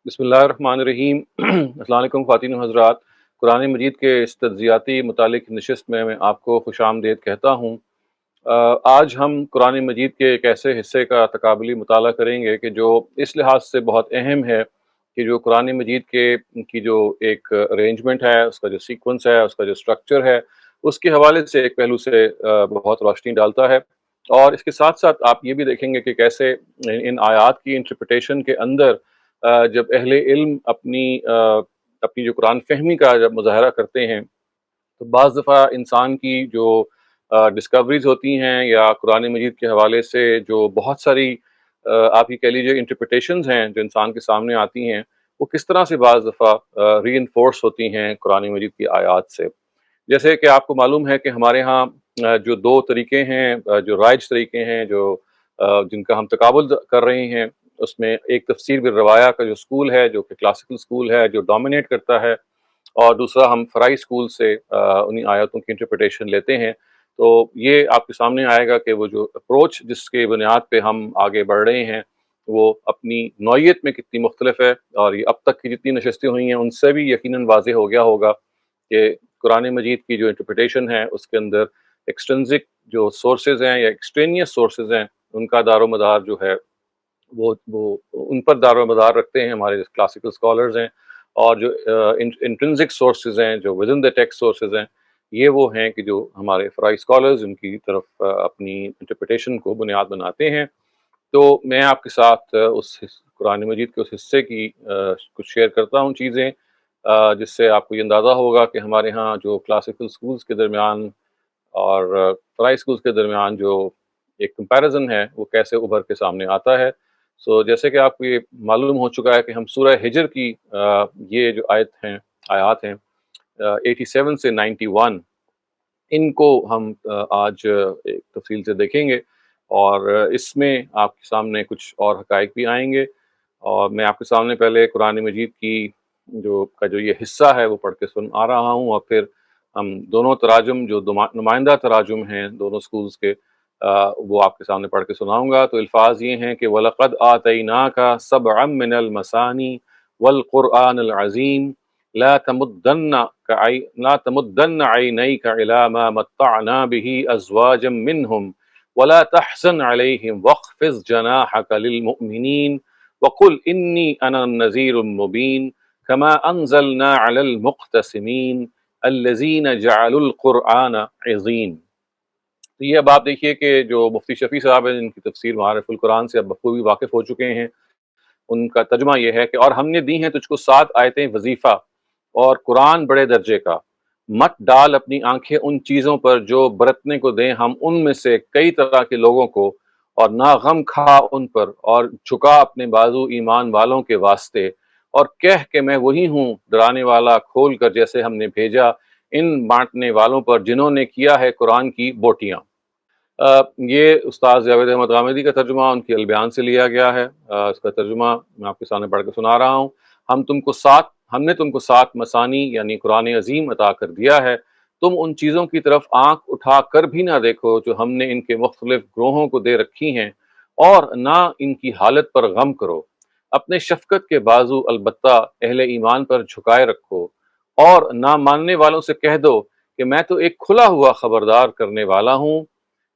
بسم اللہ الرحمن الرحیم السلام علیکم خواتین و حضرات۔ قرآن مجید کے اس تجزیاتی متعلق نشست میں آپ کو خوش آمدید کہتا ہوں۔ آج ہم قرآن مجید کے ایک ایسے حصے کا تقابلی مطالعہ کریں گے کہ جو اس لحاظ سے بہت اہم ہے کہ جو قرآن مجید کی جو ایک ارینجمنٹ ہے، اس کا جو سیکونس ہے، اس کا جو اسٹرکچر ہے، اس کے حوالے سے ایک پہلو سے بہت روشنی ڈالتا ہے۔ اور اس کے ساتھ ساتھ آپ یہ بھی دیکھیں گے کہ کیسے ان آیات کی انٹرپریٹیشن کے اندر جب اہل علم اپنی جو قرآن فہمی کا جب مظاہرہ کرتے ہیں تو بعض دفعہ انسان کی جو ڈسکوریز ہوتی ہیں یا قرآن مجید کے حوالے سے جو بہت ساری آپ یہ کہہ لیجیے انٹرپریٹیشنز ہیں جو انسان کے سامنے آتی ہیں، وہ کس طرح سے بعض دفعہ ری انفورس ہوتی ہیں قرآن مجید کی آیات سے۔ جیسے کہ آپ کو معلوم ہے کہ ہمارے ہاں جو دو طریقے ہیں، جو رائج طریقے ہیں، جن کا ہم تقابل کر رہے ہیں، اس میں ایک تفسیر بالروایہ کا جو سکول ہے، جو کہ کلاسیکل سکول ہے، جو ڈومینیٹ کرتا ہے، اور دوسرا ہم فرائی سکول سے انہی آیاتوں کی انٹرپریٹیشن لیتے ہیں۔ تو یہ آپ کے سامنے آئے گا کہ وہ جو اپروچ جس کے بنیاد پہ ہم آگے بڑھ رہے ہیں وہ اپنی نوعیت میں کتنی مختلف ہے، اور یہ اب تک کی جتنی نشستیں ہوئی ہیں ان سے بھی یقیناً واضح ہو گیا ہوگا کہ قرآن مجید کی جو انٹرپریٹیشن ہے اس کے اندر ایکسٹرنزک جو سورسز ہیں یا ایکسٹرینیس سورسز ہیں، ان کا دار و مدار جو ہے وہ ان پر دار و مدار رکھتے ہیں ہمارے کلاسیکل اسکالرز ہیں، اور جو انٹرنزک سورسز ہیں، جو with in the text sources ہیں، یہ وہ ہیں کہ جو ہمارے فرائی اسکالرز ان کی طرف اپنی انٹرپریٹیشن کو بنیاد بناتے ہیں۔ تو میں آپ کے ساتھ قرآن مجید کے اس حصے کی کچھ شیئر کرتا ہوں چیزیں، جس سے آپ کو یہ اندازہ ہوگا کہ ہمارے ہاں جو کلاسیکل سکولز کے درمیان اور فرائی سکولز کے درمیان جو ایک کمپیریزن ہے وہ کیسے ابھر کے سامنے آتا ہے۔ جیسے کہ آپ کو یہ معلوم ہو چکا ہے کہ ہم سورہ ہجر کی یہ جو آیات ہیں 87 سے 91، ان کو ہم آج ایک تفصیل سے دیکھیں گے، اور اس میں آپ کے سامنے کچھ اور حقائق بھی آئیں گے۔ اور میں آپ کے سامنے پہلے قرآن مجید کی جو یہ حصہ ہے وہ پڑھ کے سن آ رہا ہوں، اور پھر ہم دونوں تراجم جو نمائندہ تراجم ہیں دونوں سکولز کے، وہ آپ کے سامنے پڑھ کے سناؤں گا۔ تو الفاظ یہ ہیں کہ وَلَقَدْ آتَيْنَاكَ سَبْعًا مِّنَ الْمَثَانِي وَالْقُرْآنِ الْعَظِيمِ لا تمدن عينيك إلى ما متعنا به أزواجا منهم ولا تحزن عليهم واخفض جناحك للمؤمنين وقل إني أنا النذير المبين كما أنزلنا على المقتسمين الذين جعلوا القرآن عظيم۔ تو یہ اب آپ دیکھیے کہ جو مفتی شفیع صاحب ہیں جن کی تفسیر معارف القرآن سے اب بخوبی واقف ہو چکے ہیں، ان کا ترجمہ یہ ہے کہ اور ہم نے دی ہیں تجھ کو 7 آیتیں وظیفہ اور قرآن بڑے درجے کا، مت ڈال اپنی آنکھیں ان چیزوں پر جو برتنے کو دیں ہم ان میں سے کئی طرح کے لوگوں کو، اور نہ غم کھا ان پر، اور جھکا اپنے بازو ایمان والوں کے واسطے، اور کہہ کہ میں وہی ہوں ڈرانے والا کھول کر جیسے ہم نے بھیجا ان بانٹنے والوں پر جنہوں نے کیا ہے قرآن کی بوٹیاں۔ یہ استاد جاوید احمد غامدی کا ترجمہ ان کی البیان سے لیا گیا ہے۔ اس کا ترجمہ میں آپ کے سامنے پڑھ کے سنا رہا ہوں۔ ہم نے تم کو 7 مثانی یعنی قرآن عظیم عطا کر دیا ہے، تم ان چیزوں کی طرف آنکھ اٹھا کر بھی نہ دیکھو جو ہم نے ان کے مختلف گروہوں کو دے رکھی ہیں، اور نہ ان کی حالت پر غم کرو، اپنے شفقت کے بازو البتہ اہل ایمان پر جھکائے رکھو، اور نہ ماننے والوں سے کہہ دو کہ میں تو ایک کھلا ہوا خبردار کرنے والا ہوں۔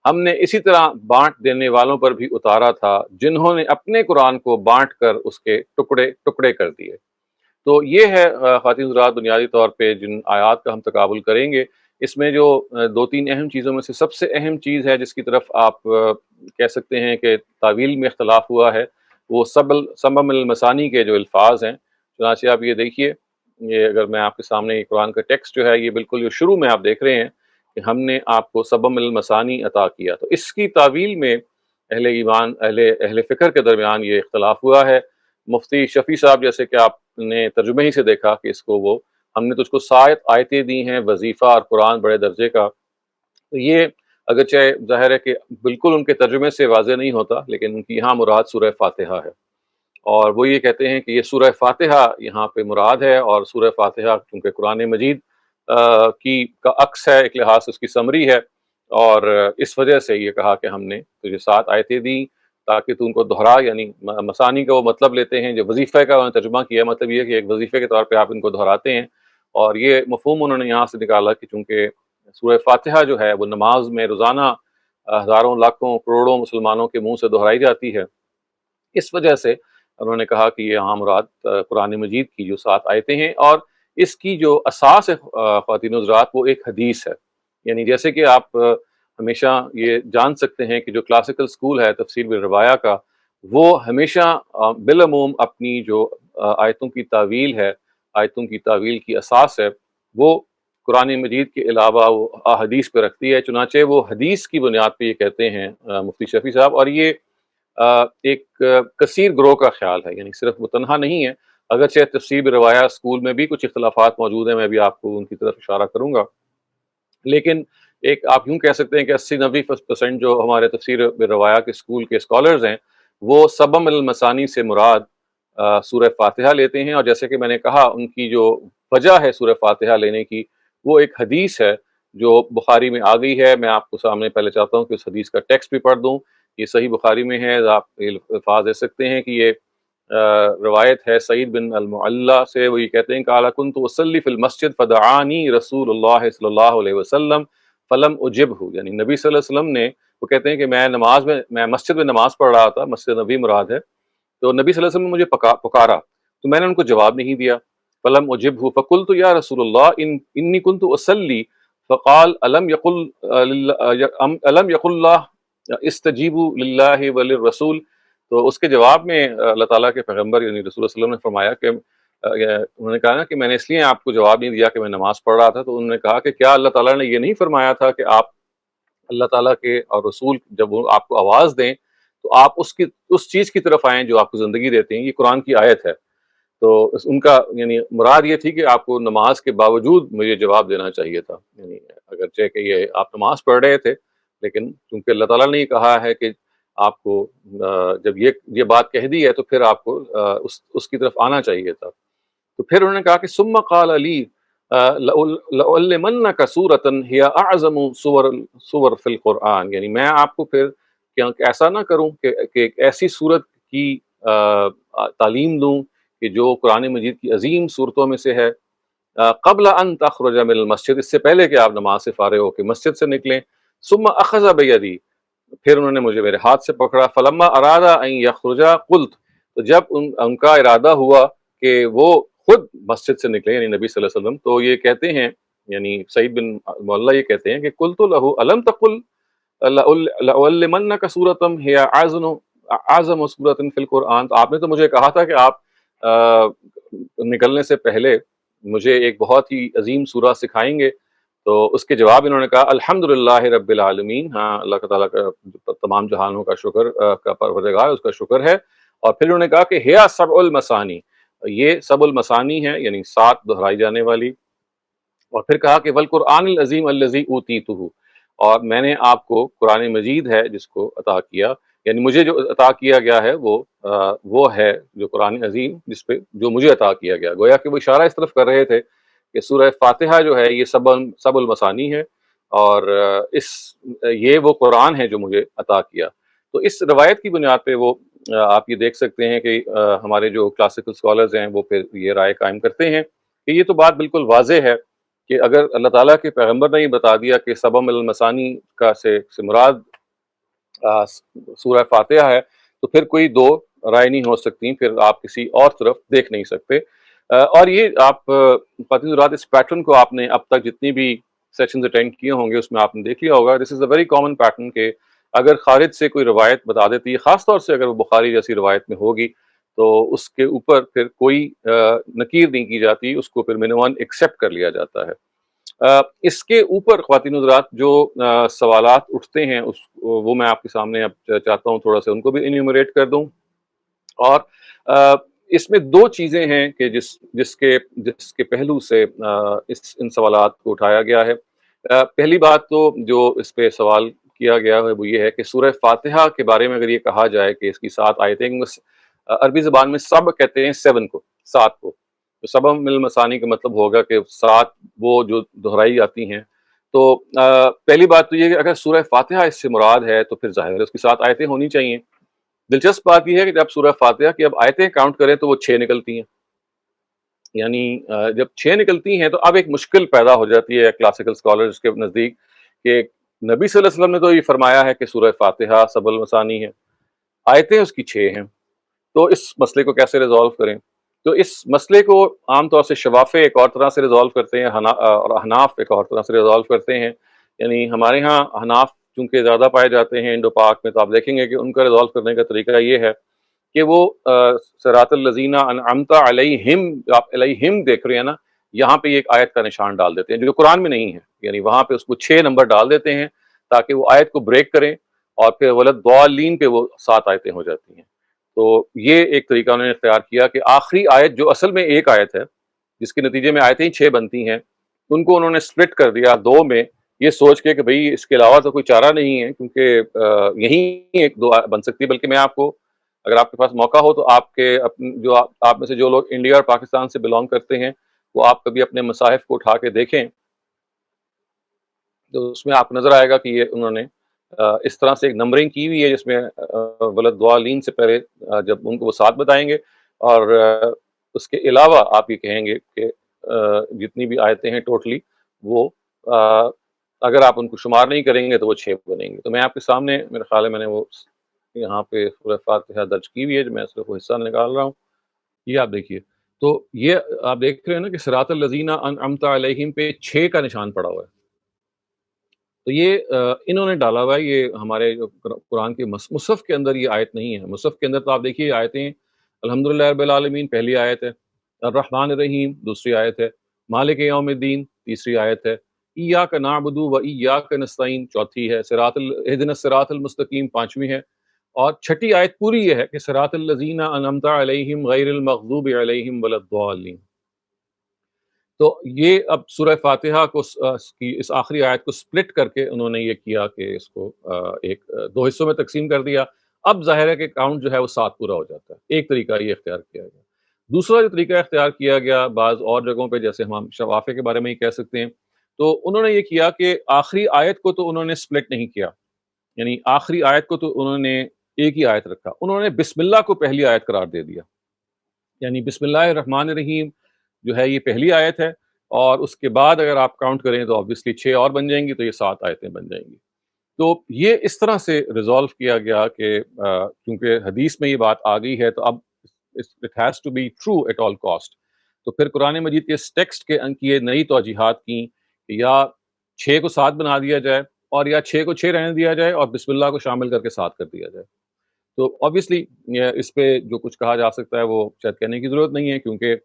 ہم نے اسی طرح بانٹ دینے والوں پر بھی اتارا تھا جنہوں نے اپنے قرآن کو بانٹ کر اس کے ٹکڑے ٹکڑے کر دیے۔ تو یہ ہے خواتین حضرات بنیادی طور پہ جن آیات کا ہم تقابل کریں گے۔ اس میں جو 2-3 اہم چیزوں میں سے سب سے اہم چیز ہے جس کی طرف آپ کہہ سکتے ہیں کہ تعویل میں اختلاف ہوا ہے، وہ سبم المثانی کے جو الفاظ ہیں۔ چنانچہ آپ یہ دیکھیے، یہ اگر میں آپ کے سامنے یہ قرآن کا ٹیکسٹ جو ہے، یہ بالکل جو شروع میں آپ دیکھ رہے ہیں کہ ہم نے آپ کو سبم المثانی عطا کیا، تو اس کی تعویل میں اہل ایمان اہل فکر کے درمیان یہ اختلاف ہوا ہے۔ مفتی شفیع صاحب جیسے کہ آپ نے ترجمے ہی سے دیکھا کہ اس کو ہم نے تجھ کو 7 آیتیں دی ہیں وظیفہ اور قرآن بڑے درجے کا، تو یہ اگرچہ ظاہر ہے کہ بالکل ان کے ترجمے سے واضح نہیں ہوتا، لیکن ان کی یہاں مراد سورہ فاتحہ ہے، اور وہ یہ کہتے ہیں کہ یہ سورہ فاتحہ یہاں پہ مراد ہے، اور سورہ فاتحہ چونکہ قرآن مجید کا عکس ہے، ایک لحاظ سے اس کی سمری ہے، اور اس وجہ سے یہ کہا کہ ہم نے تجھے 7 آیتیں دی تاکہ تو ان کو دہرا، یعنی مسانی کا وہ مطلب لیتے ہیں، جو وظیفہ کا انہوں نے ترجمہ کیا مطلب یہ ہے کہ ایک وظیفے کے طور پہ آپ ان کو دہراتے ہیں، اور یہ مفہوم انہوں نے یہاں سے نکالا کہ چونکہ سورہ فاتحہ جو ہے وہ نماز میں روزانہ ہزاروں لاکھوں کروڑوں مسلمانوں کے منہ سے دہرائی جاتی ہے، اس وجہ سے انہوں نے کہا کہ یہ یہاں مراد قرآن مجید کی جو 7 آیتیں ہیں، اور اس کی جو اساس ہے خواتین و حضرات وہ ایک حدیث ہے. یعنی جیسے کہ آپ ہمیشہ یہ جان سکتے ہیں کہ جو کلاسیکل سکول ہے تفسیر بالروایہ کا، وہ ہمیشہ بالعموم اپنی جو آیتوں کی تعویل ہے، آیتوں کی تعویل کی اساس ہے، وہ قرآن مجید کے علاوہ وہ احادیث پہ رکھتی ہے. چنانچہ وہ حدیث کی بنیاد پہ یہ کہتے ہیں مفتی شفیع صاحب، اور یہ ایک کثیر گروہ کا خیال ہے، یعنی صرف وہ تنہا نہیں ہے، اگرچہ تفسیر بالروایہ اسکول میں بھی کچھ اختلافات موجود ہیں، میں بھی آپ کو ان کی طرف اشارہ کروں گا، لیکن ایک آپ یوں کہہ سکتے ہیں کہ 80-90% جو ہمارے تفسیر بالروایہ کے اسکول کے اسکالرز ہیں وہ سبم المثانی سے مراد سورہ فاتحہ لیتے ہیں، اور جیسے کہ میں نے کہا ان کی جو وجہ ہے سورہ فاتحہ لینے کی وہ ایک حدیث ہے جو بخاری میں آ گئی ہے. میں آپ کو سامنے پہلے چاہتا ہوں کہ اس حدیث کا ٹیکسٹ بھی پڑھ دوں. یہ صحیح بخاری میں ہے، آپ الفاظ دے سکتے ہیں کہ یہ روایت ہے سعید بن المعلّہ سے. وہ یہ کہتے ہیں قال كنت اصلی فی المسجد فدعانی رسول اللہ صلی اللہ علیہ وسلم فلم اجبہ، یعنی نبی صلی اللہ علیہ وسلم نے، وہ کہتے ہیں کہ میں مسجد میں نماز پڑھ رہا تھا، مسجد نبی مراد ہے، تو نبی صلی اللہ علیہ وسلم نے مجھے پکارا تو میں نے ان کو جواب نہیں دیا. فلم اجبہ فقلت یا رسول اللہ انی كنت اصلی فقال الم یقل اللہ استجیبوا للہ وللرسول. تو اس کے جواب میں اللہ تعالیٰ کے پیغمبر یعنی رسول اللہ علیہ وسلم نے فرمایا کہ انہوں نے کہا نا کہ میں نے اس لیے آپ کو جواب نہیں دیا کہ میں نماز پڑھ رہا تھا، تو انہوں نے کہا کہ کیا اللہ تعالیٰ نے یہ نہیں فرمایا تھا کہ آپ اللہ تعالیٰ کے اور رسول جب وہ آپ کو آواز دیں تو آپ اس چیز کی طرف آئیں جو آپ کو زندگی دیتے ہیں. یہ قرآن کی آیت ہے. تو ان کا یعنی مراد یہ تھی کہ آپ کو نماز کے باوجود مجھے جواب دینا چاہیے تھا، یعنی اگرچہ کہ یہ آپ نماز پڑھ رہے تھے لیکن چونکہ اللہ تعالیٰ نے یہ کہا ہے کہ آپ کو جب یہ بات کہہ دی ہے تو پھر آپ کو اس کی طرف آنا چاہیے تھا. تو پھر انہوں نے کہا کہ ثم قال علی لَأُعَلِّمَنَّكَ سُورَةً هِيَ أَعْظَمُ سُوَرِ فِي الْقُرْآنِ، یعنی میں آپ کو پھر ایسا نہ کروں کہ ایک ایسی صورت کی تعلیم دوں کہ جو قرآن مجید کی عظیم صورتوں میں سے ہے. قبل ان تخرج من المسجد، اس سے پہلے کہ آپ نماز سے فارغ ہو کے مسجد سے نکلیں. ثم اخذ بیدی، پھر انہوں نے مجھے میرے ہاتھ سے پکڑا. فلما اراد ان یخرج قلت، تو جب ان کا ارادہ ہوا کہ وہ خود مسجد سے نکلے یعنی نبی صلی اللہ علیہ وسلم، تو یہ کہتے ہیں یعنی سعید بن معلّہ یہ کہتے ہیں کہ قلت له الم تقل لأعلمنك سورة هي اعظم سورة في القرآن، تو آپ نے تو مجھے کہا تھا کہ آپ نکلنے سے پہلے مجھے ایک بہت ہی عظیم سورہ سکھائیں گے. تو اس کے جواب انہوں نے کہا الحمدللہ رب العالمین، ہاں اللہ تعالیٰ کا تمام جہانوں کا شکر کا پروردگار اس کا شکر ہے. اور پھر انہوں نے کہا کہ ہیا سبع المثانی، یہ سبع المثانی ہے یعنی 7 دہرائی جانے والی. اور پھر کہا کہ والقرآن العظیم الذی اوتیتہ، اور میں نے آپ کو قرآن مجید ہے جس کو عطا کیا، یعنی مجھے جو عطا کیا گیا ہے وہ ہے جو قرآن عظیم جس پہ جو مجھے عطا کیا گیا. گویا کہ وہ اشارہ اس طرف کر رہے تھے کہ سورہ فاتحہ جو ہے یہ سب المثانی ہے، اور یہ وہ قرآن ہے جو مجھے عطا کیا. تو اس روایت کی بنیاد پہ وہ آپ یہ دیکھ سکتے ہیں کہ ہمارے جو کلاسیکل اسکالرز ہیں وہ پھر یہ رائے قائم کرتے ہیں کہ یہ تو بات بالکل واضح ہے کہ اگر اللہ تعالیٰ کے پیغمبر نے یہ بتا دیا کہ سبع المثانی کا سے مراد سورہ فاتحہ ہے، تو پھر کوئی دو رائے نہیں ہو سکتی، پھر آپ کسی اور طرف دیکھ نہیں سکتے. اور یہ آپ خواتین حضرات اس پیٹرن کو آپ نے اب تک جتنی بھی سیشنز اٹینڈ کیے ہوں گے اس میں آپ نے دیکھ لیا ہوگا. دس از اے ویری کامن پیٹرن کہ اگر خارج سے کوئی روایت بتا دیتی ہے، خاص طور سے اگر وہ بخاری جیسی روایت میں ہوگی، تو اس کے اوپر پھر کوئی نکیر نہیں کی جاتی، اس کو پھر منوان ایکسیپٹ کر لیا جاتا ہے. اس کے اوپر خواتین حضرات جو سوالات اٹھتے ہیں وہ میں آپ کے سامنے اب چاہتا ہوں تھوڑا سا ان کو بھی انیومریٹ کر دوں. اور اس میں 2 چیزیں ہیں کہ جس کے پہلو سے ان سوالات کو اٹھایا گیا ہے. پہلی بات تو جو اس پہ سوال کیا گیا ہے وہ یہ ہے کہ سورہ فاتحہ کے بارے میں اگر یہ کہا جائے کہ اس کی 7 آیتیں، عربی زبان میں سب کہتے ہیں 7 کو، 7 کو، تو سبع المثانی کا مطلب ہوگا کہ 7 وہ جو دہرائی جاتی ہیں. تو پہلی بات تو یہ کہ اگر سورہ فاتحہ اس سے مراد ہے تو پھر ظاہر ہے اس کی 7 آیتیں ہونی چاہیے. دلچسپ بات یہ ہے کہ جب سورہ فاتحہ کی اب آیتیں کاؤنٹ کریں تو وہ 6 نکلتی ہیں، یعنی جب 6 نکلتی ہیں تو اب ایک مشکل پیدا ہو جاتی ہے کلاسیکل اسکالرز کے نزدیک کہ نبی صلی اللہ علیہ وسلم نے تو یہ فرمایا ہے کہ سورہ فاتحہ سب المثانی ہے، آیتیں اس کی 6 ہیں، تو اس مسئلے کو کیسے ریزالو کریں؟ تو اس مسئلے کو عام طور سے شوافے ایک اور طرح سے ریزالو کرتے ہیں، اور احناف ایک اور طرح سے ریزالو کرتے ہیں، یعنی ہمارے ہاں احناف چونکہ زیادہ پائے جاتے ہیں انڈو پاک میں، تو آپ دیکھیں گے کہ ان کا ریزالو کرنے کا طریقہ یہ ہے کہ وہ صراط الذین انعمت علیہم، جو آپ علیہم دیکھ رہے ہیں نا، یہاں پہ ایک آیت کا نشان ڈال دیتے ہیں جو قرآن میں نہیں ہے، یعنی وہاں پہ اس کو 6 نمبر ڈال دیتے ہیں تاکہ وہ آیت کو بریک کریں، اور پھر ولضالین پہ وہ 7 آیتیں ہو جاتی ہیں۔ تو یہ ایک طریقہ انہوں نے اختیار کیا کہ آخری آیت جو اصل میں ایک آیت ہے، جس کے نتیجے میں آیتیں 6 بنتی ہیں، ان کو انہوں نے سپلٹ کر دیا 2 میں، یہ سوچ کے کہ بھئی اس کے علاوہ تو کوئی چارہ نہیں ہے، کیونکہ یہیں ایک 2 بن سکتی ہے۔ بلکہ میں آپ کو، اگر آپ کے پاس موقع ہو تو آپ کے جو آپ میں سے جو لوگ انڈیا اور پاکستان سے بلانگ کرتے ہیں، وہ آپ کبھی اپنے مصاحف کو اٹھا کے دیکھیں تو اس میں آپ کو نظر آئے گا کہ یہ انہوں نے اس طرح سے ایک نمبرنگ کی ہوئی ہے جس میں ولضالین سے پہلے جب ان کو وہ 7 بتائیں گے، اور اس کے علاوہ آپ یہ کہیں گے کہ جتنی بھی آیتیں ہیں ٹوٹلی وہ اگر آپ ان کو شمار نہیں کریں گے تو وہ 6 بنیں گے۔ تو میں آپ کے سامنے، میرے خیال ہے میں نے وہ یہاں پہ سورہ فاتحہ درج کی ہوئی ہے، جو میں صرف وہ حصہ نکال رہا ہوں، یہ آپ دیکھیے۔ تو یہ آپ دیکھ رہے ہیں نا کہ صراط الذین انعمت علیہم پہ 6 کا نشان پڑا ہوا ہے۔ تو یہ انہوں نے ڈالا ہوا ہے، یہ ہمارے جو قرآن کے مصحف کے اندر یہ آیت نہیں ہے۔ مصحف کے اندر تو آپ دیکھیے آیتیں، الحمدللہ رب العالمین پہلی آیت ہے، الرحمن الرحیم دوسری آیت ہے، مالک یوم الدین تیسری آیت ہے، ایاک نعبد و ایاک نستعین چوتھی ہے، اہدنا الصراط المستقیم پانچویں ہے، اور چھٹی آیت پوری یہ ہے کہ صراط الذین انعمت علیہم غیر المغضوب علیہم ولا الضالین۔ تو یہ اب سورہ فاتحہ کو کی اس آخری آیت کو سپلٹ کر کے انہوں نے یہ کیا کہ اس کو ایک 2 حصوں میں تقسیم کر دیا۔ اب ظاہر ہے کہ کاؤنٹ جو ہے وہ 7 پورا ہو جاتا ہے۔ ایک طریقہ یہ اختیار کیا گیا۔ دوسرا جو طریقہ اختیار کیا گیا بعض اور جگہوں پہ، جیسے ہم شوافے کے بارے میں ہی کہہ سکتے ہیں، تو انہوں نے یہ کیا کہ آخری آیت کو تو انہوں نے سپلٹ نہیں کیا، یعنی آخری آیت کو تو انہوں نے ایک ہی آیت رکھا، انہوں نے بسم اللہ کو پہلی آیت قرار دے دیا، یعنی بسم اللہ الرحمن الرحیم جو ہے یہ پہلی آیت ہے، اور اس کے بعد اگر آپ کاؤنٹ کریں تو آبویسلی 6 اور بن جائیں گی، تو یہ 7 آیتیں بن جائیں گی۔ تو یہ اس طرح سے ریزالو کیا گیا کہ کیونکہ حدیث میں یہ بات آ گئی ہے تو اب it has to be true at all cost. تو پھر قرآن مجید کے اس ٹیکسٹ کے یہ نئی توجیحات کی کہ یا 6 کو 7 بنا دیا جائے، اور یا 6 کو 6 رہنے دیا جائے اور بسم اللہ کو شامل کر کے 7 کر دیا جائے۔ تو آبویسلی اس پہ جو کچھ کہا جا سکتا ہے وہ شاید کہنے کی ضرورت نہیں ہے، کیونکہ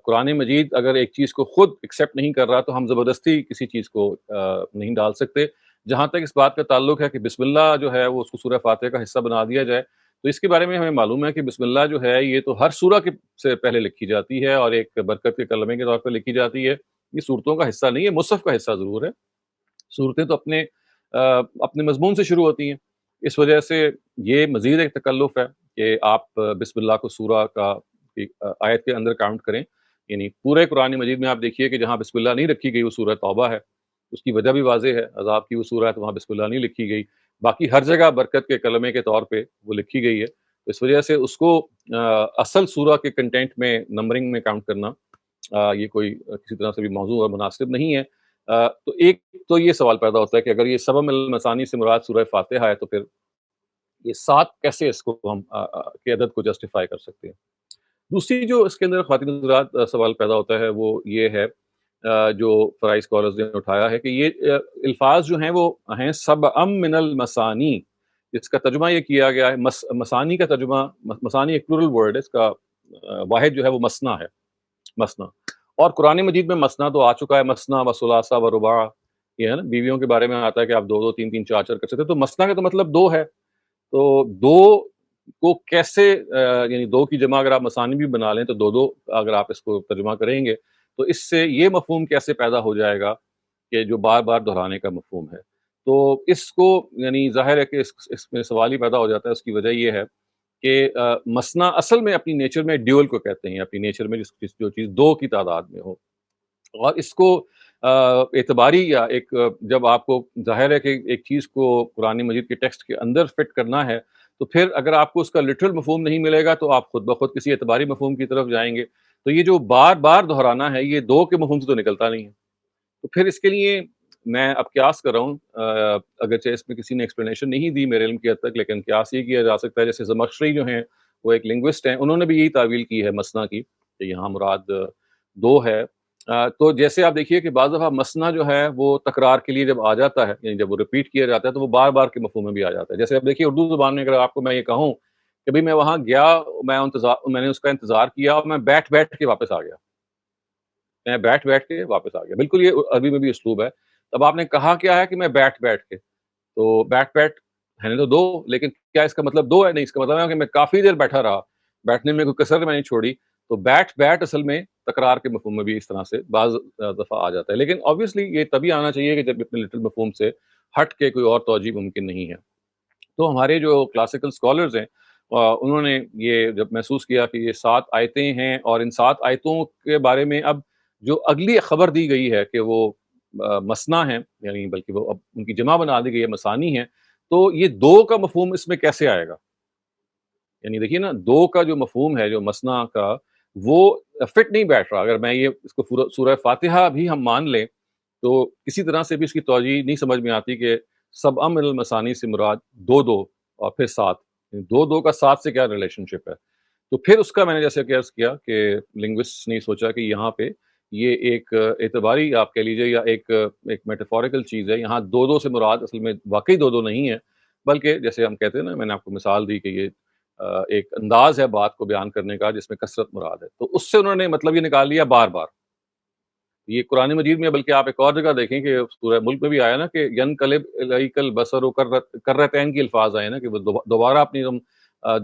قرآن مجید اگر ایک چیز کو خود ایکسیپٹ نہیں کر رہا تو ہم زبردستی کسی چیز کو نہیں ڈال سکتے۔ جہاں تک اس بات کا تعلق ہے کہ بسم اللہ جو ہے وہ اس کو سورہ فاتحہ کا حصہ بنا دیا جائے، تو اس کے بارے میں ہمیں معلوم ہے کہ بسم اللہ جو ہے یہ تو ہر سورہ کے سے پہلے لکھی جاتی ہے، اور ایک برکت کے کلمے کے طور پر لکھی جاتی ہے۔ یہ صورتوں کا حصہ نہیں ہے، مصحف کا حصہ ضرور ہے۔ صورتیں تو اپنے مضمون سے شروع ہوتی ہیں، اس وجہ سے یہ مزید ایک تکلف ہے کہ آپ بسم اللہ کو سورہ کا آیت کے اندر کاؤنٹ کریں۔ یعنی پورے قرآن مجید میں آپ دیکھیے کہ جہاں بسم اللہ نہیں رکھی گئی وہ سورہ توبہ ہے، اس کی وجہ بھی واضح ہے، عذاب کی وہ سورہ ہے تو وہاں بسم اللہ نہیں لکھی گئی، باقی ہر جگہ برکت کے کلمے کے طور پہ وہ لکھی گئی ہے، اس وجہ سے اس کو اصل سورہ کے کنٹینٹ میں نمبرنگ میں کاؤنٹ کرنا یہ کوئی کسی طرح سے بھی موضوع اور مناسب نہیں ہے۔ تو ایک تو یہ سوال پیدا ہوتا ہے کہ اگر یہ سبع المثانی سے مراد سورہ فاتحہ ہے تو پھر یہ 7 کیسے اس کو ہم کی عدد کو جسٹیفائی کر سکتے ہیں۔ دوسری جو اس کے اندر خواتین حضرات سوال پیدا ہوتا ہے وہ یہ ہے جو فرائی اسکالرز نے اٹھایا ہے کہ یہ الفاظ جو ہیں وہ ہیں سبع من المثانی، جس کا ترجمہ یہ کیا گیا ہے مثانی کا ترجمہ، مثانی ایک پلورل ورڈ ہے، اس کا واحد جو ہے وہ مثنا ہے، مثنا، اور قرآن مجید میں مثنا تو آ چکا ہے، مثنا و ثلاثہ و رباع، یہ ہے نا بیویوں کے بارے میں آتا ہے کہ آپ 2 2 3 3 4 4 کر سکتے ہیں، تو مثنا کا تو مطلب 2 ہے، تو 2 کو کیسے یعنی 2 کی جمع اگر آپ مثانی بھی بنا لیں تو 2 2 اگر آپ اس کو ترجمہ کریں گے تو اس سے یہ مفہوم کیسے پیدا ہو جائے گا کہ جو بار بار دہرانے کا مفہوم ہے۔ تو اس کو یعنی ظاہر ہے کہ اس میں سوال ہی پیدا ہو جاتا ہے، اس کی وجہ یہ ہے کہ مثنا اصل میں اپنی نیچر میں ڈیول کو کہتے ہیں، اپنی نیچر میں جو چیز 2 کی تعداد میں ہو، اور اس کو اعتباری یا ایک جب آپ کو ظاہر ہے کہ ایک چیز کو قرآن مجید کے ٹیکسٹ کے اندر فٹ کرنا ہے تو پھر اگر آپ کو اس کا لٹرل مفہوم نہیں ملے گا تو آپ خود بخود کسی اعتباری مفہوم کی طرف جائیں گے. تو یہ جو بار بار دہرانا ہے، یہ دو کے مفہوم سے تو نکلتا نہیں ہے. تو پھر اس کے لیے میں اب قیاس کر رہا ہوں، اگرچہ اس میں کسی نے ایکسپلینیشن نہیں دی میرے علم کی حد تک، لیکن قیاس یہ کیا جا سکتا ہے، جیسے زمخشری جو ہیں وہ ایک لنگوسٹ ہیں، انہوں نے بھی یہی تعویل کی ہے مثنیٰ کی، کہ یہاں مراد دو ہے. تو جیسے آپ دیکھیے کہ بعض دفعہ مثنیٰ جو ہے وہ تکرار کے لیے جب آ جاتا ہے، یعنی جب وہ ریپیٹ کیا جاتا ہے تو وہ بار بار کے مفہوم میں بھی آ جاتا ہے. جیسے اب دیکھیے اردو زبان میں اگر آپ کو میں یہ کہوں کہ بھئی میں وہاں گیا، میں نے اس کا انتظار کیا اور میں بیٹھ بیٹھ کے واپس آ گیا. میں بیٹھ بیٹھ کے واپس آ گیا. بالکل یہ عربی میں بھی اسلوب ہے. اب آپ نے کہا کیا ہے کہ میں بیٹھ بیٹھ کے، تو بیٹھ بیٹھ ہے تو دو، لیکن کیا اس کا مطلب دو ہے؟ نہیں، اس کا مطلب ہے کہ میں کافی دیر بیٹھا رہا، بیٹھنے میں کوئی کسر میں نہیں چھوڑی. تو بیٹھ بیٹھ اصل میں تکرار کے مفہوم میں بھی اس طرح سے بعض دفعہ آ جاتا ہے. لیکن obviously یہ تبھی آنا چاہیے کہ جب اپنے لٹل مفہوم سے ہٹ کے کوئی اور توجہ ممکن نہیں ہے. تو ہمارے جو کلاسیکل اسکالرز ہیں، انہوں نے یہ جب محسوس کیا کہ یہ 7 آیتیں ہیں اور ان 7 آیتوں کے بارے میں اب جو اگلی خبر دی گئی ہے کہ وہ مثنیٰ ہیں، یعنی بلکہ وہ اب ان کی جمع بنا دی گئی ہے، مثانی ہیں، تو یہ دو کا مفہوم اس میں کیسے آئے گا؟ یعنی دیکھیے نا، دو کا جو مفہوم ہے جو مثنیٰ کا، وہ فٹ نہیں بیٹھ رہا. اگر میں یہ اس کو سورہ فاتحہ بھی ہم مان لیں تو کسی طرح سے بھی اس کی توجہ نہیں سمجھ میں آتی کہ سبع من المثانی سے مراد دو دو اور پھر 7. دو دو کا 7 سے کیا ریلیشن شپ ہے؟ تو پھر اس کا میں نے جیسے عرض کیا کہ لنگوسٹ نے سوچا کہ یہاں پہ یہ ایک اعتباری آپ کہہ لیجئے یا ایک میٹافوریکل چیز ہے. یہاں دو دو سے مراد اصل میں واقعی دو دو نہیں ہے، بلکہ جیسے ہم کہتے ہیں نا، میں نے آپ کو مثال دی کہ یہ ایک انداز ہے بات کو بیان کرنے کا جس میں کثرت مراد ہے. تو اس سے انہوں نے مطلب یہ نکال لیا بار بار. یہ قرآن مجید میں، بلکہ آپ ایک اور جگہ دیکھیں کہ سورہ ملک میں بھی آیا نا کہ ینقلب الیک البصر کرتین کی الفاظ آئے نا کہ وہ دوبارہ اپنی تم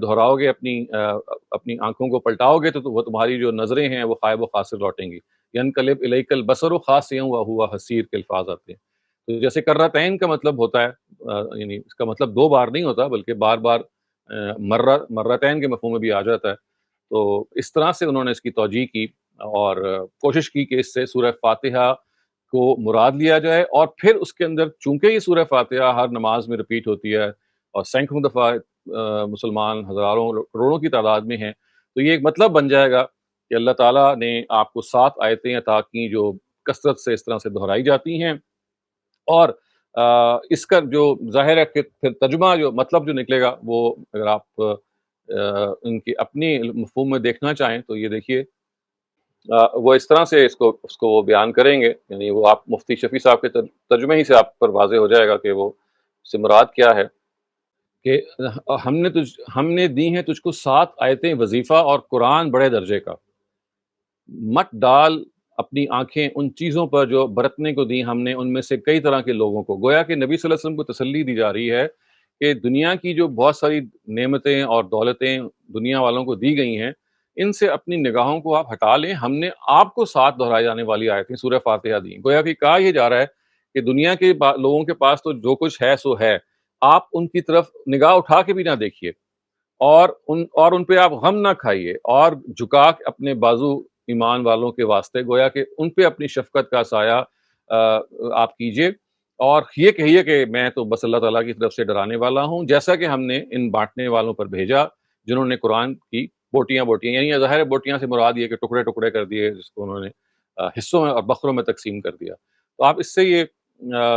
دہراؤ گے، اپنی آنکھوں کو پلٹاؤ گے تو وہ تمہاری جو نظریں ہیں وہ خائب و خاسر لوٹیں گی. ینقلب الیک البصر خاسئا وہو حسیر کے الفاظ آتے ہیں. تو جیسے کرتین کا مطلب ہوتا ہے، یعنی اس کا مطلب دو بار نہیں ہوتا بلکہ بار بار مرتین کے مفہوم میں بھی آ جاتا ہے. تو اس طرح سے انہوں نے اس کی توجیہ کی اور کوشش کی کہ اس سے سورہ فاتحہ کو مراد لیا جائے، اور پھر اس کے اندر چونکہ یہ سورہ فاتحہ ہر نماز میں ریپیٹ ہوتی ہے اور سینکڑوں دفعہ مسلمان ہزاروں کروڑوں کی تعداد میں ہیں، تو یہ ایک مطلب بن جائے گا کہ اللہ تعالیٰ نے آپ کو 7 آیتیں عطا کی جو کثرت سے اس طرح سے دہرائی جاتی ہیں. اور اس کا جو ظاہر ہے کہ پھر ترجمہ جو مطلب جو نکلے گا وہ اگر آپ ان کی اپنی مفہوم میں دیکھنا چاہیں تو یہ دیکھیے، وہ اس طرح سے اس کو وہ بیان کریں گے. یعنی وہ آپ مفتی شفیع صاحب کے ترجمے ہی سے آپ پر واضح ہو جائے گا کہ وہ سے مراد کیا ہے کہ ہم نے دی ہیں تجھ کو 7 آیتیں وظیفہ اور قرآن بڑے درجے کا، مت ڈال اپنی آنکھیں ان چیزوں پر جو برتنے کو دی ہم نے ان میں سے کئی طرح کے لوگوں کو. گویا کہ نبی صلی اللہ علیہ وسلم کو تسلی دی جا رہی ہے کہ دنیا کی جو بہت ساری نعمتیں اور دولتیں دنیا والوں کو دی گئی ہیں، ان سے اپنی نگاہوں کو آپ ہٹا لیں. ہم نے آپ کو 7 دہرائے جانے والی آیتیں سورہ فاتحہ دی. گویا کہ کہا یہ جا رہا ہے کہ دنیا کے لوگوں کے پاس تو جو کچھ ہے سو ہے، آپ ان کی طرف نگاہ اٹھا کے بھی نہ دیکھیے، اور ان پہ آپ غم نہ کھائیے، اور جھکا کے اپنے بازو ایمان والوں کے واسطے گویا کہ ان پہ اپنی شفقت کا سایہ آپ کیجئے، اور یہ کہیے کہ میں تو بس اللہ تعالیٰ کی طرف سے ڈرانے والا ہوں، جیسا کہ ہم نے ان بانٹنے والوں پر بھیجا جنہوں نے قرآن کی بوٹیاں یعنی ظاہر بوٹیاں سے مراد یہ کہ ٹکڑے ٹکڑے کر دیے، جس کو انہوں نے حصوں میں اور بکروں میں تقسیم کر دیا. تو آپ اس سے یہ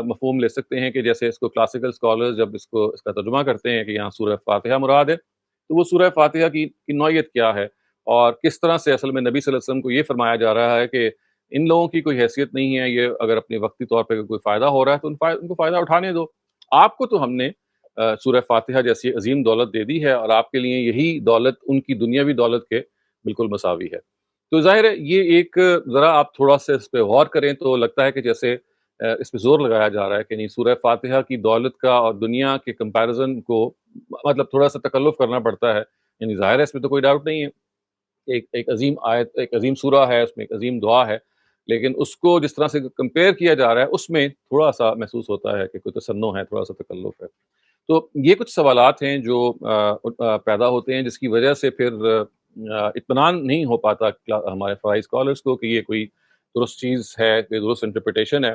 مفہوم لے سکتے ہیں کہ جیسے اس کو کلاسیکل اسکالرز جب اس کا ترجمہ کرتے ہیں کہ یہاں سورہ فاتحہ مراد ہے، تو وہ سورہ فاتحہ کی نوعیت کیا ہے اور کس طرح سے اصل میں نبی صلی اللہ علیہ وسلم کو یہ فرمایا جا رہا ہے کہ ان لوگوں کی کوئی حیثیت نہیں ہے، یہ اگر اپنے وقتی طور پہ کوئی فائدہ ہو رہا ہے تو ان کو فائدہ اٹھانے دو. آپ کو تو ہم نے سورہ فاتحہ جیسی عظیم دولت دے دی ہے، اور آپ کے لیے یہی دولت ان کی دنیاوی دولت کے بالکل مساوی ہے. تو ظاہر ہے یہ ایک ذرا آپ تھوڑا سا اس پہ غور کریں تو لگتا ہے کہ جیسے اس پہ زور لگایا جا رہا ہے کہ نہیں، سورہ فاتحہ کی دولت کا اور دنیا کے کمپیریزن کو مطلب تھوڑا سا تکلف کرنا پڑتا ہے. یعنی ظاہر ہے اس میں تو کوئی ڈاؤٹ نہیں ہے، ایک عظیم آیت، ایک عظیم سورہ ہے، اس میں ایک عظیم دعا ہے، لیکن اس کو جس طرح سے کمپیئر کیا جا رہا ہے اس میں تھوڑا سا محسوس ہوتا ہے کہ کوئی تصنع ہے، تھوڑا سا تکلف ہے. تو یہ کچھ سوالات ہیں جو پیدا ہوتے ہیں، جس کی وجہ سے پھر اطمینان نہیں ہو پاتا ہمارے فرائض اسکالرس کو کہ یہ کوئی درست چیز ہے، کوئی درست انٹرپریٹیشن ہے.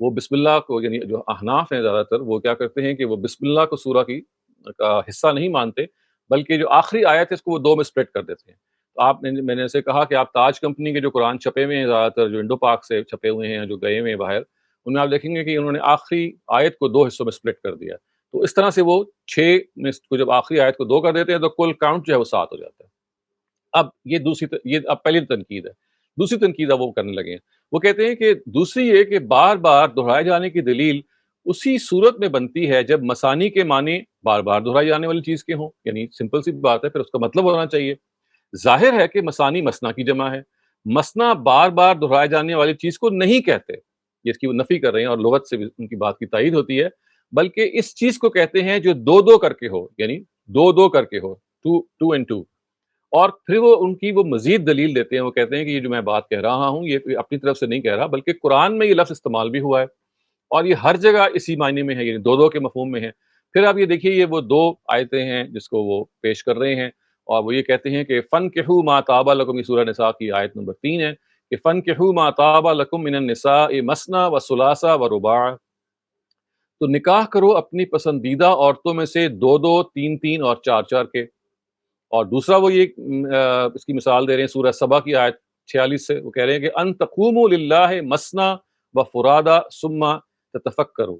وہ بسم اللہ کو، یعنی جو احناف ہیں زیادہ تر، وہ کیا کرتے ہیں کہ وہ بسم اللہ کو سورہ کی کا حصہ نہیں مانتے، بلکہ جو آخری آیت ہے اس کو وہ دو میں سپلٹ کر دیتے ہیں۔ تو آپ نے، میں نے ایسے کہا کہ آپ تاج کمپنی کے جو قرآن چھپے ہوئے ہیں زیادہ تر، جو انڈو پاک سے چھپے ہوئے ہیں، جو گئے ہوئے ہیں باہر، ان میں آپ دیکھیں گے کہ انہوں نے آخری آیت کو دو حصوں میں سپلٹ کر دیا۔ تو اس طرح سے وہ 6 میں کو جب آخری آیت کو 2 کر دیتے ہیں تو کل کاؤنٹ جو ہے وہ 7 ہو جاتا ہے۔ اب یہ یہ اب پہلی تنقید ہے۔ دوسری تنقید اب وہ کرنے لگے ہیں، وہ کہتے ہیں کہ دوسری یہ کہ بار بار دہرائے جانے کی دلیل اسی صورت میں بنتی ہے جب مثانی کے معنی بار بار دہرائی جانے والی چیز کے ہوں، یعنی سمپل سی بات ہے، پھر اس کا مطلب ہونا چاہیے۔ ظاہر ہے کہ مثانی مثنا کی جمع ہے، مثنا بار بار دہرائے جانے والی چیز کو نہیں کہتے، یہ اس کی وہ نفی کر رہے ہیں اور لغت سے بھی ان کی بات کی تائید ہوتی ہے، بلکہ اس چیز کو کہتے ہیں جو دو دو کر کے ہو، یعنی دو دو کر کے ہو، ٹو اینڈ ٹو۔ اور پھر وہ ان کی وہ مزید دلیل دیتے ہیں، وہ کہتے ہیں کہ یہ جو میں بات کہہ رہا ہوں یہ اپنی طرف سے نہیں کہہ رہا، بلکہ قرآن میں یہ لفظ استعمال بھی ہوا ہے اور یہ ہر جگہ اسی معنی میں ہے، یعنی دو دو کے مفہوم میں ہے۔ پھر آپ یہ دیکھیے، یہ وہ 2 آیتیں ہیں جس کو وہ پیش کر رہے ہیں، اور وہ یہ کہتے ہیں کہ فَانكِحُوا مَا طَابَ لَكُم، یہ سورہ نساء کی آیت نمبر 3 ہے کہ فَانكِحُوا مَا طَابَ لَكُم مِّنَ النِّسَاءِ مَثْنَىٰ وَثُلَاثَ وَرُبَاعَ، تو نکاح کرو اپنی پسندیدہ عورتوں میں سے 2 2، 3 3 اور 4 4 کے۔ اور دوسرا وہ یہ اس کی مثال دے رہے ہیں سورہ سبا کی آیت 46 سے، وہ کہہ رہے ہیں کہ ان تقوموا للہ مثنى وفرادا ثم تتفکروا،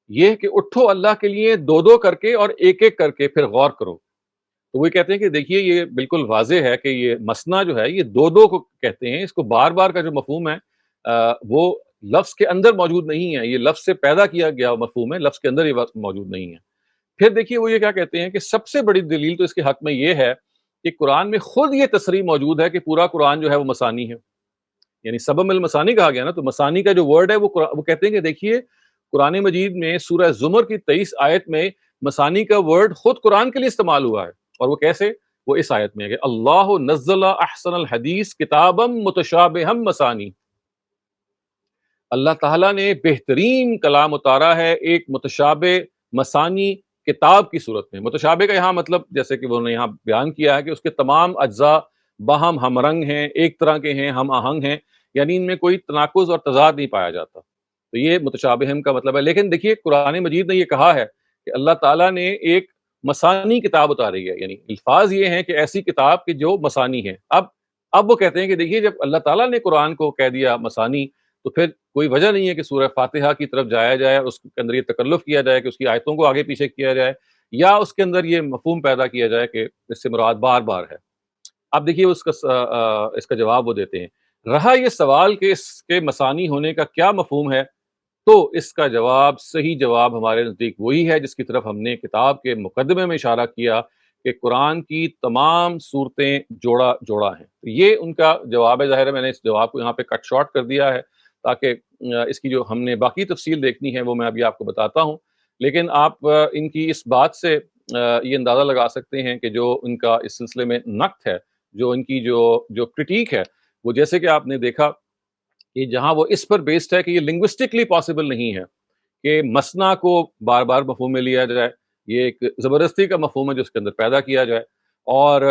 یہ کہ اٹھو اللہ کے لیے 2 2 کر کے اور ایک ایک کر کے پھر غور کرو۔ تو وہ کہتے ہیں کہ دیکھیے یہ بالکل واضح ہے کہ یہ مثنا جو ہے یہ 2 2 کو کہتے ہیں، اس کو بار بار کا جو مفہوم ہے وہ لفظ کے اندر موجود نہیں ہے، یہ لفظ سے پیدا کیا گیا مفہوم ہے، لفظ کے اندر یہ موجود نہیں ہے۔ پھر دیکھیے وہ یہ کیا کہتے ہیں کہ سب سے بڑی دلیل تو اس کے حق میں یہ ہے کہ قرآن میں خود یہ تصریح موجود ہے کہ پورا قرآن جو ہے وہ مثانی ہے، یعنی سبب المثانی کہا گیا نا، تو مثانی کا جو ورڈ ہے وہ کہتے ہیں کہ دیکھیے قرآن مجید میں سورہ زمر کی 23 آیت میں مثانی کا ورڈ خود قرآن کے لیے استعمال ہوا ہے، اور وہ کیسے؟ وہ اس آیت میں ہے کہ اللہ نزل احسن الحدیث کتابا متشابہا مثانی، اللہ تعالیٰ نے بہترین کلام اتارا ہے ایک متشابہ مثانی کتاب کی صورت میں۔ متشابہ کا یہاں مطلب جیسے کہ انہوں نے یہاں بیان کیا ہے کہ اس کے تمام اجزاء باہم ہم رنگ ہیں، ایک طرح کے ہیں، ہم آہنگ ہیں، یعنی ان میں کوئی تناقض اور تضاد نہیں پایا جاتا، تو یہ متشابہ کا مطلب ہے۔ لیکن دیکھیے قرآن مجید نے یہ کہا ہے کہ اللہ تعالیٰ نے ایک مثانی کتاب اتاری ہے، یعنی الفاظ یہ ہیں کہ ایسی کتاب کہ جو مثانی ہے۔ اب وہ کہتے ہیں کہ دیکھیے جب اللہ تعالیٰ نے قرآن کو کہہ دیا مثانی، تو پھر کوئی وجہ نہیں ہے کہ سورہ فاتحہ کی طرف جایا جائے اور اس کے اندر یہ تکلف کیا جائے کہ اس کی آیتوں کو آگے پیچھے کیا جائے، یا اس کے اندر یہ مفہوم پیدا کیا جائے کہ اس سے مراد بار بار ہے۔ اب دیکھیے اس کا جواب وہ دیتے ہیں، رہا یہ سوال کہ اس کے مثانی ہونے کا کیا مفہوم ہے، تو اس کا جواب، صحیح جواب ہمارے نزدیک وہی ہے جس کی طرف ہم نے کتاب کے مقدمے میں اشارہ کیا کہ قرآن کی تمام صورتیں جوڑا جوڑا ہیں۔ تو یہ ان کا جواب ہے۔ ظاہر ہے میں نے اس جواب کو یہاں پہ کٹ شارٹ کر دیا ہے تاکہ اس کی جو ہم نے باقی تفصیل دیکھنی ہے وہ میں ابھی آپ کو بتاتا ہوں، لیکن آپ ان کی اس بات سے یہ اندازہ لگا سکتے ہیں کہ جو ان کا اس سلسلے میں نقد ہے، جو ان کی جو کرٹیک ہے، وہ جیسے کہ آپ نے دیکھا کہ جہاں وہ اس پر بیسڈ ہے کہ یہ لنگوسٹکلی پاسبل نہیں ہے کہ مثنا کو بار بار مفہوم میں لیا جائے، یہ ایک زبردستی کا مفہوم ہے جو اس کے اندر پیدا کیا جائے، اور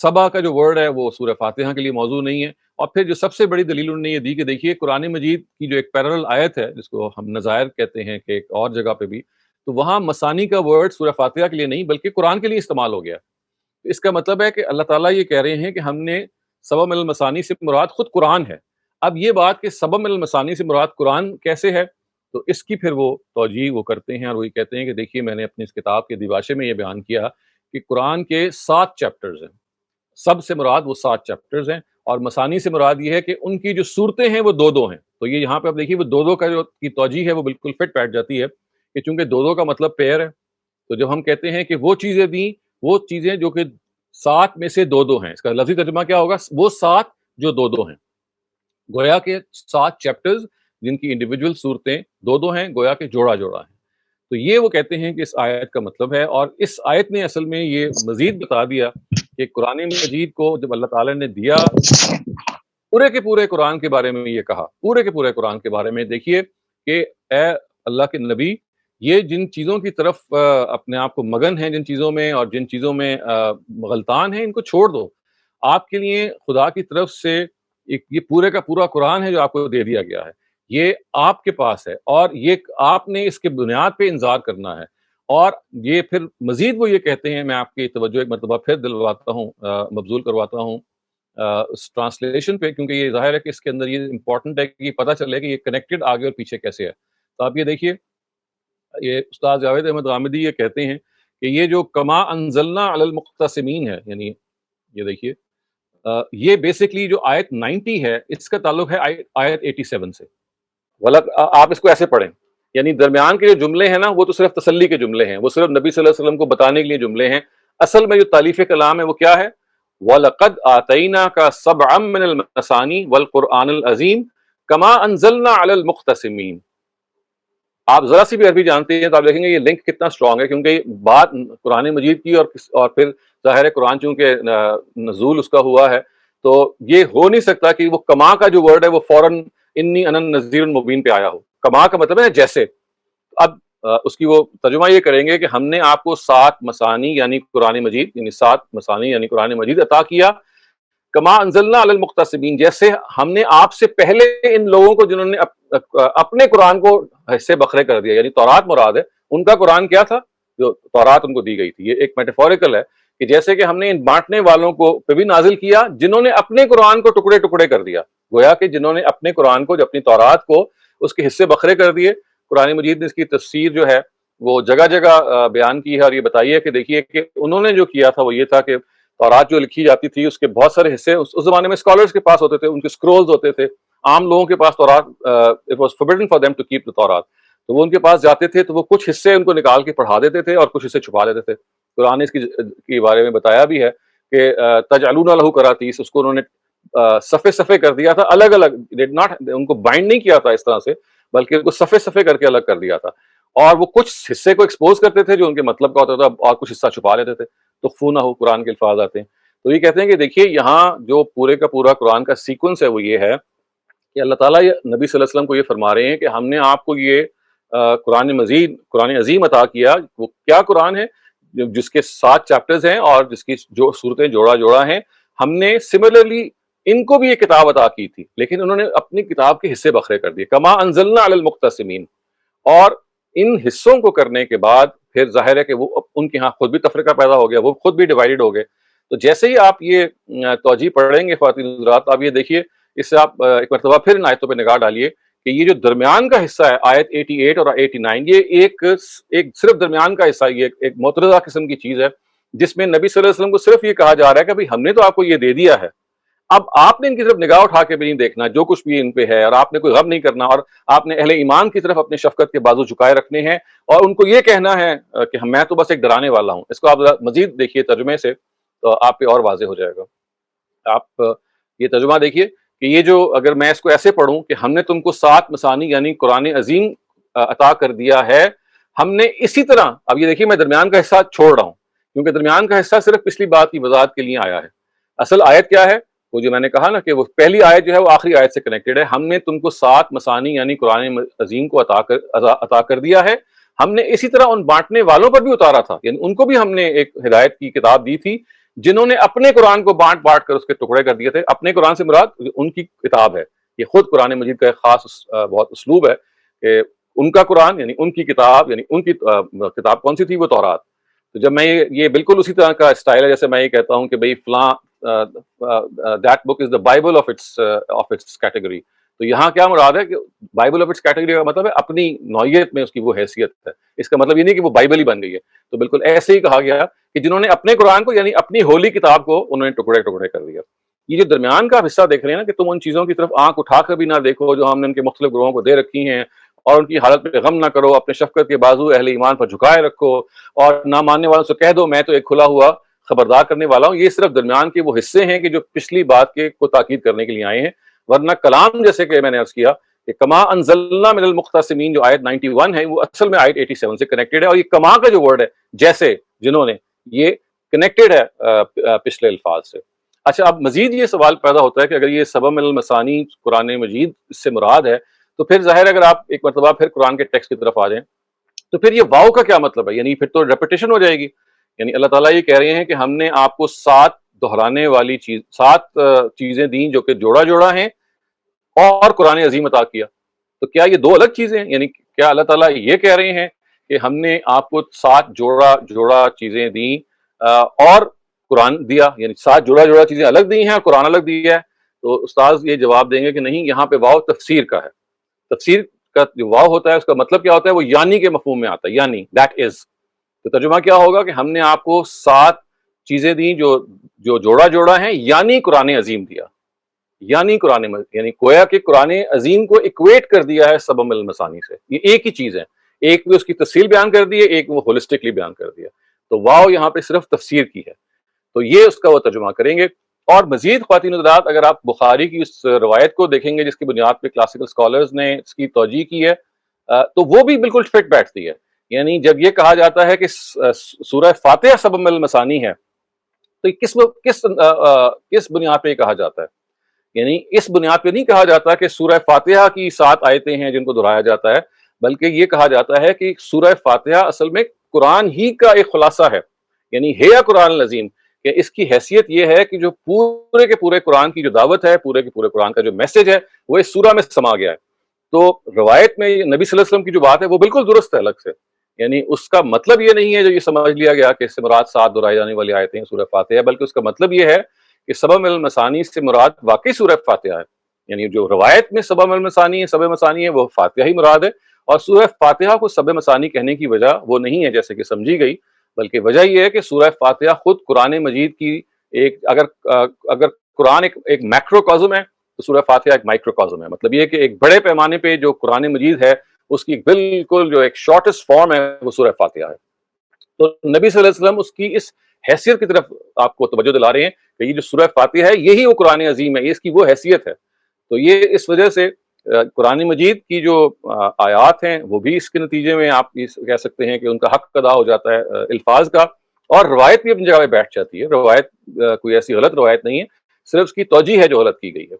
سبا کا جو ورڈ ہے وہ سورہ فاتحہ کے لیے موضوع نہیں ہے۔ اور پھر جو سب سے بڑی دلیل انہوں نے یہ دی کہ دیکھیے قرآن مجید کی جو ایک پیرل آیت ہے جس کو ہم نظائر کہتے ہیں کہ ایک اور جگہ پہ بھی، تو وہاں مثانی کا ورڈ سورہ فاتحہ کے لیے نہیں بلکہ قرآن کے لیے استعمال ہو گیا۔ اس کا مطلب ہے کہ اللہ تعالیٰ یہ کہہ رہے ہیں کہ ہم نے سبب من المثانی سے مراد خود قرآن ہے۔ اب یہ بات کہ سبب من المثانی سے مراد قرآن کیسے ہے، تو اس کی پھر وہ توجیہ وہ کرتے ہیں اور وہی کہتے ہیں کہ دیکھیے میں نے اپنی اس کتاب کے دیباشے میں یہ بیان کیا کہ قرآن کے 7 چیپٹرز ہیں، سب سے مراد وہ 7 چیپٹرز ہیں، اور مثانی سے مراد یہ ہے کہ ان کی جو صورتیں ہیں وہ 2 2 ہیں۔ تو یہ یہاں پہ اب دیکھیے وہ 2 2 کا جو کی توجیہ ہے وہ بالکل فٹ بیٹھ جاتی ہے کہ چونکہ 2 2 کا مطلب پیر ہے، تو جب ہم کہتے ہیں کہ وہ چیزیں دیں، وہ چیزیں جو کہ 7 میں سے 2 2 ہیں، اس کا لفظی ترجمہ کیا ہوگا؟ وہ 7 جو 2 2 ہیں، گویا کے 7 چیپٹرز جن کی انڈیویجول صورتیں 2 2 ہیں، گویا کے جوڑا جوڑا ہیں۔ تو یہ وہ کہتے ہیں کہ اس آیت کا مطلب ہے، اور اس آیت نے اصل میں یہ مزید بتا دیا کہ قرآن مجید کو جب اللہ تعالیٰ نے دیا، پورے کے پورے قرآن کے بارے میں یہ کہا، پورے کے پورے قرآن کے بارے میں دیکھیے کہ اے اللہ کے نبی، یہ جن چیزوں کی طرف اپنے آپ کو مگن ہیں، جن چیزوں میں اور جن چیزوں میں غلطان ہیں، ان کو چھوڑ دو۔ آپ کے لیے خدا کی طرف سے یہ پورے کا پورا قرآن ہے جو آپ کو دے دیا گیا ہے۔ یہ آپ کے پاس ہے، اور یہ آپ نے اس کے بنیاد پہ انذار کرنا ہے۔ اور یہ پھر مزید وہ یہ کہتے ہیں، میں آپ کی توجہ ایک مرتبہ پھر دلواتا ہوں، مبذول کرواتا ہوں اس ٹرانسلیشن پہ، کیونکہ یہ ظاہر ہے کہ اس کے اندر یہ امپورٹنٹ ہے کہ یہ پتہ چلے کہ یہ کنیکٹڈ آگے اور پیچھے کیسے ہے۔ تو آپ یہ دیکھیے، یہ استاد جاوید احمد غامدی یہ کہتے ہیں کہ یہ جو کما انزلنا علی المقتسمین ہے، یعنی یہ دیکھیے یہ بیسکلی جو آیت 90 ہے اس کا تعلق ہے آیت 87 سے۔ آپ اس کو ایسے پڑھیں، یعنی درمیان کے جو جملے ہیں نا وہ تو صرف تسلی کے جملے ہیں، وہ صرف نبی صلی اللہ علیہ وسلم کو بتانے کے لیے جملے ہیں۔ اصل میں جو تالیف کلام ہے وہ کیا ہے؟ وَلَقَدْ آتَيْنَاكَ سَبْعًا مِّنَ الْمَثَانِي وَالْقُرْآنِ الْعَظِيمِ كَمَا أَنزَلْنَا عَلَى الْمُقْتَسِمِينَ۔ آپ ذرا سی بھی عربی جانتے ہیں تو آپ دیکھیں گے یہ لنک کتنا اسٹرانگ ہے، کیونکہ بات قرآن مجید کی اور پھر ظاہر ہے قرآن چونکہ نزول اس کا ہوا ہے، تو یہ ہو نہیں سکتا کہ وہ کما کا جو ورڈ ہے وہ فوراً انی انا النذیر المبین پہ آیا ہو۔ کما کا مطلب ہے جیسے۔ اب اس کی وہ ترجمہ یہ کریں گے کہ ہم نے آپ کو 7 مثانی یعنی قرآن مجید، یعنی 7 مثانی یعنی قرآن مجید عطا کیا، کما انزلنا علی المقتسمین، جیسے ہم نے آپ سے پہلے ان لوگوں کو جنہوں نے اپنے قرآن کو حصے بکھرے کر دیا، یعنی تورات مراد ہے، ان کا قرآن کیا تھا؟ جو تورات ان کو دی گئی تھی۔ یہ ایک میٹافوریکل ہے کہ جیسے کہ ہم نے ان بانٹنے والوں کو پہ بھی نازل کیا جنہوں نے اپنے قرآن کو ٹکڑے ٹکڑے کر دیا، گویا کہ جنہوں نے اپنے قرآن کو، جو اپنی تورات کو اس کے حصے بکھرے کر دیے۔ قرآن مجید نے اس کی تفسیر جو ہے وہ جگہ جگہ بیان کی ہے، اور یہ بتائیے کہ دیکھیے کہ انہوں نے جو کیا تھا وہ یہ تھا کہ تورات جو لکھی جاتی تھی اس کے بہت سارے حصے اس زمانے میں اسکالرز کے پاس ہوتے تھے، ان کے اسکرولز ہوتے تھے، عام لوگوں کے پاس تورات it was forbidden for them to keep the تورات، تو وہ ان کے پاس جاتے تھے تو وہ کچھ حصے ان کو نکال کے پڑھا دیتے تھے اور کچھ حصے چھپا دیتے تھے۔ قرآن نے اس کی بارے میں بتایا بھی ہے کہ تجعلون لہ قراتیس، اس کو انہوں نے صفحے صفحے کر دیا تھا، الگ الگ، ان کو بائنڈ نہیں کیا تھا اس طرح سے، بلکہ ان کو صفحے صفحے کر کے الگ کر دیا تھا، اور وہ کچھ حصے کو ایکسپوز کرتے تھے جو ان کے مطلب کا ہوتا تھا، اور کچھ حصہ چھپا لیتے تھے۔ تخفونہ قرآن کے الفاظ آتے ہیں۔ تو یہ کہتے ہیں کہ دیکھیے یہاں جو پورے کا پورا قرآن کا سیکوینس ہے وہ یہ ہے کہ اللہ تعالیٰ نبی صلی اللہ علیہ وسلم کو یہ فرما رہے ہیں کہ ہم نے آپ کو یہ قرآن مجید، قرآن عظیم عطا کیا۔ وہ کیا قرآن ہے؟ جس کے 7 چیپٹرز ہیں اور جس کی جو صورتیں جوڑا جوڑا ہیں۔ ہم نے سملرلی ان کو بھی یہ کتاب عطا کی تھی، لیکن انہوں نے اپنی کتاب کے حصے بکھرے کر دیے، کما انزلنا علی المقتسمین۔ اور ان حصوں کو کرنے کے بعد پھر ظاہر ہے کہ وہ ان کے ہاں خود بھی تفرقہ پیدا ہو گیا، وہ خود بھی ڈیوائیڈ ہو گئے۔ تو جیسے ہی آپ یہ توجیہ پڑھیں گے خواتین حضرات، آپ یہ دیکھیے، اس سے آپ ایک مرتبہ پھر ان آیتوں پہ نگاہ ڈالیے کہ یہ جو درمیان کا حصہ ہے آیت 88 اور 89، یہ ایک صرف درمیان کا حصہ، یہ ایک معترضہ قسم کی چیز ہے جس میں نبی صلی اللہ علیہ وسلم کو صرف یہ کہا جا رہا ہے کہ بھئی ہم نے تو آپ کو یہ دے دیا ہے، اب آپ نے ان کی طرف نگاہ اٹھا کے بھی نہیں دیکھنا جو کچھ بھی ان پہ ہے، اور آپ نے کوئی غم نہیں کرنا، اور آپ نے اہل ایمان کی طرف اپنے شفقت کے بازو جھکائے رکھنے ہیں، اور ان کو یہ کہنا ہے کہ میں تو بس ایک ڈرانے والا ہوں۔ اس کو آپ مزید دیکھیے ترجمے سے تو آپ پہ اور واضح ہو جائے گا۔ آپ یہ ترجمہ دیکھیے کہ یہ جو، اگر میں اس کو ایسے پڑھوں کہ ہم نے تم کو 7 مثانی یعنی قرآن عظیم عطا کر دیا ہے، ہم نے اسی طرح، اب یہ دیکھیے میں درمیان کا حصہ چھوڑ رہا ہوں کیونکہ درمیان کا حصہ صرف پچھلی بات کی وضاحت کے لیے آیا ہے۔ اصل آیت کیا ہے؟ وہ جو میں نے کہا نا کہ وہ پہلی آیت جو ہے وہ آخری آیت سے کنیکٹڈ ہے۔ ہم نے تم کو 7 مثانی یعنی قرآن عظیم کو عطا کر دیا ہے، ہم نے اسی طرح ان بانٹنے والوں پر بھی اتارا تھا، یعنی ان کو بھی ہم نے ایک ہدایت کی کتاب دی تھی جنہوں نے اپنے قرآن کو بانٹ بانٹ کر اس کے ٹکڑے کر دیے تھے۔ اپنے قرآن سے مراد ان کی کتاب ہے، یہ خود قرآن مجید کا ایک خاص بہت اسلوب ہے کہ ان کا قرآن یعنی ان کی کتاب، یعنی ان کی کتاب کون سی تھی؟ وہ تورات۔ تو جب میں یہ بالکل اسی طرح کا اسٹائل ہے جیسے میں یہ کہتا ہوں کہ بھئی فلاں that book is the Bible of its category، تو یہاں کیا مراد ہے کہ بائبل آف اٹس کیٹیگری کا مطلب ہے اپنی نوعیت میں اس کی وہ حیثیت ہے، اس کا مطلب یہ نہیں کہ وہ بائبل ہی بن گئی ہے۔ تو بالکل ایسے ہی کہا گیا کہ جنہوں نے اپنے قرآن کو یعنی اپنی ہولی کتاب کو انہوں نے ٹکڑے ٹکڑے کر دیا۔ یہ جو درمیان کا حصہ دیکھ رہے ہیں نا کہ تم ان چیزوں کی طرف آنکھ اٹھا کر بھی نہ دیکھو جو ہم نے ان کے مختلف گروہوں کو دے رکھی ہیں، اور ان کی حالت پہ غم نہ کرو، اپنے شفقت کے بازو اہل ایمان پر جھکائے رکھو، اور نہ ماننے والوں سے کہہ دو میں تو ایک کھلا ہوا خبردار کرنے والا ہوں۔ یہ صرف درمیان کے وہ حصے ہیں کہ جو پچھلی بات کے کو تاکید کرنے کے لیے آئے ہیں، ورنہ کلام جیسے کہ میں نے عرض کیا کہ کما انزلنا من المقتسمین جو آیت 91 ہے وہ اصل میں آیت 87 سے کنیکٹڈ ہے، اور یہ کما کا جو ورڈ ہے جیسے، جنہوں نے، یہ کنیکٹڈ ہے پچھلے الفاظ سے۔ اچھا، اب مزید یہ سوال پیدا ہوتا ہے کہ اگر یہ سبع من المثانی قرآن مجید اس سے مراد ہے تو پھر ظاہر اگر آپ ایک مرتبہ پھر قرآن کے ٹیکسٹ کی طرف آ جائیں تو پھر یہ واؤ کا کیا مطلب ہے؟ یعنی پھر تو ریپیٹیشن ہو جائے گی، یعنی اللہ تعالیٰ یہ کہہ رہے ہیں کہ ہم نے آپ کو 7 دہرانے والی 7 چیزیں دیں جو کہ جوڑا جوڑا ہیں اور قرآن عظیم عطا کیا۔ تو کیا یہ دو الگ چیزیں ہیں؟ یعنی کیا اللہ تعالیٰ یہ کہہ رہے ہیں کہ ہم نے آپ کو 7 جوڑا جوڑا چیزیں دیں اور قرآن دیا، یعنی 7 جوڑا جوڑا چیزیں الگ دی ہیں اور قرآن الگ دیا ہے؟ تو استاذ یہ جواب دیں گے کہ نہیں، یہاں پہ واو تفسیر کا ہے. تفسیر کا جو واو ہوتا ہے اس کا مطلب کیا ہوتا ہے؟ وہ یعنی کے مفہوم میں آتا ہے، یعنی دیٹ از. تو ترجمہ کیا ہوگا کہ ہم نے آپ کو 7 چیزیں دیں جو جوڑا جوڑا ہیں، یعنی قرآن عظیم دیا، یعنی یعنی گویا کہ قرآن عظیم کو اکویٹ کر دیا ہے سبع من المثانی سے. یہ ایک ہی چیز ہے، ایک بھی اس کی تفصیل بیان کر دی ہے، ایک وہ ہولسٹکلی بیان کر دیا. تو واو یہاں پہ صرف تفسیر کی ہے. تو یہ اس کا وہ ترجمہ کریں گے. اور مزید خواتین حضرات، اگر آپ بخاری کی اس روایت کو دیکھیں گے جس کی بنیاد پہ کلاسیکل اسکالرز نے اس کی توجیہ کی ہے، تو وہ بھی بالکل فٹ بیٹھتی ہے. یعنی جب یہ کہا جاتا ہے کہ سورہ فاتحہ سبع من المثانی ہے، تو یہ کس بنیاد پہ یہ کہا جاتا ہے؟ یعنی اس بنیاد پہ نہیں کہا جاتا کہ سورہ فاتحہ کی 7 آیتیں ہیں جن کو دہرایا جاتا ہے، بلکہ یہ کہا جاتا ہے کہ سورہ فاتحہ اصل میں قرآن ہی کا ایک خلاصہ ہے. یعنی ہے قرآن العظیم، کہ اس کی حیثیت یہ ہے کہ جو پورے کے پورے قرآن کی جو دعوت ہے، پورے کے پورے قرآن کا جو میسج ہے، وہ اس سورہ میں سما گیا ہے. تو روایت میں نبی صلی اللہ علیہ وسلم کی جو بات ہے وہ بالکل درست ہے الگ سے. یعنی اس کا مطلب یہ نہیں ہے جو یہ سمجھ لیا گیا کہ اس سے مراد 7 دہرائی جانے والی آیتیں ہیں سورہ فاتحہ، بلکہ اس کا مطلب یہ ہے کہ سبع من المثانی سے مراد واقعی سورہ فاتحہ ہے. یعنی جو روایت میں سبع من المثانی ہے، سبع مثانی ہے، وہ فاتحہ ہی مراد ہے. اور سورہ فاتحہ کو سبع مثانی کہنے کی وجہ وہ نہیں ہے جیسے کہ سمجھی گئی، بلکہ وجہ یہ ہے کہ سورہ فاتحہ خود قرآن مجید کی ایک اگر قرآن ایک میکرو کازم ہے تو سورہ فاتحہ ایک مائکرو کازم ہے. مطلب یہ کہ ایک بڑے پیمانے پہ جو قرآن مجید ہے اس کی بالکل جو ایک شارٹسٹ فارم ہے وہ سورہ فاتحہ ہے. تو نبی صلی اللہ علیہ وسلم اس کی اس حیثیت کی طرف آپ کو توجہ دلا رہے ہیں کہ یہ جو سورہ فاتحہ ہے یہی وہ قرآن عظیم ہے، یہ اس کی وہ حیثیت ہے. تو یہ اس وجہ سے قرآن مجید کی جو آیات ہیں وہ بھی اس کے نتیجے میں آپ کہہ سکتے ہیں کہ ان کا حق ادا ہو جاتا ہے الفاظ کا، اور روایت بھی اپنی جگہ پہ بیٹھ جاتی ہے. روایت کوئی ایسی غلط روایت نہیں ہے، صرف اس کی توجیہ ہے جو غلط کی گئی ہے.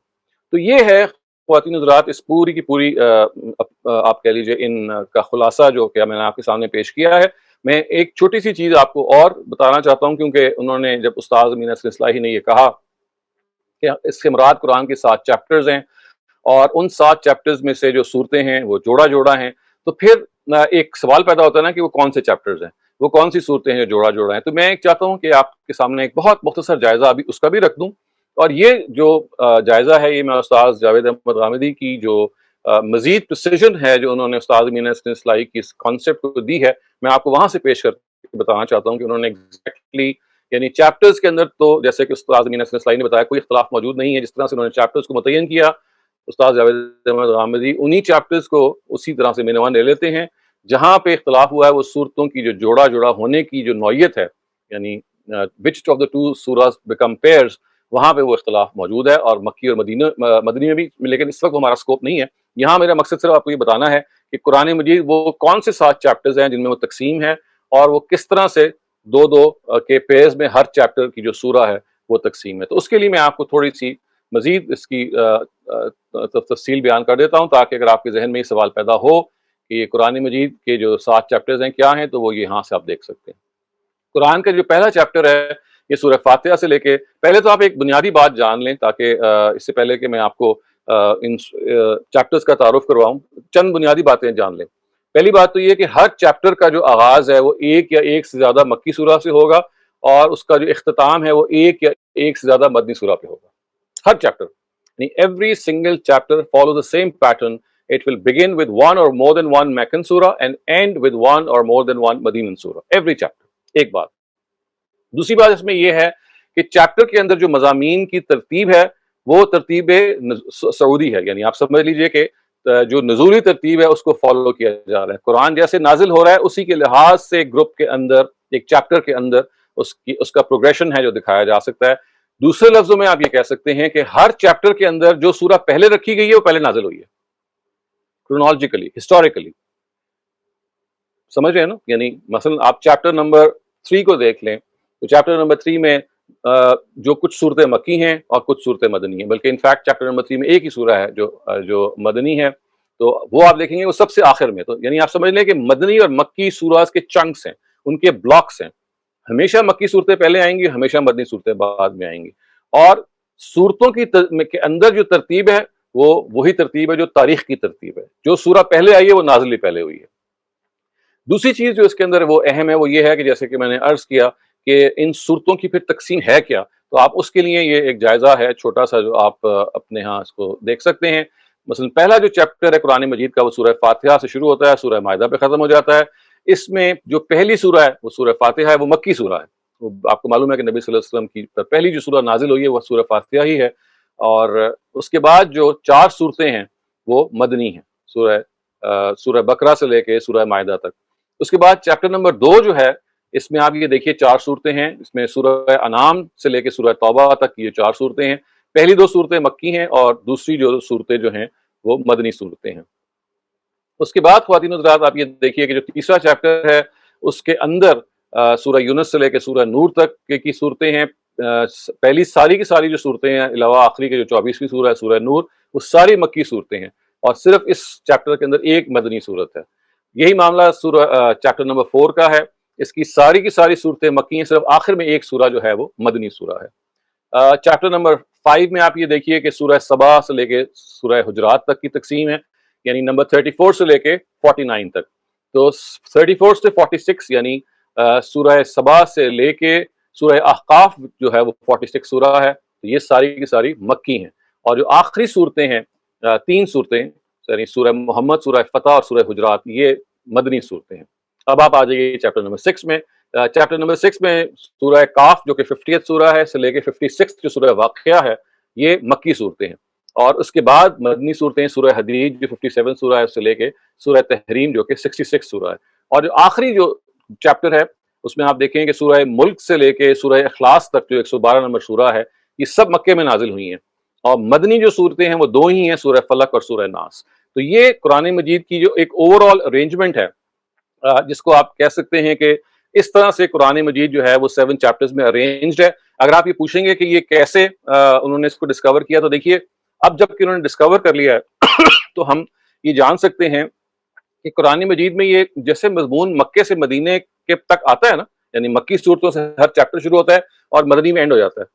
تو یہ ہے خواتین حضرات اس پوری کی پوری آپ کہہ لیجیے ان کا خلاصہ جو کہ میں نے آپ کے سامنے پیش کیا ہے. میں ایک چھوٹی سی چیز آپ کو اور بتانا چاہتا ہوں، کیونکہ انہوں نے جب استاذ امین اصغر اصلاحی نے یہ کہا کہ اس سے مراد قرآن کے 7 چیپٹرز ہیں اور ان 7 چیپٹرز میں سے جو صورتیں ہیں وہ جوڑا جوڑا ہیں، تو پھر ایک سوال پیدا ہوتا ہے نا کہ وہ کون سے چیپٹرز ہیں، وہ کون سی صورتیں ہیں جو جوڑا جوڑا ہیں. تو میں ایک چاہتا ہوں کہ آپ کے سامنے ایک بہت مختصر جائزہ ابھی اس کا بھی رکھ دوں. اور یہ جو جائزہ ہے یہ میں استاذ جاوید احمد غامدی کی جو مزید پریسیژن ہے جو انہوں نے استاذ امین اصغر اصلاحی کی اس کانسیپٹ کو دی ہے، میں آپ کو وہاں سے پیش کر کے بتانا چاہتا ہوں کہ انہوں نے ایگزیکٹلی یعنی چیپٹرز کے اندر تو جیسے کہ استاذ امین اصغر اصلاحی نے بتایا کوئی اختلاف موجود نہیں ہے. جس طرح سے انہوں نے چیپٹرز کو متعین کیا، استاد جاوید احمد غامدی انہی چیپٹرز کو اسی طرح سے عنوان لے لیتے ہیں. جہاں پہ اختلاف ہوا ہے وہ صورتوں کی جو جوڑا جوڑا ہونے کی جو نوعیت ہے، یعنی which of the two surahs become pairs، وہاں پہ وہ اختلاف موجود ہے، اور مکی اور مدنی میں بھی. لیکن اس وقت ہمارا سکوپ نہیں ہے. یہاں میرا مقصد صرف آپ کو یہ بتانا ہے کہ قرآن مجید وہ کون سے 7 چیپٹرز ہیں جن میں وہ تقسیم ہے، اور وہ کس طرح سے 2 کے پیئرز میں ہر چیپٹر کی جو سورہ ہے وہ تقسیم ہے. تو اس کے لیے میں آپ کو تھوڑی سی مزید اس کی تفصیل بیان کر دیتا ہوں، تاکہ اگر آپ کے ذہن میں یہ سوال پیدا ہو کہ یہ قرآن مجید کے جو 7 چیپٹرز ہیں کیا ہیں، تو وہ یہاں سے آپ دیکھ سکتے ہیں. قرآن کا جو پہلا چیپٹر ہے یہ سورہ فاتحہ سے لے کے، پہلے تو آپ ایک بنیادی بات جان لیں تاکہ اس سے پہلے کہ میں آپ کو ان چیپٹرز کا تعارف کرواؤں، چند بنیادی باتیں جان لیں. پہلی بات تو یہ کہ ہر چیپٹر کا جو آغاز ہے وہ ایک یا ایک سے زیادہ مکی سورہ سے ہوگا، اور اس کا جو اختتام ہے وہ ایک یا ایک سے زیادہ مدنی سورہ پہ ہوگا. ہر چیپٹر، یعنی every single chapter follows the same pattern. It will begin with one or more than one Meccan surah and end with one or more than one Medinan surah. Every chapter. ایک بات. دوسری بات اس میں یہ ہے کہ chapter کے اندر جو مضامین کی ترتیب ہے وہ ترتیب سعودی ہے. یعنی آپ سمجھ لیجئے کہ جو نزولی ترتیب ہے اس کو فالو کیا جا رہا ہے. قرآن جیسے نازل ہو رہا ہے اسی کے لحاظ سے گروپ کے اندر، ایک چیپٹر کے اندر اس کا پروگریشن ہے جو دکھایا جا سکتا ہے. دوسرے لفظوں میں آپ یہ کہہ سکتے ہیں کہ ہر چیپٹر کے اندر جو سورہ پہلے رکھی گئی ہے وہ پہلے نازل ہوئی ہے، کرونالوجیکلی، ہسٹوریکلی. سمجھ رہے ہیں نا؟ یعنی مثلا آپ چیپٹر نمبر 3 کو دیکھ لیں تو چیپٹر نمبر 3 میں جو کچھ صورتیں مکی ہیں اور کچھ صورتیں مدنی ہیں، بلکہ انفیکٹ چیپٹر نمبر 3 میں ایک ہی سورہ ہے جو مدنی ہے، تو وہ آپ دیکھیں گے وہ سب سے آخر میں. تو یعنی آپ سمجھ لیں کہ مدنی اور مکی سورہ کے چنکس ہیں، ان کے بلاکس ہیں. ہمیشہ مکی صورتیں پہلے آئیں گی، ہمیشہ مدنی صورتیں بعد میں آئیں گی. اور صورتوں کے اندر جو ترتیب ہے وہ وہی ترتیب ہے جو تاریخ کی ترتیب ہے. جو سورہ پہلے آئی ہے وہ نازل پہلے ہوئی ہے. دوسری چیز جو اس کے اندر وہ اہم ہے وہ یہ ہے کہ جیسے کہ میں نے عرض کیا کہ ان صورتوں کی پھر تقسیم ہے کیا. تو آپ اس کے لیے یہ ایک جائزہ ہے چھوٹا سا جو آپ اپنے ہاں اس کو دیکھ سکتے ہیں. مثلا پہلا جو چیپٹر ہے قرآن مجید کا وہ سورہ فاتحہ سے شروع ہوتا ہے, سورہ مائدہ پہ ختم ہو جاتا ہے. اس میں جو پہلی سورہ ہے وہ سورہ فاتحہ ہے, وہ مکی سورہ ہے. وہ آپ کو معلوم ہے کہ نبی صلی اللہ علیہ وسلم کی پہلی جو سورہ نازل ہوئی ہے وہ سورہ فاتحہ ہی ہے. اور اس کے بعد جو 4 صورتیں ہیں وہ مدنی ہیں, سورہ بقرہ سے لے کے سورہ مائدہ تک. اس کے بعد چیپٹر نمبر 2 جو ہے اس میں آپ یہ دیکھیے 4 صورتیں ہیں. اس میں سورہ انعام سے لے کے سورہ توبہ تک یہ 4 صورتیں ہیں. پہلی 2 صورتیں مکی ہیں اور دوسری جو صورتیں جو ہیں وہ مدنی صورتیں ہیں. اس کے بعد خواتین و حضرات آپ یہ دیکھیے کہ جو تیسرا چیپٹر ہے اس کے اندر سورہ یونس سے لے کے سورہ نور تک کی صورتیں ہیں. پہلی ساری کی ساری جو صورتیں ہیں علاوہ آخری کے جو 24ویں سورہ ہے سورہ نور, وہ ساری مکی صورتیں ہیں اور صرف اس چیپٹر کے اندر ایک مدنی صورت ہے. یہی معاملہ سورہ چیپٹر نمبر 4 کا ہے. اس کی ساری صورتیں مکی ہیں, صرف آخر میں ایک سورہ جو ہے وہ مدنی سورہ ہے. چیپٹر نمبر 5 میں آپ یہ دیکھیے کہ سورہ سبا سے لے کے سورہ حجرات تک کی تقسیم ہے, یعنی نمبر 34 سے لے کے 49 تک. تو 34 سے 46 یعنی سورہ سبا سے لے کے سورہ احقاف جو ہے وہ 46 سورہ ہے. تو یہ ساری کی ساری مکی ہیں. اور جو آخری صورتیں ہیں 3 صورتیں یعنی سورہ محمد, سورہ فتح اور سورہ حجرات, یہ مدنی صورتیں ہیں. اب آپ آ جائیے چیپٹر نمبر 6 میں. چیپٹر نمبر 6 میں سورہ کاف جو کہ 50th سورہ ہے سے لے کے 56 جو سورہ واقعہ ہے یہ مکی صورتیں ہیں. اور اس کے بعد مدنی صورتیں سورہ حدید جو 57 سورہ ہے اس سے لے کے سورہ تحریم جو کہ 66 سورہ ہے. اور جو آخری جو چیپٹر ہے اس میں آپ دیکھیں کہ سورہ ملک سے لے کے سورہ اخلاص تک جو 112 نمبر سورہ ہے یہ سب مکے میں نازل ہوئی ہیں. اور مدنی جو صورتیں ہیں وہ 2 ہی ہیں, سورہ فلق اور سورہ ناس. تو یہ قرآن مجید کی جو ایک اوور آل ارینجمنٹ ہے جس کو آپ کہہ سکتے ہیں کہ اس طرح سے قرآن مجید جو ہے وہ 7 چیپٹرز میں ارینجڈ ہے. اگر آپ یہ پوچھیں گے کہ یہ کیسے انہوں نے اس کو ڈسکور کیا, تو دیکھیے اب جب کہ انہوں نے ڈسکور کر لیا ہے تو ہم یہ جان سکتے ہیں کہ قرآن مجید میں یہ جیسے مضمون مکے سے مدینے کے تک آتا ہے نا, یعنی مکی صورتوں سے ہر چیپٹر شروع ہوتا ہے اور مدنی میں اینڈ ہو جاتا ہے.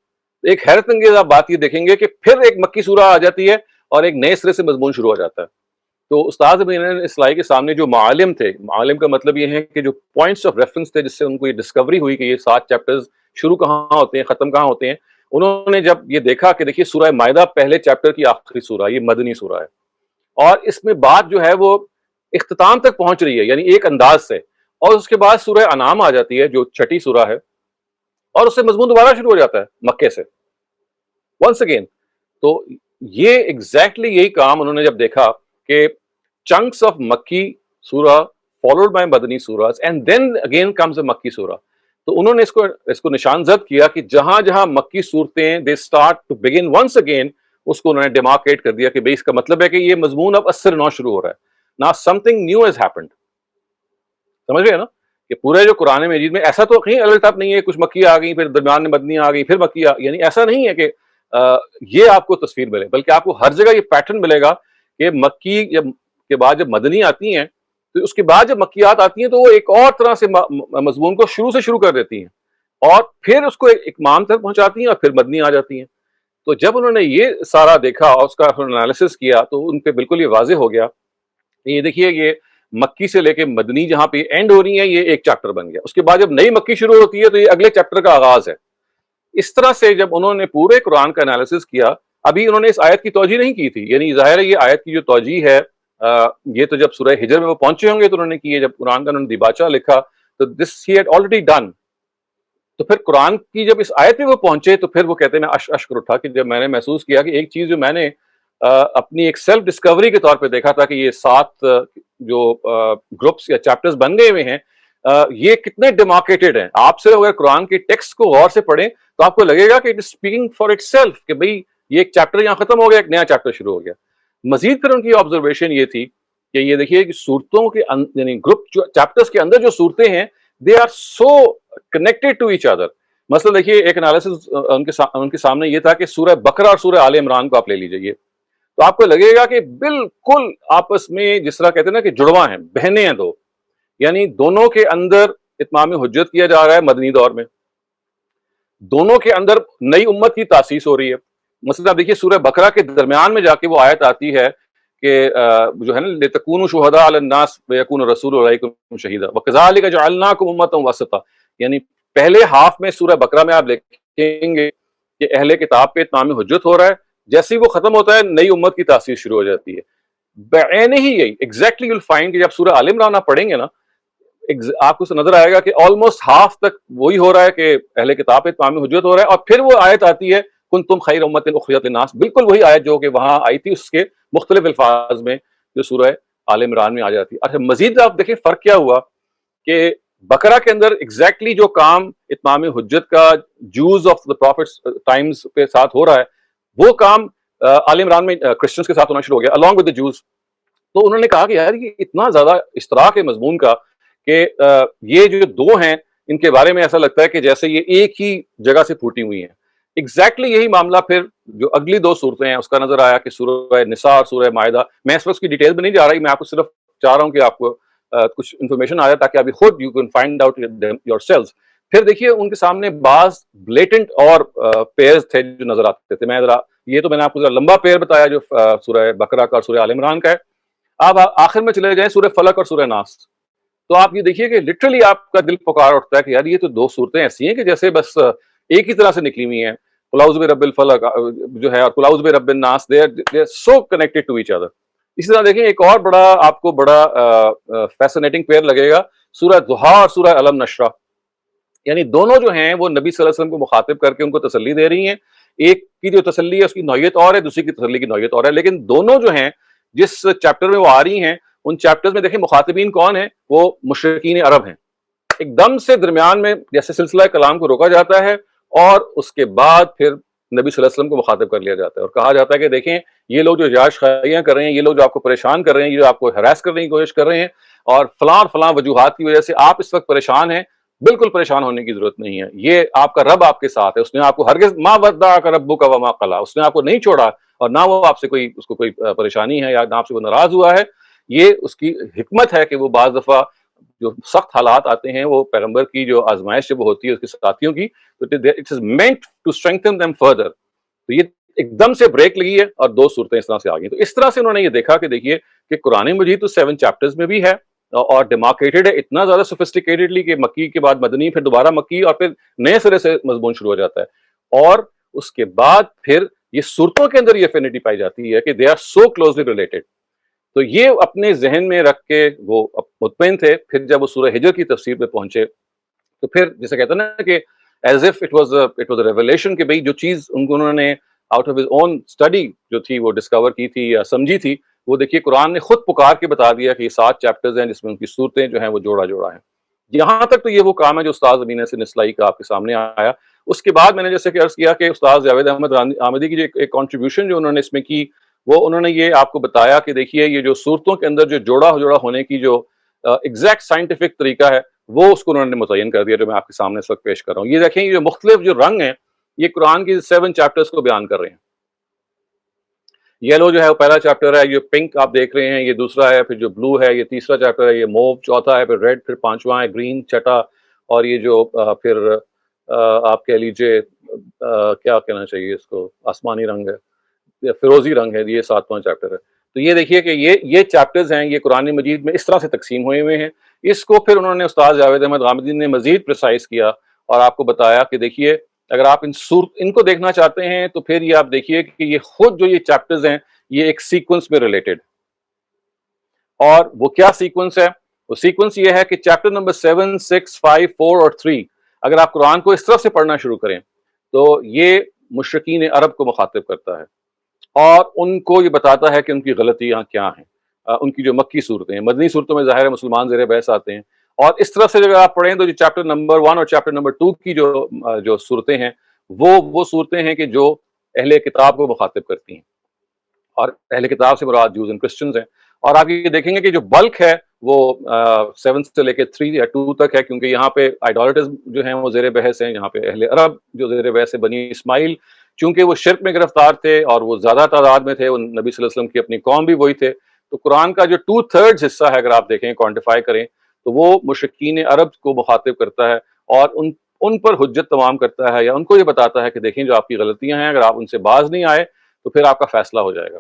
ایک حیرت انگیز آپ بات یہ دیکھیں گے کہ پھر ایک مکی سورہ آ جاتی ہے اور ایک نئے سرے سے مضمون شروع ہو جاتا ہے. تو استاد ابن اصلاحی کے سامنے جو معالم تھے, معالم کا مطلب یہ ہے کہ جو پوائنٹس آف ریفرنس تھے جس سے ان کو یہ ڈسکوری ہوئی کہ یہ 7 چیپٹرز شروع کہاں ہوتے ہیں ختم کہاں ہوتے ہیں, انہوں نے جب یہ دیکھا کہ دیکھیے سورہ مائدہ پہلے چیپٹر کی آخری سورہ, یہ مدنی سورہ ہے اور اس میں بات جو ہے وہ اختتام تک پہنچ رہی ہے یعنی ایک انداز سے. اور اس کے بعد سورہ انعام آ جاتی ہے جو 6ٹھی سورہ ہے اور اس سے مضمون دوبارہ شروع ہو جاتا ہے مکے سے ونس اگین. تو یہ ایگزیکٹلی یہی کام انہوں نے جب دیکھا کہ chunks of مکی سورہ followed by Madani سورہs and then again comes a مکی سورہ, تو انہوں نے اس کو نشان زد کیا کہ جہاں جہاں مکی صورتیں they start to begin once again, اس کو انہوں نے ڈیمارکیٹ کر دیا کہ بھئی اس کا مطلب ہے کہ یہ مضمون اب اثر نو شروع ہو رہا ہے. Now something new has happened. سمجھ گئے نا کہ پورے جو قرآن مجید میں ایسا تو کہیں الٹ اپ نہیں ہے کچھ مکی آ گئی پھر درمیان میں مدنی آ گئی پھر مکی یعنی ایسا نہیں ہے کہ یہ آپ کو تصویر ملے, بلکہ آپ کو ہر جگہ یہ پیٹرن ملے گا کہ مکی کے بعد جب مدنی آتی ہیں تو اس کے بعد جب مکیات آتی ہیں تو وہ ایک اور طرح سے مضمون کو شروع کر دیتی ہیں اور پھر اس کو ایک مام تک پہنچاتی ہیں اور پھر مدنی آ جاتی ہیں. تو جب انہوں نے یہ سارا دیکھا اور اس کا انالیسس کیا تو ان پہ بالکل یہ واضح ہو گیا کہ یہ دیکھیے یہ مکی سے لے کے مدنی جہاں پہ اینڈ ہو رہی ہیں یہ ایک چیپٹر بن گیا. اس کے بعد جب نئی مکی شروع ہوتی ہے تو یہ اگلے چیپٹر کا آغاز ہے. اس طرح سے جب انہوں نے پورے قرآن کا انالیسس کیا, ابھی انہوں نے اس آیت کی توجہ نہیں کی تھی, یعنی ظاہر ہے یہ آیت کی جو توجہ ہے یہ تو جب سورہ ہجر میں وہ پہنچے ہوں گے تو انہوں نے کی ہے. جب قرآن کا انہوں نے دیباچہ لکھا تو دس ہی ہیڈ آلریڈی ڈن. تو پھر قرآن کی جب اس آیت میں وہ پہنچے تو پھر وہ کہتے ہیں میں اشکر اٹھا کہ جب میں نے محسوس کیا کہ ایک چیز جو میں نے اپنی ایک سیلف ڈسکوری کے طور پہ دیکھا تھا کہ یہ 7 جو گروپس یا چیپٹرز بن گئے ہوئے ہیں یہ کتنے ڈیمارکیٹڈ ہیں. آپ سے اگر قرآن کے ٹیکسٹ کو غور سے پڑھیں تو آپ کو لگے گا کہ it is speaking for it self کہ بھئی یہ ایک چیپٹر یہاں ختم ہو گیا ایک نیا چیپٹر شروع ہو گیا. مزید پھر ان کی آبزرویشن یہ تھی کہ یہ دیکھیے کہ صورتوں کے یعنی گروپ چیپٹرز کے اندر جو صورتیں ہیں they are so connected to each other. مثلا دیکھیے ایک انالیسس ان کے سامنے یہ تھا کہ سورہ بقرہ اور سورہ آل عمران کو آپ لے لیجئے تو آپ کو لگے گا کہ بالکل آپس میں جس طرح کہتے ہیں نا کہ جڑواں ہیں, بہنیں ہیں دو, یعنی دونوں کے اندر اتمام حجت کیا جا رہا ہے مدنی دور میں, دونوں کے اندر نئی امت کی تاسیس ہو رہی ہے, مثلا آپ دیکھیے سورہ بقرہ کے درمیان میں جا کے وہ آیت آتی ہے کہ جو ہے نا لِتَكُونُوا شُهَدَاءَ عَلَى النَّاسِ وَيَكُونَ الرَّسُولُ عَلَيْكُمْ شَهِيدًا وَكَذَلِكَ جَعَلْنَاكُمْ أُمَّةً وَسَطًا، یعنی پہلے ہاف میں سورہ بقرہ میں آپ دیکھیں گے کہ اہل کتاب پہ اتمام حجت ہو رہا ہے، جیسے ہی وہ ختم ہوتا ہے نئی امت کی تاسیس شروع ہو جاتی ہے. بعین ہی یہی ایگزیکٹلی یو ول فائنڈ کہ جب سورہ آل عمران آپ پڑھیں گے نا، آپ کو نظر آئے گا کہ آلموسٹ ہاف تک وہی ہو رہا ہے کہ اہل کتاب پہ اتمام حجت ہو رہا ہے، اور پھر وہ آیت آتی ہے کنتم خیر امت اخرجت للناس، بالکل وہی آیت جو کہ وہاں آئی تھی اس کے مختلف الفاظ میں جو سورہ آل عمران میں آ جاتی ہے. اچھا مزید آپ دیکھیں فرق کیا ہوا کہ بقرہ کے اندر ایگزیکٹلی جو کام اتمام حجت کا جوز آف دا پروفٹس ٹائمز کے ساتھ ہو رہا ہے، وہ کام آل عمران میں کرسچنس کے ساتھ ہونا شروع ہو گیا along with the Jews. تو انہوں نے کہا کہ یار یہ اتنا زیادہ اشتراک ہے مضمون کا کہ یہ جو دو ہیں ان کے بارے میں ایسا لگتا ہے کہ جیسے یہ ایک ہی جگہ سے پھوٹی ہوئی ہیں. ایگزیکٹلی یہی معاملہ پھر جو اگلی دو صورتیں ہیں اس کا نظر آیا کہ سورہ نساء اور سورہ مائدہ. میں اس وقت کی ڈیٹیل میں نہیں جا رہی، میں آپ کو صرف چاہ رہا ہوں کہ آپ کو کچھ انفارمیشن آ جائے تاکہ ابھی خود you can find out your self. پھر دیکھیے ان کے سامنے بعض بلیٹنٹ اور پیئرز تھے جو نظر آتے تھے. یہ تو میں نے آپ کو ذرا لمبا پیئر بتایا جو سورہ بقرہ کا اور سورہ آل عمران کا ہے. آپ آخر میں چلے جائیں سورہ فلق اور سورہ ناس، تو آپ یہ دیکھیے کہ لٹرلی آپ کا دل پکار اٹھتا ہے کہ یار یہ تو دو صورتیں ایسی ہیں کہ جیسے بس ایک ہی طرح سے نکلی ہوئی ہیں. قل اعوذ برب الفلق جو ہے اور قل اعوذ برب الناس، they are so connected to each other. اسی طرح دیکھیں ایک اور بڑا آپ کو بڑا فیسنیٹنگ پیئر لگے گا سورہ ضحیٰ اور سورہ الم نشرح. یعنی دونوں جو ہیں وہ نبی صلی اللہ علیہ وسلم کو مخاطب کر کے ان کو تسلی دے رہی ہیں. ایک کی جو تسلی ہے اس کی نوعیت اور ہے، دوسری کی تسلی کی نوعیت اور ہے، لیکن دونوں جو ہیں جس چیپٹر میں وہ آ رہی ہیں ان چیپٹرز میں دیکھیں مخاطبین کون ہیں، وہ مشرکین عرب ہیں. ایک دم سے درمیان میں جیسے سلسلہ کلام کو روکا جاتا ہے اور اس کے بعد پھر نبی صلی اللہ علیہ وسلم کو مخاطب کر لیا جاتا ہے اور کہا جاتا ہے کہ دیکھیں یہ لوگ جو یاش خیاں کر رہے ہیں، یہ لوگ جو آپ کو پریشان کر رہے ہیں، یہ جو آپ کو ہراس کرنے کی کوشش کر رہے ہیں اور فلاں فلاں وجوہات کی وجہ سے آپ اس وقت پریشان ہیں، بالکل پریشان ہونے کی ضرورت نہیں ہے. یہ آپ کا رب آپ کے ساتھ ہے، اس نے آپ کو ہرگز ما ودعک ربک وما قلی، اس نے آپ کو نہیں چھوڑا اور نہ وہ آپ سے کوئی اس کو کوئی پریشانی ہے یا نہ آپ سے وہ ناراض ہوا ہے. یہ اس کی حکمت ہے کہ وہ بعض دفعہ جو سخت حالات آتے ہیں وہ پیغمبر کی جو آزمائش جب ہوتی ہے اس کے ساتھیوں کی، تو it is meant to strengthen them further. تو یہ ایک دم سے بریک لگی ہے اور دو صورتیں اس طرح سے آ گئی. تو اس طرح سے انہوں نے یہ دیکھا کہ دیکھیے کہ قرآن مجید تو 7 چیپٹرز میں بھی ہے اور ڈیمارکیٹڈ ہے اتنا زیادہ سوفسٹیکیٹڈلی کہ مکی کے بعد مدنی، پھر دوبارہ مکی اور پھر نئے سرے سے مضمون شروع ہو جاتا ہے. اور اس کے بعد پھر یہ صورتوں کے اندر یہ افینٹی پائی جاتی ہے کہ they are so closely related. تو یہ اپنے ذہن میں رکھ کے وہ مطمئن تھے. پھر جب وہ سورہ ہجر کی تفسیر پہ پہنچے تو پھر جیسے کہتے ہیں نا کہ as if it was a revelation کہ بھئی جو چیز انہوں نے out of his own study جو تھی وہ ڈسکور کی تھی یا سمجھی تھی، وہ دیکھیے قرآن نے خود پکار کے بتا دیا کہ یہ 7 چیپٹرز ہیں جس میں ان کی صورتیں جو ہیں وہ جوڑا جوڑا ہیں. یہاں تک تو یہ وہ کام ہے جو استاد امین حسین اصلاحی کا آپ کے سامنے آیا. اس کے بعد میں نے جیسے کہ عرض کیا کہ استاد جاوید احمد آمدی کی جو ایک کنٹریبیوشن جو انہوں نے اس میں کی، وہ انہوں نے یہ آپ کو بتایا کہ دیکھیے یہ جو صورتوں کے اندر جو جوڑا ہونے کی جو ایگزیکٹ سائنٹیفک طریقہ ہے وہ اس کو انہوں نے متعین کر دیا جو میں آپ کے سامنے اس وقت پیش کر رہا ہوں. یہ دیکھیں یہ جو مختلف جو رنگ ہیں یہ قرآن کی 7 چیپٹرز کو بیان کر رہے ہیں. یلو جو ہے وہ پہلا چیپٹر ہے، یہ پنک آپ دیکھ رہے ہیں یہ دوسرا ہے، پھر جو بلو ہے یہ تیسرا چیپٹر ہے، یہ موو چوتھا ہے، پھر ریڈ پھر پانچواں ہے، گرین چھٹا، اور یہ جو پھر آپ کہہ لیجئے کیا کہنا چاہیے اس کو، آسمانی رنگ ہے، فیروزی رنگ ہے، یہ 7واں چیپٹر ہے. تو یہ دیکھیے کہ یہ چیپٹرز ہیں یہ قرآن مجید میں اس طرح سے تقسیم ہوئے ہیں. اس کو پھر انہوں نے استاد جاوید احمد غامدی نے مزید پریسائز کیا اور آپ کو بتایا کہ دیکھیے اگر آپ ان کو دیکھنا چاہتے ہیں تو پھر یہ آپ دیکھیے کہ یہ خود جو یہ چیپٹرز ہیں یہ ایک سیکوینس میں ریلیٹڈ. اور وہ کیا سیکوینس ہے؟ وہ سیکوینس یہ ہے کہ چیپٹر نمبر 7, 6, 5, 4 اور 3 اگر آپ قرآن کو اس طرح سے پڑھنا شروع کریں تو یہ مشرکین عرب کو مخاطب کرتا ہے اور ان کو یہ بتاتا ہے کہ ان کی غلطیاں کیا ہیں. ان کی جو مکی صورتیں ہیں، مدنی صورتوں میں ظاہر ہے مسلمان زیر بحث آتے ہیں، اور اس طرح سے اگر آپ پڑھیں تو جو چیپٹر نمبر 1 اور چیپٹر نمبر 2 کی جو صورتیں ہیں وہ صورتیں ہیں کہ جو اہل کتاب کو مخاطب کرتی ہیں، اور اہل کتاب سے مراد جوز اینڈ کرسچنز ہیں. اور آپ یہ دیکھیں گے کہ جو بلک ہے وہ 7 سے لے کے 3 یا 2 تک ہے، کیونکہ یہاں پہ آئیڈالٹرز جو ہیں وہ زیر بحث ہیں. یہاں پہ اہل عرب جو زیر بحث ہے، بنی اسماعیل، چونکہ وہ شرک میں گرفتار تھے اور وہ زیادہ تعداد میں تھے، وہ نبی صلی اللہ علیہ وسلم کی اپنی قوم بھی وہی تھے. تو قرآن کا جو 2/3 حصہ ہے اگر آپ دیکھیں کوانٹیفائی کریں تو وہ مشرکین عرب کو مخاطب کرتا ہے، اور ان ان پر حجت تمام کرتا ہے یا ان کو یہ بتاتا ہے کہ دیکھیں جو آپ کی غلطیاں ہیں اگر آپ ان سے باز نہیں آئے تو پھر آپ کا فیصلہ ہو جائے گا.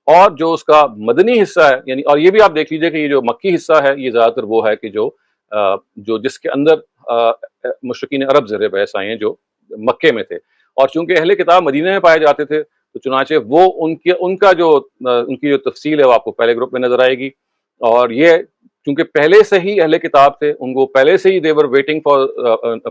اور جو اس کا مدنی حصہ ہے یعنی، اور یہ بھی آپ دیکھ لیجئے کہ یہ جو مکی حصہ ہے یہ زیادہ تر وہ ہے کہ جو جس کے اندر مشرکین عرب زیر بحث آئے ہیں جو مکے میں تھے، اور چونکہ اہل کتاب مدینہ میں پائے جاتے تھے تو چنانچہ وہ ان کی جو تفصیل ہے وہ آپ کو پہلے گروپ میں نظر آئے گی. اور یہ چونکہ پہلے سے ہی اہل کتاب تھے، ان کو پہلے سے ہی they were waiting for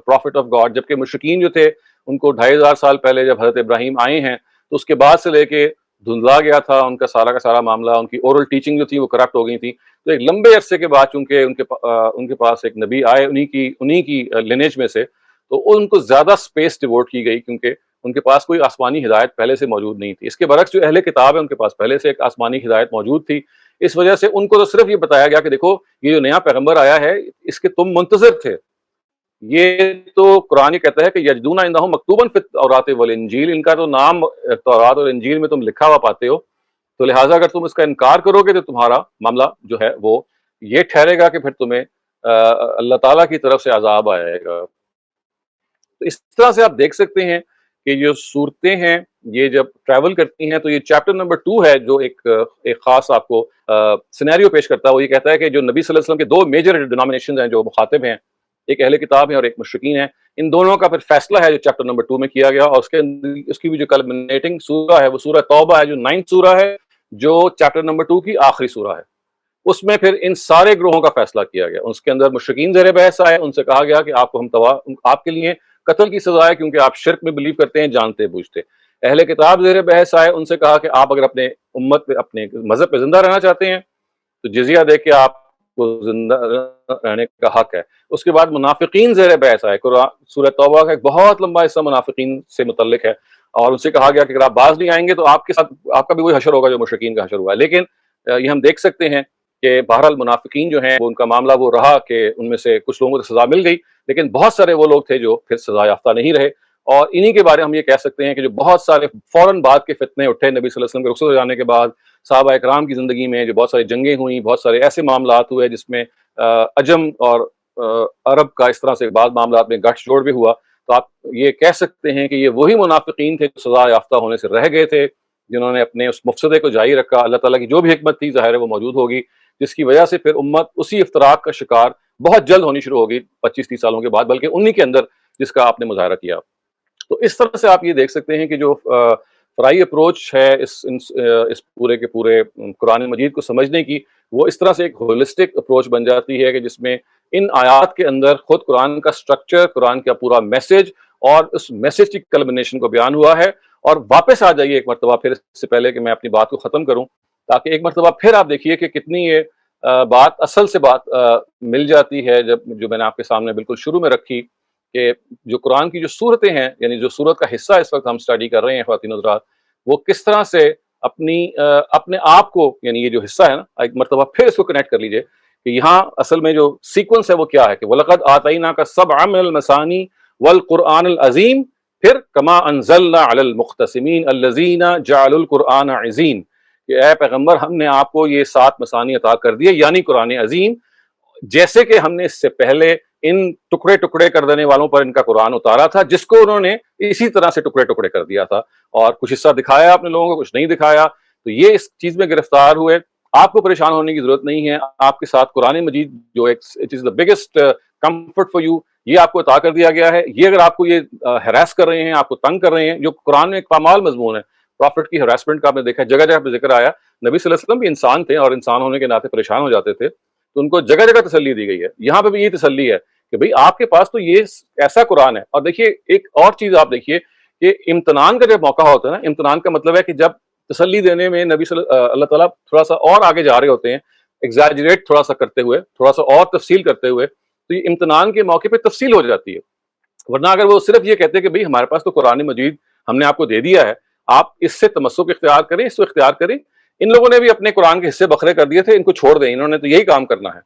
prophet of God، جبکہ مشرکین جو تھے ان کو 2500 سال پہلے جب حضرت ابراہیم آئے ہیں تو اس کے بعد سے لے کے دھندلا گیا تھا ان کا سارا معاملہ، ان کی اورل ٹیچنگ جو تھی وہ کرپٹ ہو گئی تھی. تو ایک لمبے عرصے کے بعد چونکہ ان کے پاس ایک نبی آئے انہی کی لینیج میں سے، تو ان کو زیادہ سپیس ڈیووٹ کی گئی کیونکہ ان کے پاس کوئی آسمانی ہدایت پہلے سے موجود نہیں تھی. اس کے برعکس جو اہل کتاب ہے ان کے پاس پہلے سے ایک آسمانی ہدایت موجود تھی. اس وجہ سے ان کو تو صرف یہ بتایا گیا کہ دیکھو یہ جو نیا پیغمبر آیا ہے اس کے تم منتظر تھے. یہ تو قرآن کہتا ہے کہ یجدون عندہم مکتوبا فی التوراۃ والانجیل، ان کا تو نام تورات اور انجیل میں تم لکھا ہوا پاتے ہو، تو لہٰذا اگر تم اس کا انکار کرو گے تو تمہارا معاملہ جو ہے وہ یہ ٹھہرے گا کہ پھر تمہیں اللہ تعالیٰ کی طرف سے عذاب آئے گا. تو اس طرح سے آپ دیکھ سکتے ہیں کہ جو صورتیں ہیں یہ جب ٹریول کرتی ہیں تو یہ چیپٹر نمبر 2 ہے جو ایک خاص آپ کو سینیریو پیش کرتا ہے. وہ یہ کہتا ہے کہ جو نبی صلی اللہ علیہ وسلم کے 2 میجر ڈینامینیشنز ہیں جو مخاطب ہیں، ایک اہل کتاب ہیں اور ایک مشرکین ہیں، ان دونوں کا پھر فیصلہ ہے جو چیپٹر نمبر 2 میں کیا گیا. اور اس کی بھی جو کلمنیٹنگ سورہ ہے وہ سورہ توبہ ہے جو 9th سورہ ہے، جو چیپٹر نمبر 2 کی آخری سورہ ہے. اس میں پھر ان سارے گروہوں کا فیصلہ کیا گیا. اس کے اندر مشرکین زیر بحث آئے، ان سے کہا گیا کہ آپ کے لیے قتل کی سزا ہے کیونکہ آپ شرک میں بلیو کرتے ہیں جانتے بوجھتے. اہل کتاب زیر بحث آئے، ان سے کہا کہ آپ اگر اپنے امت پہ اپنے مذہب پہ زندہ رہنا چاہتے ہیں تو جزیہ دے کے آپ کو زندہ رہنے کا حق ہے. اس کے بعد منافقین زیر بحث آئے. سورہ توبہ کا ایک بہت لمبا حصہ منافقین سے متعلق ہے، اور ان سے کہا گیا کہ اگر آپ باز نہیں آئیں گے تو آپ کے ساتھ آپ کا بھی وہی حشر ہوگا جو مشرکین کا حشر ہوا ہے. لیکن یہ ہم دیکھ سکتے ہیں کہ بہرحال منافقین جو ہیں وہ ان کا معاملہ وہ رہا کہ ان میں سے کچھ لوگوں کو سزا مل گئی، لیکن بہت سارے وہ لوگ تھے جو پھر سزا یافتہ نہیں رہے. اور انہی کے بارے ہم یہ کہہ سکتے ہیں کہ جو بہت سارے فوراً بعد کے فتنے اٹھے نبی صلی اللہ علیہ وسلم کے رخصت ہو جانے کے بعد صحابہ اکرام کی زندگی میں، جو بہت ساری جنگیں ہوئیں، بہت سارے ایسے معاملات ہوئے جس میں عجم اور عرب کا اس طرح سے بعض معاملات میں گٹھ جوڑ بھی ہوا. تو آپ یہ کہہ سکتے ہیں کہ یہ وہی منافقین تھے جو سزا یافتہ ہونے سے رہ گئے تھے، جنہوں نے اپنے اس مفسدے کو جاری رکھا. اللہ تعالیٰ کی جو بھی حکمت تھی ظاہر ہے وہ موجود ہوگی، جس کی وجہ سے پھر امت اسی افتراق کا شکار بہت جلد ہونی شروع ہوگی 25-30 سالوں کے بعد، بلکہ انہی کے اندر جس کا آپ نے مظاہرہ کیا. تو اس طرح سے آپ یہ دیکھ سکتے ہیں کہ جو فرائی اپروچ ہے اس پورے کے پورے قرآن مجید کو سمجھنے کی، وہ اس طرح سے ایک ہولسٹک اپروچ بن جاتی ہے کہ جس میں ان آیات کے اندر خود قرآن کا سٹرکچر، قرآن کا پورا میسج اور اس میسج کی کلمنیشن کو بیان ہوا ہے. اور واپس آ جائیے ایک مرتبہ پھر، اس سے پہلے کہ میں اپنی بات کو ختم کروں، تاکہ ایک مرتبہ پھر آپ دیکھیے کہ کتنی یہ بات اصل سے بات مل جاتی ہے جو میں نے آپ کے سامنے بالکل شروع میں رکھی کہ جو قرآن کی جو صورتیں ہیں، یعنی جو صورت کا حصہ اس وقت ہم اسٹڈی کر رہے ہیں خواتین حضرات، وہ کس طرح سے اپنے آپ کو، یعنی یہ جو حصہ ہے نا، ایک مرتبہ پھر اس کو کنیکٹ کر لیجئے کہ یہاں اصل میں جو سیکوینس ہے وہ کیا ہے کہ وَلَقَدْ آتَيْنَاكَ سَبْعًا مِنَ الْمَثَانِي وَالْقُرْآنِ الْعَظِيمِ، پھر كَمَا أَنزَلْنَا عَلَى الْمُقْتَسِمِينَ الَّذِينَ جَعَلُوا الْقُرْآنَ عِظِيمًا، کہ اے پیغمبر ہم نے آپ کو یہ 7 مثانی عطا کر دیے، یعنی قرآن عظیم، جیسے کہ ہم نے اس سے پہلے ان ٹکڑے ٹکڑے کر دینے والوں پر ان کا قرآن اتارا تھا، جس کو انہوں نے اسی طرح سے ٹکڑے ٹکڑے کر دیا تھا، اور کچھ حصہ دکھایا اپنے لوگوں کو، کچھ نہیں دکھایا. تو یہ اس چیز میں گرفتار ہوئے. آپ کو پریشان ہونے کی ضرورت نہیں ہے، آپ کے ساتھ قرآن مجید جو it is the biggest comfort for you, یہ آپ کو عطا کر دیا گیا ہے. یہ اگر آپ کو یہ ہراس کر رہے ہیں، آپ کو تنگ کر رہے ہیں، جو قرآن میں ایک پامال مضمون ہے، پروفٹ کی ہراسمنٹ کا آپ نے دیکھا جگہ جگہ پہ ذکر آیا. نبی صلی اللہ علیہ وسلم بھی انسان تھے اور انسان ہونے کے ناطے پریشان ہو جاتے تھے، تو ان کو جگہ جگہ تسلی دی گئی ہے. یہاں پہ بھی یہ تسلی ہے کہ بھئی آپ کے پاس تو یہ ایسا قرآن ہے. اور دیکھیے ایک اور چیز آپ دیکھیے کہ امتحان کا جب موقع ہوتا ہے نا، امتحان کا مطلب ہے کہ جب تسلی دینے میں اللہ تعالیٰ تھوڑا سا اور آگے جا رہے ہوتے ہیں، ایگزیجریٹ تھوڑا سا کرتے ہوئے، تھوڑا سا اور تفصیل کرتے ہوئے، تو یہ امتحان کے موقع پہ تفصیل ہو جاتی ہے. ورنہ اگر وہ صرف یہ کہتے کہ بھئی ہمارے پاس تو قرآن مجید ہم نے آپ کو دے دیا ہے، آپ اس سے تمسک اختیار کریں، اس کو اختیار کریں. ان لوگوں نے بھی اپنے قرآن کے حصے بکھرے کر دیے تھے، ان کو چھوڑ دیں، انہوں نے تو یہی کام کرنا ہے،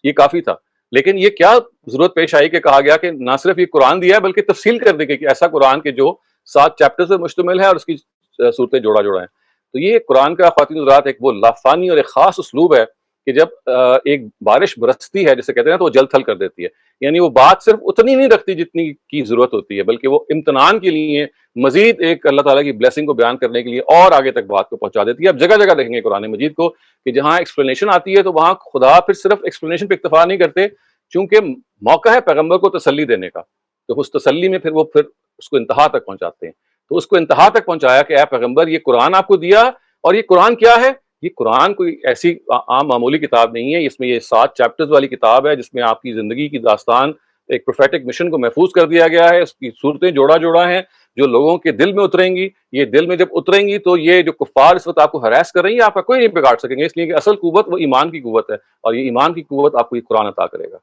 یہ کافی تھا. لیکن یہ کیا ضرورت پیش آئی کہ کہا گیا کہ نہ صرف یہ قرآن دیا ہے بلکہ تفصیل کر دی گئی کہ ایسا قرآن کے جو 7 چیپٹر سے مشتمل ہے اور اس کی صورتیں جوڑا جوڑا ہیں. تو یہ قرآن کا خواتین حضرات ایک وہ لافانی اور ایک خاص اسلوب ہے کہ جب ایک بارش برستی ہے جسے کہتے ہیں نا، تو وہ جل تھل کر دیتی ہے. یعنی وہ بات صرف اتنی نہیں رکھتی جتنی کی ضرورت ہوتی ہے، بلکہ وہ امتنان کے لیے مزید ایک اللہ تعالیٰ کی بلیسنگ کو بیان کرنے کے لیے اور آگے تک بات کو پہنچا دیتی ہے. اب جگہ جگہ دیکھیں گے قرآن مجید کو کہ جہاں ایکسپلینیشن آتی ہے تو وہاں خدا پھر صرف ایکسپلینیشن پہ اکتفا نہیں کرتے، چونکہ موقع ہے پیغمبر کو تسلی دینے کا، تو اس تسلی میں پھر وہ اس کو انتہا تک پہنچاتے ہیں. تو اس کو انتہا تک پہنچایا کہ اے پیغمبر یہ قرآن آپ کو دیا، اور یہ قرآن کیا ہے؟ یہ قرآن کوئی ایسی عام معمولی کتاب نہیں ہے، اس میں یہ 7 چیپٹرز والی کتاب ہے جس میں آپ کی زندگی کی داستان ایک پروفیٹک مشن کو محفوظ کر دیا گیا ہے. اس کی صورتیں جوڑا جوڑا ہیں جو لوگوں کے دل میں اتریں گی. یہ دل میں جب اتریں گی تو یہ جو کفار اس وقت آپ کو ہراس کر رہی ہیں آپ کا کوئی نہیں بگاڑ سکیں گے، اس لیے کہ اصل قوت وہ ایمان کی قوت ہے، اور یہ ایمان کی قوت آپ کو یہ قرآن عطا کرے گا.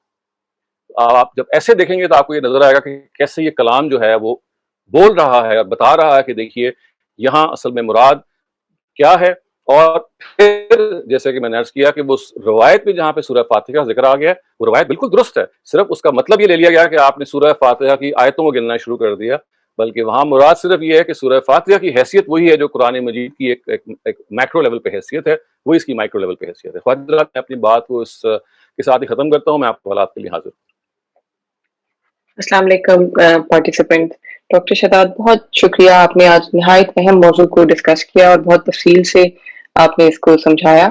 آپ جب ایسے دیکھیں گے تو آپ کو یہ نظر آئے گا کہ کیسے یہ کلام جو ہے وہ بول رہا ہے اور بتا رہا ہے کہ دیکھیے یہاں اصل میں مراد کیا ہے. اور پھر جیسے کہ میں نے عرض کیا کہ وہ روایت میں جہاں پہ سورہ فاتحہ کا ذکر آ گیا وہ روایت بالکل درست ہے، صرف اس کا مطلب یہ لے لیا گیا کہ آپ نے سورہ فاتحہ کی آیتوں کو گننا شروع کر دیا، بلکہ وہاں مراد صرف یہ ہے کہ سورہ فاتحہ کی حیثیت وہی ہے جو قرآن مجید کی ایک میکرو لیول پہ حیثیت ہے، وہ اس کی مائکرو لیول پہ حیثیت ہے. خواجہ حضرات میں اپنی بات کو اس کے ساتھ ہی ختم کرتا ہوں. میں آپ کو حالات کے لیے حاضر ہوں. السلام علیکم پارٹیسپینٹ. ڈاکٹر شداد بہت شکریہ، آپ نے آج نہایت اہم موضوع کو ڈسکس کیا اور بہت تفصیل سے آپ نے اس کو سمجھایا.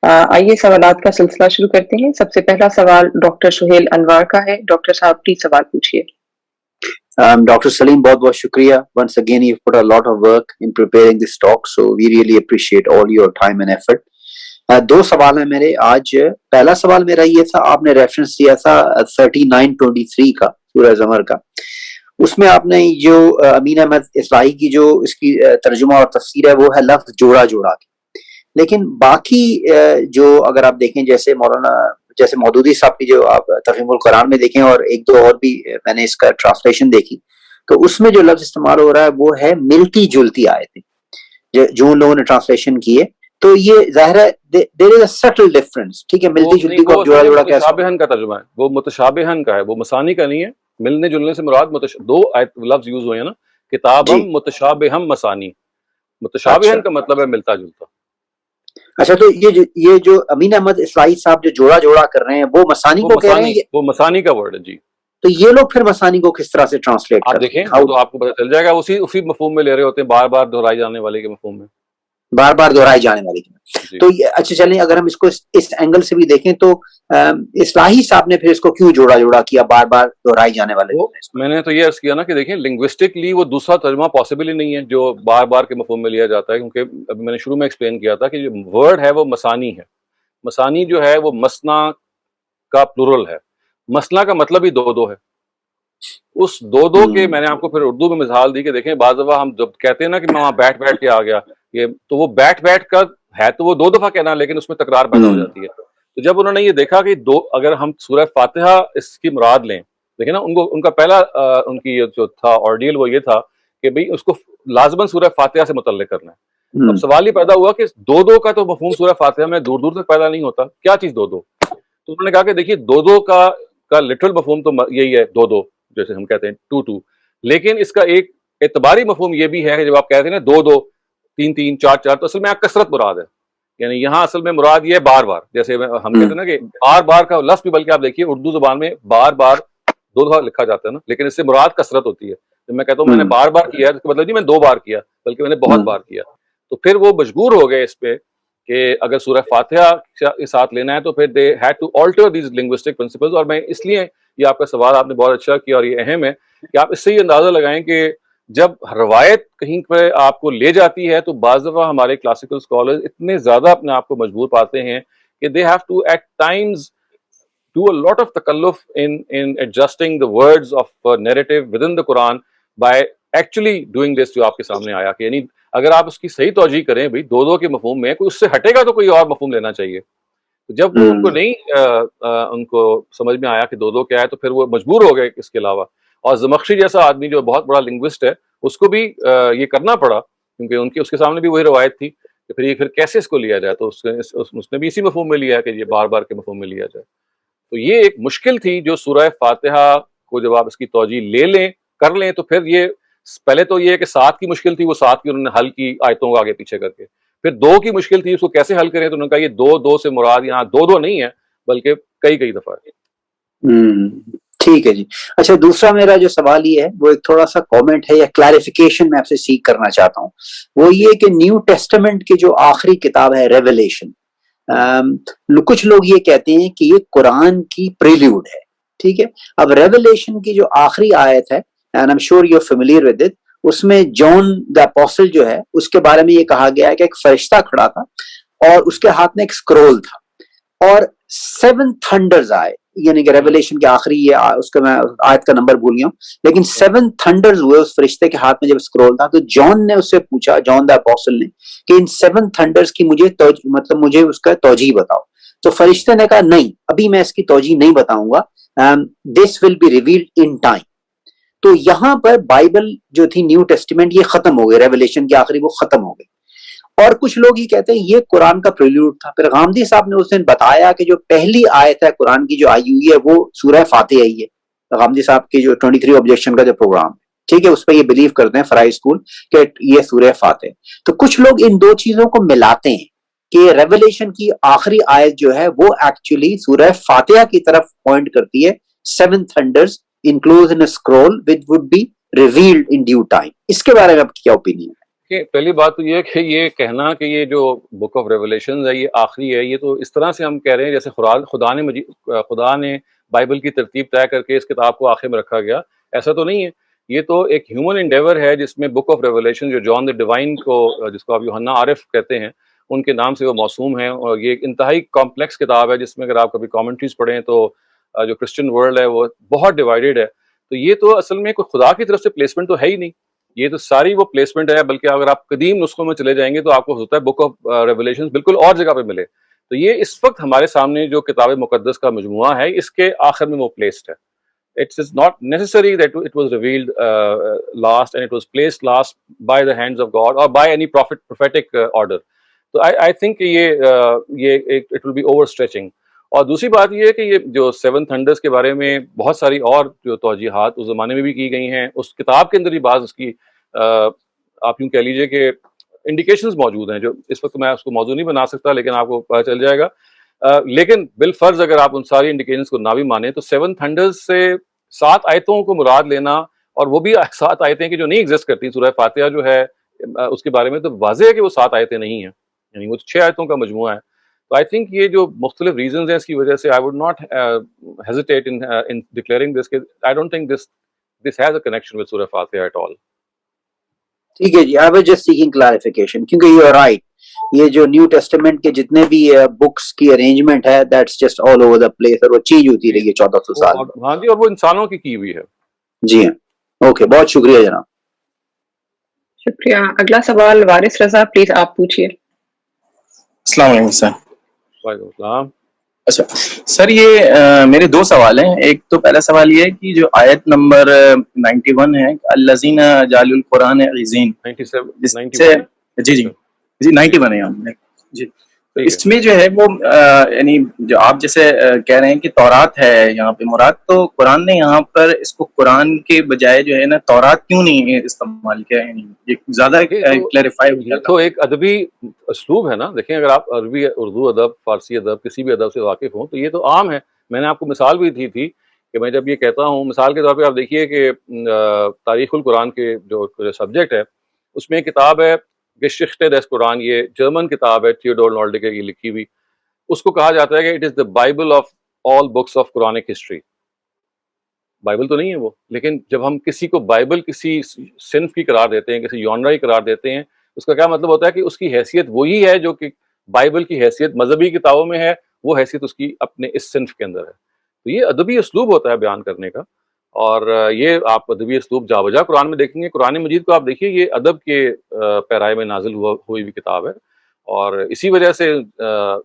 آئیے سوالات کا سلسلہ شروع کرتے ہیں. سب سے پہلا سوال ڈاکٹر سہیل انوار کا ہے. ڈاکٹر صاحب پلیز سوال پوچھیے. Dr. Salim, بہت بہت شکریہ. Once again, you've put a lot of work in preparing this talk, so we really appreciate all your time and effort. 2 سوال ہیں میرے آج. پہلا سوال میرا یہ تھا، آپ نے ریفرنس دیا تھا 39:23 کا سورہ زمر کا. اس میں آپ نے جو امین احمد اصلاحی کی جو اس کی ترجمہ اور تفسیر ہے وہ ہے لفظ جوڑا جوڑا کے، لیکن باقی جو اگر آپ دیکھیں جیسے مولانا جیسے مودودی صاحب کی جو آپ تفہیم القرآن میں دیکھیں اور 1-2 اور بھی میں نے اس کا ٹرانسلیشن دیکھی، تو اس میں جو لفظ استعمال ہو رہا ہے وہ ہے ملتی جلتی آیتیں جو ان لوگوں نے ٹرانسلیشن کیے. تو یہ ظاہر ہے دیر از اے سٹل ڈفرنس. ٹھیک ہے، ملتی جلتی کو جوڑا جوڑا کیسے؟ متشابہن کا ترجمہ ہے، وہ متشابہن کا ہے، وہ مسانی کا نہیں ہے. ملنے جلنے سے مراد 2 لفظ یوز ہوئے ہیں نا، کتابم متشابہم مسانی. متشابہن کا مطلب ہے ملتا جلتا. اچھا، تو یہ جو امین احمد اصلاحی صاحب جو جوڑا جوڑا کر رہے ہیں وہ مسانی کو کہہ رہے ہیں؟ وہ مسانی کا ورڈ ہے جی. تو یہ لوگ پھر مسانی کو کس طرح سے ٹرانسلیٹ آپ دیکھیں تو آپ کو پتہ چل جائے گا. اسی مفہوم میں لے رہے ہوتے ہیں، بار بار دہرائی جانے والے کے مفہوم میں، بار بار دہرائی جانے والی جی. تو اچھا چلیں اگر ہم اس کو اس اینگل سے بھی دیکھیں تو اصلاحی صاحب نے پھر اس کو کیوں جوڑا جوڑا کیا بار بار دہرائی جانے والے؟ میں نے تو یہ عرض کیا نا کہ دیکھیں لنگوسٹکلی وہ دوسرا ترجمہ پاسبل ہی نہیں ہے جو بار بار کے مفہوم میں لیا جاتا ہے، کیونکہ ابھی میں نے شروع میں ایکسپلین کیا تھا کہ جو ورڈ ہے وہ مسانی ہے. مسانی جو ہے وہ مسنا کا پلورل ہے. مسنا کا مطلب ہی 2 ہے. اس 2 کے میں نے آپ کو پھر اردو میں مثال دی کہ دیکھیں بعض دفعہ ہم جب کہتے ہیں نا کہ میں وہاں بیٹھ کے آ گیا، یہ تو وہ بیٹھ کر ہے تو وہ 2 دفعہ کہنا، لیکن اس میں تکرار پیدا ہو جاتی ہے. تو جب انہوں نے یہ دیکھا کہ اگر ہم سورہ فاتحہ اس کی مراد لیں، دیکھیں نا ان کا پہلا ان کی جو تھا آرڈیل وہ یہ تھا کہ بھئی اس کو لازماً سورہ فاتحہ سے متعلق کرنا ہے. اب سوال یہ پیدا ہوا کہ 2 کا تو مفہوم سورہ فاتحہ میں دور تک پیدا نہیں ہوتا. کیا چیز 2؟ تو انہوں نے کہا کہ دیکھیے 2 کا لٹرل مفہوم تو یہی ہے 2 جیسے ہم کہتے ہیں 2، لیکن اس کا ایک اعتباری مفہوم یہ بھی ہے کہ جب آپ کہتے ہیں نا 2 3 4 تو اصل میں کثرت مراد ہے. یعنی یہاں اصل میں مراد یہ ہے بار بار، جیسے ہم کہتے ہیں نا کہ بار کا لفظ بھی، بلکہ آپ دیکھیے اردو زبان میں بار 2 دفعہ لکھا جاتا ہے نا، لیکن اس سے مراد کثرت ہوتی ہے. جب میں کہتا ہوں میں نے بار کیا ہے، اس کا مطلب نہیں میں 2 بار کیا، بلکہ میں نے بہت بار کیا. تو پھر وہ مجبور ہو گئے اس پہ کہ اگر سورہ فاتحہ کے ساتھ لینا ہے تو پھر they had to alter these linguistic principles. اور میں اس لیے یہ آپ کا سوال آپ نے بہت اچھا کیا اور یہ اہم ہے کہ آپ اس سے یہ اندازہ لگائیں کہ جب روایت کہیں پہ آپ کو لے جاتی ہے تو بعض دفعہ ہمارے کلاسیکل اسکالرز اتنے زیادہ اپنے آپ کو مجبور پاتے ہیں کہ they have to at times do a lot of takalluf in adjusting the words of narrative within the Quran by actually doing this جو آپ کے سامنے آیا کہ یعنی اگر آپ اس کی صحیح توجیہ کریں بھائی 2 کے مفہوم میں کوئی اس سے ہٹے گا تو کوئی اور مفہوم لینا چاہیے. جب ان کو نہیں ان کو سمجھ میں آیا کہ 2 کیا ہے تو پھر وہ مجبور ہو گئے اس کے علاوہ. اور زمخشری جیسا آدمی جو بہت بڑا لنگوسٹ ہے اس کو بھی یہ کرنا پڑا کیونکہ اس کے سامنے بھی وہی روایت تھی کہ پھر کیسے اس کو لیا جائے. تو اس نے بھی اسی مفہوم میں لیا کہ یہ بار کے مفہوم میں لیا جائے. تو یہ ایک مشکل تھی جو سورہ فاتحہ کو جب آپ اس کی توجیہ کر لیں تو پھر یہ پہلے تو یہ کہ 7 کی مشکل تھی، وہ 7 کی انہوں نے حل کی آیتوں کو آگے پیچھے کر کے. پھر دو کی مشکل تھی، اس کو کیسے حل کریں، تو انہوں نے کہا یہ دو سے مراد یہاں دو نہیں ہے بلکہ کئی دفعہ ہے۔ ٹھیک ہے جی۔ اچھا، دوسرا میرا جو سوال یہ ہے وہ ایک تھوڑا سا کامنٹ ہے یا کلیریفیکیشن میں آپ سے سیکھ کرنا چاہتا ہوں، وہ یہ کہ نیو ٹیسٹمنٹ کی جو آخری کتاب ہے ریویلیشن، کچھ لوگ یہ کہتے ہیں کہ یہ قرآن کی پریلیوڈ ہے، ٹھیک ہے۔ اب ریویلیشن کی جو آخری آیت ہے، and I am sure you are familiar with it, اس میں جان دا اپوسٹل جو ہے اس کے بارے میں یہ کہا گیا ہے کہ ایک فرشتہ کھڑا تھا اور اس کے ہاتھ میں ایک اسکرول تھا اور 7 تھنڈرز آئے، یعنی کہ ریویلیشن کے آخری یہ اس کا میں آیت کا نمبر بھول گیا ہوں، لیکن 7 تھنڈرز ہوئے اس فرشتے کے ہاتھ میں جب اسکرول تھا۔ تو جان نے اس سے پوچھا، جان دا اپوسٹل نے، کہ ان 7 تھنڈرز کی مجھے اس کا توجیہ بتاؤ۔ تو فرشتے نے کہا نہیں، ابھی میں اس کی توجیہ نہیں بتاؤں گا، this will be revealed in time. تو یہاں پر بائبل جو تھی نیو ٹیسٹیمنٹ یہ ختم ہو گئی، ریویلیشن کی آخری وہ ختم ہو گئی۔ اور کچھ لوگ یہ کہتے ہیں یہ قرآن کا پریلیوڈ تھا۔ پھر غامدی صاحب نے اس دن بتایا کہ جو پہلی آیت ہے قرآن کی جو آئی ہوئی ہے وہ سورہ فاتحہ ہی ہے۔ غامدی صاحب کی جو 23 آبجیکشن کا جو پروگرام ہے، ٹھیک ہے، اس پہ یہ بلیو کرتے ہیں فرائی اسکول کہ یہ سورہ فاتحہ۔ تو کچھ لوگ ان دو چیزوں کو ملاتے ہیں کہ ریویلیشن کی آخری آیت جو ہے وہ ایکچولی سورہ فاتحہ کی طرف پوائنٹ کرتی ہے، 7 thunders enclosed in a scroll which would be revealed in due time۔ اس کے بارے میں آپ کی کیا اوپینین ہے؟ کہ پہلی بات تو یہ کہ یہ کہنا کہ یہ جو بک آف ریولیشنز ہے یہ آخری ہے، یہ تو اس طرح سے ہم کہہ رہے ہیں جیسے خدا نے بائبل کی ترتیب طے کر کے اس کتاب کو آخر میں رکھا گیا، ایسا تو نہیں ہے۔ یہ تو ایک ہیومن انڈیور ہے جس میں بک آف ریولیشن جو جان دا ڈیوائن کو، جس کو آپ یوحنا عارف کہتے ہیں، ان کے نام سے وہ موسوم ہیں، اور یہ ایک انتہائی کمپلیکس کتاب ہے جس میں اگر آپ کبھی کامنٹریز پڑھیں تو جو کرسچن ورلڈ ہے وہ بہت ڈیوائیڈڈ ہے۔ تو یہ تو اصل میں کوئی خدا کی طرف سے پلیسمنٹ تو ہے ہی نہیں، یہ تو ساری وہ پلیسمنٹ ہے، بلکہ اگر آپ قدیم نسخوں میں چلے جائیں گے تو آپ کو ہوتا ہے بک آف ریولیشن بالکل اور جگہ پہ ملے۔ تو یہ اس وقت ہمارے سامنے جو کتاب مقدس کا مجموعہ ہے اس کے آخر میں وہ پلیسڈ ہے۔ It is not necessary that it was revealed last and it was placed last by the hands of God or by any prophetic order. تو I think یہ it will be overstretching۔ اور دوسری بات یہ ہے کہ یہ جو 7 thunders کے بارے میں بہت ساری اور جو توجیحات اس زمانے میں بھی کی گئی ہیں، اس کتاب کے اندر ہی بعض اس کی آپ یوں کہہ لیجئے کہ انڈیکیشنز موجود ہیں، جو اس وقت میں اس کو موضوع نہیں بنا سکتا لیکن آپ کو پتہ چل جائے گا۔ لیکن بالفرض اگر آپ ان ساری انڈیکیشنز کو نہ بھی مانیں تو 7 thunders سے 7 آیتوں کو مراد لینا، اور وہ بھی 7 آیتیں کہ جو نہیں ایگزسٹ کرتی، سورہ فاتحہ جو ہے اس کے بارے میں تو واضح ہے کہ وہ 7 آیتیں نہیں ہیں، یعنی وہ 6 آیتوں کا مجموعہ ہے۔ تو آئی تھنک یہ جو مختلف ریزنز ہیں اس کی وجہ سے I would not hesitate in declaring this کہ I don't think this has a connection with سورہ فاتحہ at all۔ ٹھیک ہے جی، I was just seeking clarification کیونکہ you are right، یہ جو نیو ٹیسٹمنٹ کے جتنے بھی بکس کی ارینجمنٹ ہے that's just all over the place، اور وہ چینج ہوتی رہی ہے 1400 سال۔ ہاں جی، اور وہ انسانوں کی ہوئی ہے۔ جی ہاں، اوکے، بہت شکریہ جناب۔ شکریہ۔ اگلا سوال وارث رضا، پلیز آپ پوچھیے۔ السلام علیکم سر۔ وعلیکم السلام۔ اچھا سر، یہ میرے 2 سوال ہیں۔ ایک تو پہلا سوال یہ ہے کہ جو آیت نمبر 91 ہے، الذین جعلوا القرآن عضین، 97 جی 91 ہے جی، تو اس میں جو ہے وہ یعنی جو آپ جیسے کہہ رہے ہیں کہ تورات ہے یہاں پہ مراد، تو قرآن نے یہاں پر اس کو قرآن کے بجائے جو ہے نا تورات کیوں نہیں استعمال کیا، یعنی یہ زیادہ کلیریفائی ہو جاتا۔ تو ایک ادبی اسلوب ہے نا، دیکھیں اگر آپ عربی، اردو ادب، فارسی ادب، کسی بھی ادب سے واقف ہوں تو یہ تو عام ہے۔ میں نے آپ کو مثال بھی دی تھی کہ میں جب یہ کہتا ہوں، مثال کے طور پہ آپ دیکھیے کہ تاریخ القرآن کے جو سبجیکٹ ہے اس میں کتاب ہے Geschichte des Quran، یہ جرمن کتاب ہے، تھیوڈور نولڈکے کی لکھی ہوئی، اس کو کہا جاتا ہے کہ it is the Bible of all books of Quranic history. Bible تو نہیں ہے وہ، لیکن جب ہم کسی کو بائبل کسی صنف کی قرار دیتے ہیں، کسی یونرا کی قرار دیتے ہیں، اس کا کیا مطلب ہوتا ہے کہ اس کی حیثیت وہی ہے جو کہ بائبل کی حیثیت مذہبی کتابوں میں ہے، وہ حیثیت اس کی اپنے اس صنف کے اندر ہے۔ تو یہ ادبی اسلوب ہوتا ہے بیان کرنے کا، اور یہ آپ ادبی اسلوب جا بجا قرآن میں دیکھیں گے۔ قرآن مجید کو آپ دیکھیے، یہ ادب کے پیرائے میں نازل ہوئی ہوئی کتاب ہے، اور اسی وجہ سے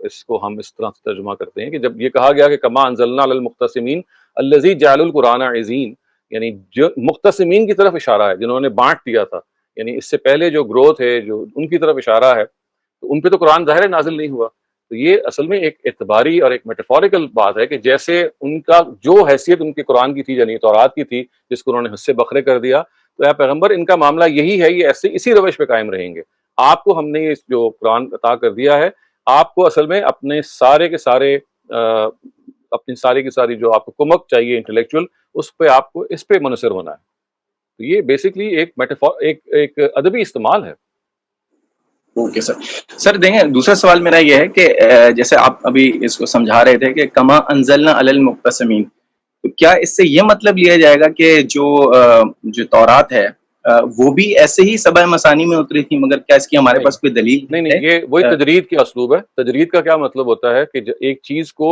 اس کو ہم اس طرح سے ترجمہ کرتے ہیں کہ جب یہ کہا گیا کہ کما انزلنا علی المقتسمین الذی جعلوا القرآن عضین، یعنی جو مقتسمین کی طرف اشارہ ہے، جنہوں نے بانٹ دیا تھا، یعنی اس سے پہلے جو گروتھ ہے جو ان کی طرف اشارہ ہے، تو ان پہ تو قرآن ظاہر نازل نہیں ہوا۔ تو یہ اصل میں ایک اعتباری اور ایک میٹافوریکل بات ہے کہ جیسے ان کا جو حیثیت ان کے قرآن کی تھی، یعنی تورات کی تھی، جس کو انہوں نے حصے بکھرے کر دیا، تو اے پیغمبر ان کا معاملہ یہی ہے، یہ ایسے اسی روش پہ قائم رہیں گے۔ آپ کو ہم نے یہ جو قرآن عطا کر دیا ہے، آپ کو اصل میں اپنے سارے کے سارے اپنی ساری کی ساری جو آپ کو کمک چاہیے انٹلیکچوئل، اس پہ آپ کو اس پہ منحصر ہونا ہے. تو یہ بیسکلی ایک میٹافور ایک ادبی استعمال ہے. اوکے سر دیکھیں دوسرا سوال میرا یہ ہے کہ جیسے آپ ابھی اس کو سمجھا رہے تھے کہ کما انزلنا علی المقتسمین، تو کیا اس سے یہ مطلب لیا جائے گا کہ جو تورات ہے وہ بھی ایسے ہی سبع مثانی میں اتری تھی، مگر کیا اس کی ہمارے پاس کوئی دلیل نہیں، ہے؟ یہ وہی تجرید کا اسلوب ہے. تجرید کا کیا مطلب ہوتا ہے کہ ایک چیز کو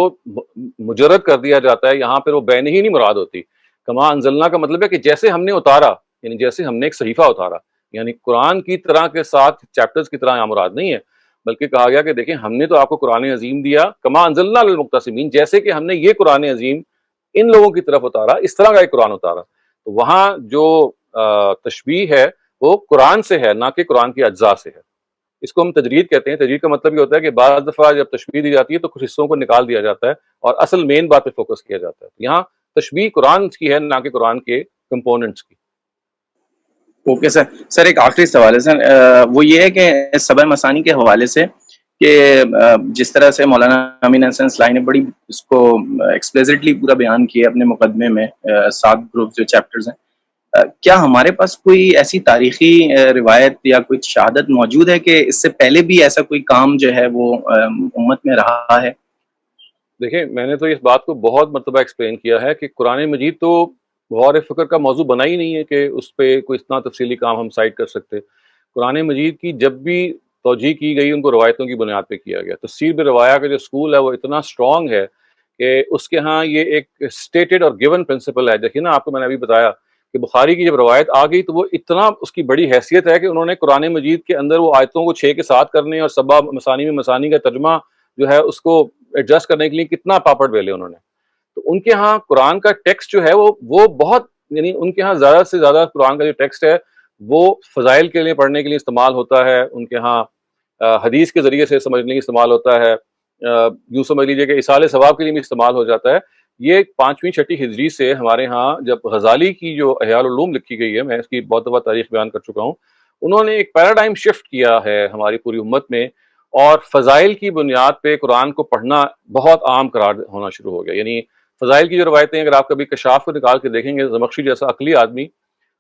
مجرد کر دیا جاتا ہے، یہاں پہ وہ بین ہی نہیں مراد ہوتی. کما انزلنا کا مطلب ہے کہ جیسے ہم نے اتارا، یعنی جیسے ہم نے ایک صحیفہ اتارا، یعنی قرآن کی طرح کے ساتھ چیپٹرز کی طرح یہاں مراد نہیں ہے، بلکہ کہا گیا کہ دیکھیں ہم نے تو آپ کو قرآن عظیم دیا کما انزلنا علی المقتسمین، جیسے کہ ہم نے یہ قرآن عظیم ان لوگوں کی طرف اتارا، اس طرح کا ایک قرآن اتارا. تو وہاں جو تشبیہ ہے وہ قرآن سے ہے، نہ کہ قرآن کے اجزاء سے ہے. اس کو ہم تجرید کہتے ہیں. تجرید کا مطلب یہ ہوتا ہے کہ بعض دفعہ جب تشبیہ دی جاتی ہے تو کچھ حصوں کو نکال دیا جاتا ہے اور اصل مین بات پہ فوکس کیا جاتا ہے. یہاں تشبیہ قرآن کی ہے، نہ کہ قرآن کے کمپوننٹس کی. اوکے سر ایک آخری سوال ہے سر، وہ یہ ہے کہ سبع مثانی کے حوالے سے کہ جس طرح سے مولانا امین حسن اصلاحی نے بڑی اس کو ایکسپلیسٹلی پورا بیان کیا اپنے مقدمے میں، 7 گروپ جو چیپٹرز ہیں، کیا ہمارے پاس کوئی ایسی تاریخی روایت یا کوئی شہادت موجود ہے کہ اس سے پہلے بھی ایسا کوئی کام جو ہے وہ امت میں رہا ہے؟ دیکھیں میں نے تو اس بات کو بہت مرتبہ ایکسپلین کیا ہے کہ قرآن مجید تو غور فکر کا موضوع بنا ہی نہیں ہے کہ اس پہ کوئی اتنا تفصیلی کام ہم سائٹ کر سکتے. قرآن مجید کی جب بھی توجیہ کی گئی ان کو روایتوں کی بنیاد پہ کیا گیا. تفسیر بالروایہ کا جو اسکول ہے وہ اتنا اسٹرانگ ہے کہ اس کے ہاں یہ ایک اسٹیٹڈ اور گیون پرنسپل ہے. دیکھیے نا، آپ کو میں نے ابھی بتایا کہ بخاری کی جب روایت آ گئی تو وہ اتنا اس کی بڑی حیثیت ہے کہ انہوں نے قرآن مجید کے اندر وہ آیتوں کو 6 کے 7 کرنے اور سبع مثانی میں مثانی کا ترجمہ جو ہے اس کو ایڈجسٹ کرنے کے لیے کتنا پاپڑ بیلے انہوں نے. تو ان کے ہاں قرآن کا ٹیکسٹ جو ہے وہ بہت، یعنی ان کے ہاں زیادہ سے زیادہ قرآن کا جو ٹیکسٹ ہے وہ فضائل کے لیے پڑھنے کے لیے استعمال ہوتا ہے. ان کے ہاں حدیث کے ذریعے سے سمجھنے کے لیے استعمال ہوتا ہے. یوں سمجھ لیجیے کہ ایصال ثواب کے لیے بھی استعمال ہو جاتا ہے. یہ 5ویں 6ٹھی ہجری سے ہمارے ہاں جب غزالی کی جو احیاء العلوم لکھی گئی ہے، میں اس کی بہت دفعہ تاریخ بیان کر چکا ہوں، انہوں نے ایک پیراڈائم شفٹ کیا ہے ہماری پوری امت میں، اور فضائل کی بنیاد پہ قرآن کو پڑھنا بہت عام قرار ہونا شروع ہو گیا. یعنی فضائل کی جو روایتیں اگر آپ کبھی کشاف کو نکال کے دیکھیں گے، زمخشری جیسا عقلی آدمی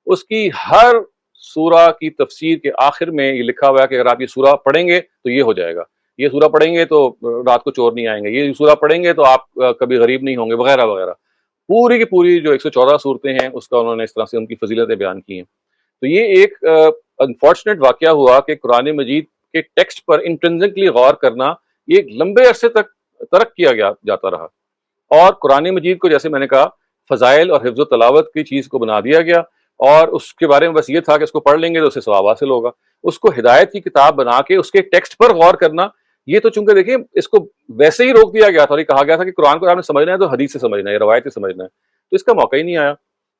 اس کی ہر سورہ کی تفسیر کے آخر میں یہ لکھا ہوا ہے کہ اگر آپ یہ سورہ پڑھیں گے تو یہ ہو جائے گا، یہ سورہ پڑھیں گے تو رات کو چور نہیں آئیں گے، یہ سورہ پڑھیں گے تو آپ کبھی غریب نہیں ہوں گے، وغیرہ وغیرہ. پوری کی پوری جو 114 صورتیں ہیں اس کا انہوں نے اس طرح سے ان کی فضیلتیں بیان کی ہیں. تو یہ ایک انفارچونیٹ واقعہ ہوا کہ قرآن مجید کے ٹیکسٹ پر انٹرنسکلی غور کرنا یہ ایک لمبے عرصے تک ترک کیا جاتا رہا، اور قرآن مجید کو جیسے میں نے کہا فضائل اور حفظ و تلاوت کی چیز کو بنا دیا گیا، اور اس کے بارے میں بس یہ تھا کہ اس کو پڑھ لیں گے تو اسے ثواب حاصل ہوگا. اس کو ہدایت کی کتاب بنا کے اس کے ٹیکسٹ پر غور کرنا، یہ تو چونکہ دیکھیں اس کو ویسے ہی روک دیا گیا تھا اور یہ کہا گیا تھا کہ قرآن کو آپ نے سمجھنا ہے تو حدیث سے سمجھنا ہے، روایت سے سمجھنا ہے، تو اس کا موقع ہی نہیں آیا.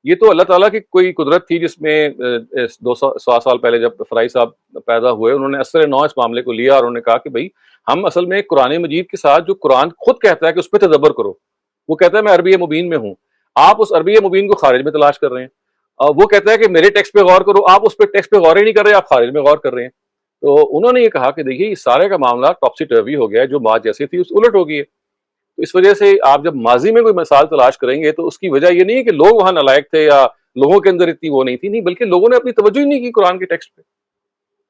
یہ تو اللہ تعالیٰ کی کوئی قدرت تھی جس میں 200 سال پہلے جب فرائی صاحب پیدا ہوئے انہوں نے اثر نو اس معاملے کو لیا اور انہوں نے کہا کہ بھائی ہم اصل میں قرآن مجید کے ساتھ جو قرآن خود کہتا ہے کہ اس پہ تدبر کرو، وہ کہتا ہے میں عربی مبین میں ہوں، آپ اس عربی مبین کو خارج میں تلاش کر رہے ہیں. وہ کہتا ہے کہ میرے ٹیکسٹ پہ غور کرو، آپ اس پہ ٹیکسٹ پہ غور ہی نہیں کر رہے، آپ خارج میں غور کر رہے ہیں. تو انہوں نے یہ کہا کہ دیکھیے یہ سارے کا معاملہ ٹاپسی ٹروی ہو گیا ہے، جو بات جیسی تھی اس الٹ ہو گئی ہے. تو اس وجہ سے آپ جب ماضی میں کوئی مثال تلاش کریں گے تو اس کی وجہ یہ نہیں ہے کہ لوگ وہاں نالائق تھے یا لوگوں کے اندر اتنی وہ نہیں تھی، نہیں، بلکہ لوگوں نے اپنی توجہ ہی نہیں کی قرآن کے ٹیکسٹ پہ.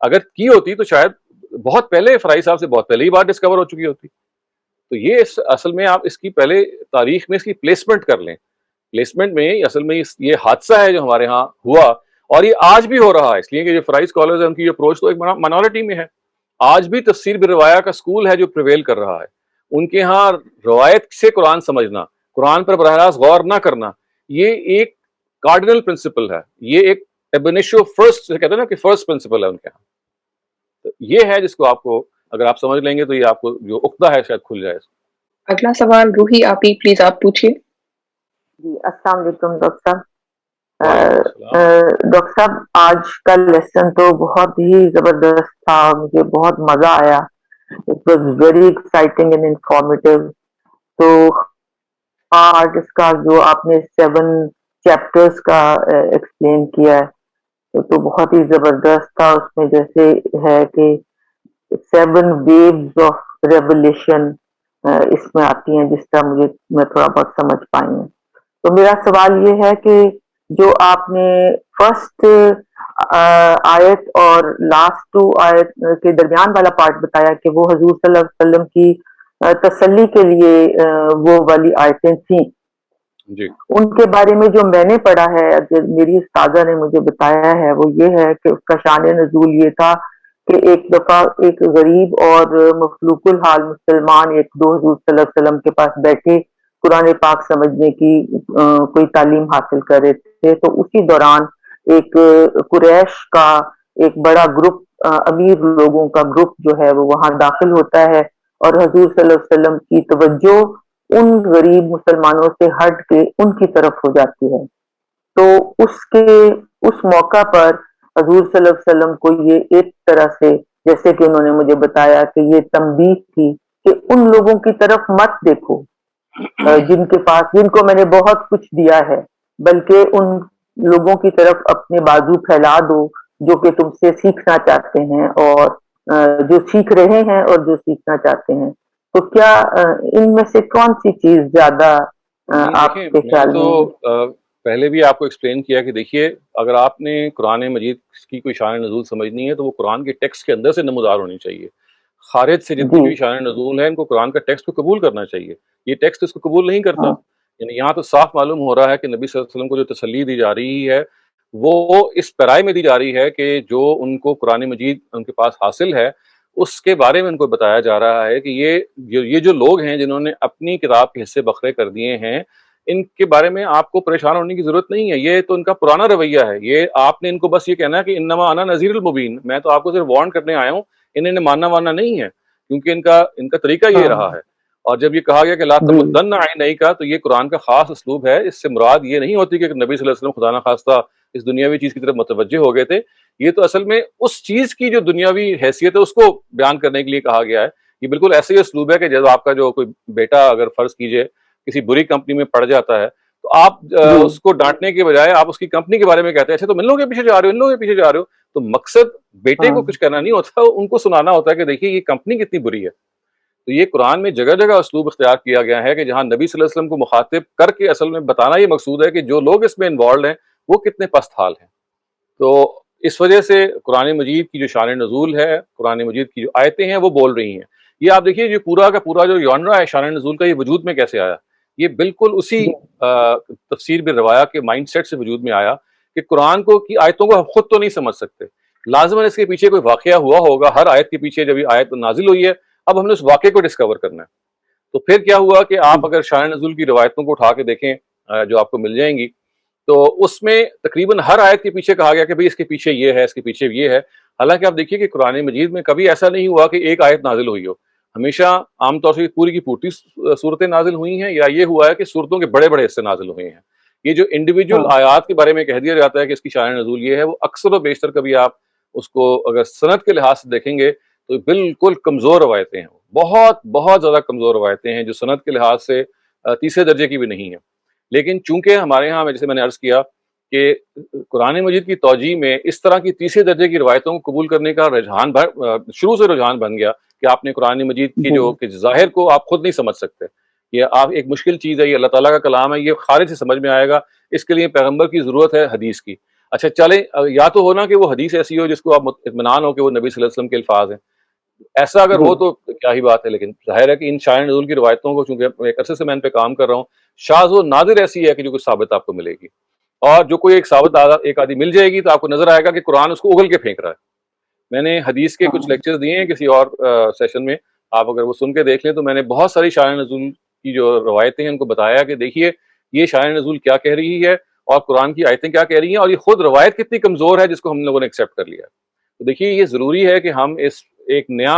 اگر کی ہوتی تو شاید بہت پہلے فرائی صاحب سے بہت پہلے ہی بات ڈسکور ہو چکی ہوتی. تو یہ اصل میں آپ اس کی پہلے تاریخ میں اس کی پلیسمنٹ کر لیں. پلیسمنٹ میں اصل میں یہ حادثہ ہے جو ہمارے ہاں ہوا، اور یہ آج بھی ہو رہا ہے، اس لیے کہ جو فرائی اسکالرز ہیں ان کی اپروچ تو ایک مائنورٹی میں ہے. آج بھی تفسیر بالروایہ کا اسکول ہے جو پریویل کر رہا ہے. ان کے ہاں روایت سے قرآن سمجھنا، قرآن پر براہ راست غور نہ کرنا، یہ ایک کارڈینل پرنسپل ہے، یہ ایک ایبنیشو فرسٹ کہتے ہیں نا کہ فرسٹ پرنسپل ہے ان کے ہاں. تو یہ ہے جس کو آپ کو اگر آپ سمجھ لیں گے تو یہ آپ کو جو عقدہ ہے شاید کھل جائے. اگلا سوال روحی آپ ہی پلیز آپ پوچھیے. جی السلام علیکم ڈاکٹر صاحب. وعلیکم السلام. ڈاکٹر صاحب آج کا لیسن تو بہت ہی زبردست تھا، مجھے بہت مزہ آیا. It was very exciting and informative. تو آج اس کا جو آپ نے 7 چیپٹرز کا ایکسپلین کیا ہے، تو بہت ہی زبردست تھا. اس میں جیسے ہے کہ 7 waves of revelation اس میں آتی ہیں، جس طرح میں تھوڑا بہت سمجھ پائی ہوں. تو میرا سوال یہ ہے کہ جو آپ نے فرسٹ آیت اور لاسٹ 2 آیت کے درمیان والا پارٹ بتایا کہ وہ حضور صلی اللہ علیہ وسلم کی تسلی کے لیے وہ والی آیتیں تھیں، جی ان کے بارے میں جو میں نے پڑھا ہے، جو میری استاذہ نے مجھے بتایا ہے، وہ یہ ہے کہ اس کا شان نزول یہ تھا کہ ایک دفعہ ایک غریب اور مخلوق الحال مسلمان ایک دو حضور صلی اللہ علیہ وسلم کے پاس بیٹھے قرآن پاک سمجھنے کی کوئی تعلیم حاصل کر رہے تھے. تو اسی دوران ایک قریش کا ایک بڑا گروپ، امیر لوگوں کا گروپ جو ہے وہ وہاں داخل ہوتا ہے، اور حضور صلی اللہ علیہ وسلم کی توجہ ان غریب مسلمانوں سے ہٹ کے ان کی طرف ہو جاتی ہے. تو اس موقع پر حضور صلی اللہ علیہ وسلم کو یہ ایک طرح سے، جیسے کہ انہوں نے مجھے بتایا کہ یہ تنبیہ تھی کہ ان لوگوں کی طرف مت دیکھو جن کو میں نے بہت کچھ دیا ہے، بلکہ ان لوگوں کی طرف اپنے بازو پھیلا دو جو کہ تم سے سیکھنا چاہتے ہیں، اور جو سیکھ رہے ہیں اور جو سیکھنا چاہتے ہیں. تو کیا ان میں سے کون سی چیز زیادہ آپ دیکھیں، کے میں نے خیال تو میں؟ پہلے بھی آپ کو ایکسپلین کیا کہ دیکھیے، اگر آپ نے قرآن مجید کی کوئی شان نزول سمجھنی ہے تو وہ قرآن کے ٹیکسٹ کے اندر سے نمودار ہونی چاہیے. خارج سے جتنی جی بھی شان نزول ہے ان کو قرآن کا ٹیکسٹ کو قبول کرنا چاہیے. یہ ٹیکسٹ اس کو قبول نہیں کرتا. ہاں یعنی یہاں تو صاف معلوم ہو رہا ہے کہ نبی صلی اللہ علیہ وسلم کو جو تسلی دی جا رہی ہے وہ اس پیرائے میں دی جا رہی ہے کہ جو ان کو قرآن مجید ان کے پاس حاصل ہے اس کے بارے میں ان کو بتایا جا رہا ہے کہ یہ جو لوگ ہیں جنہوں نے اپنی کتاب کے حصے بکھرے کر دیے ہیں، ان کے بارے میں آپ کو پریشان ہونے کی ضرورت نہیں ہے. یہ تو ان کا پرانا رویہ ہے. یہ آپ نے ان کو بس یہ کہنا ہے کہ انما انا نذیر المبین، میں تو آپ کو صرف وارن کرنے آیا ہوں، انہیں نے ماننا واننا نہیں ہے، کیونکہ ان کا طریقہ یہ ہاں رہا ہے. اور جب یہ کہا گیا کہ لا جی تمدن عینیک کا، تو یہ قرآن کا خاص اسلوب ہے. اس سے مراد یہ نہیں ہوتی کہ نبی صلی اللہ علیہ وسلم خدا نخواستہ اس دنیاوی چیز کی طرف متوجہ ہو گئے تھے. یہ تو اصل میں اس چیز کی جو دنیاوی حیثیت ہے اس کو بیان کرنے کے لیے کہا گیا ہے. یہ بالکل ایسے ہی اسلوب ہے کہ جب آپ کا جو کوئی بیٹا اگر فرض کیجئے کسی بری کمپنی میں پڑ جاتا ہے تو آپ جی اس کو ڈانٹنے کے بجائے آپ اس کی کمپنی کے بارے میں کہتے ہیں اچھا تو ان لوگوں کے پیچھے جا رہے ہو، ان لوگوں کے پیچھے جا رہے ہو. تو مقصد بیٹے ہاں کو کچھ کرنا نہیں ہوتا، ان کو سنانا ہوتا ہے کہ دیکھیے یہ کمپنی کتنی بری ہے. تو یہ قرآن میں جگہ جگہ اسلوب اختیار کیا گیا ہے کہ جہاں نبی صلی اللہ علیہ وسلم کو مخاطب کر کے اصل میں بتانا یہ مقصود ہے کہ جو لوگ اس میں انوالوڈ ہیں وہ کتنے پست حال ہیں. تو اس وجہ سے قرآن مجید کی جو شان نزول ہے، قرآن مجید کی جو آیتیں ہیں وہ بول رہی ہیں. یہ آپ دیکھیے یہ پورا کا پورا جو یونرا ہے شان نزول کا، یہ وجود میں کیسے آیا؟ یہ بالکل اسی جی تفسیر بالروایا کے مائنڈ سیٹ سے وجود میں آیا کہ قرآن کو کی آیتوں کو ہم خود تو نہیں سمجھ سکتے، لازماً اس کے پیچھے کوئی واقعہ ہوا ہوگا. ہر آیت کے پیچھے جب یہ آیت نازل ہوئی ہے اب ہم نے اس واقعے کو ڈسکور کرنا ہے. تو پھر کیا ہوا کہ آپ اگر شان نزول کی روایتوں کو اٹھا کے دیکھیں جو آپ کو مل جائیں گی، تو اس میں تقریباً ہر آیت کے پیچھے کہا گیا کہ بھئی اس کے پیچھے یہ ہے، اس کے پیچھے یہ ہے. حالانکہ آپ دیکھیے کہ قرآن مجید میں کبھی ایسا نہیں ہوا کہ ایک آیت نازل ہوئی ہو. ہمیشہ عام طور سے پوری کی پوری صورتیں نازل ہوئی ہیں، یا یہ ہوا ہے کہ صورتوں کے بڑے بڑے حصے نازل ہوئے ہیں. یہ جو انڈیویجول ہاں آیات کے بارے میں کہہ دیا جاتا ہے کہ اس کی شان نزول یہ ہے، وہ اکثر و بیشتر کبھی آپ اس کو اگر سند کے لحاظ سے دیکھیں گے تو بالکل کمزور روایتیں ہیں، بہت بہت زیادہ کمزور روایتیں ہیں جو سند کے لحاظ سے تیسرے درجے کی بھی نہیں ہیں. لیکن چونکہ ہمارے ہاں جیسے میں نے عرض کیا کہ قرآن مجید کی توجیہ میں اس طرح کی تیسرے درجے کی روایتوں کو قبول کرنے کا شروع سے رجحان بن گیا کہ آپ نے قرآن مجید کی جی جو کہ ظاہر کو آپ خود نہیں سمجھ سکتے. یہ آپ ایک مشکل چیز ہے، یہ اللہ تعالیٰ کا کلام ہے، یہ خارج سے سمجھ میں آئے گا. اس کے لیے پیغمبر کی ضرورت ہے حدیث کی. اچھا چلیں، یا تو ہونا کہ وہ حدیث ایسی ہو جس کو آپ اطمینان ہو کہ وہ نبی صلی اللہ علیہ وسلم کے الفاظ ہیں. ایسا اگر جی ہو تو کیا ہی بات ہے. لیکن ظاہر ہے کہ ان شان نزول کی روایتوں کو چونکہ ایک عرصے سے میں ان پہ کام کر رہا ہوں، شاذ و نادر ایسی ہے کہ جو کچھ ثابت آپ کو ملے گی. اور جو کوئی ایک ثابت ایک آدھی مل جائے گی تو آپ کو نظر آئے گا کہ قرآن اس کو اگل کے پھینک رہا ہے. میں نے حدیث کے ہاں کچھ لیکچر دیے ہیں کسی اور سیشن میں، آپ اگر وہ سن کے دیکھ لیں تو میں نے بہت ساری شان نزول کی جو روایتیں ہیں ان کو بتایا کہ دیکھیے یہ شان نزول کیا کہہ رہی ہے اور قرآن کی آیتیں کیا کہہ رہی ہیں، اور یہ خود روایت کتنی کمزور ہے جس کو ہم لوگوں نے ایکسیپٹ کر لیا ہے. تو دیکھیے یہ ضروری ہے کہ ہم اس ایک نیا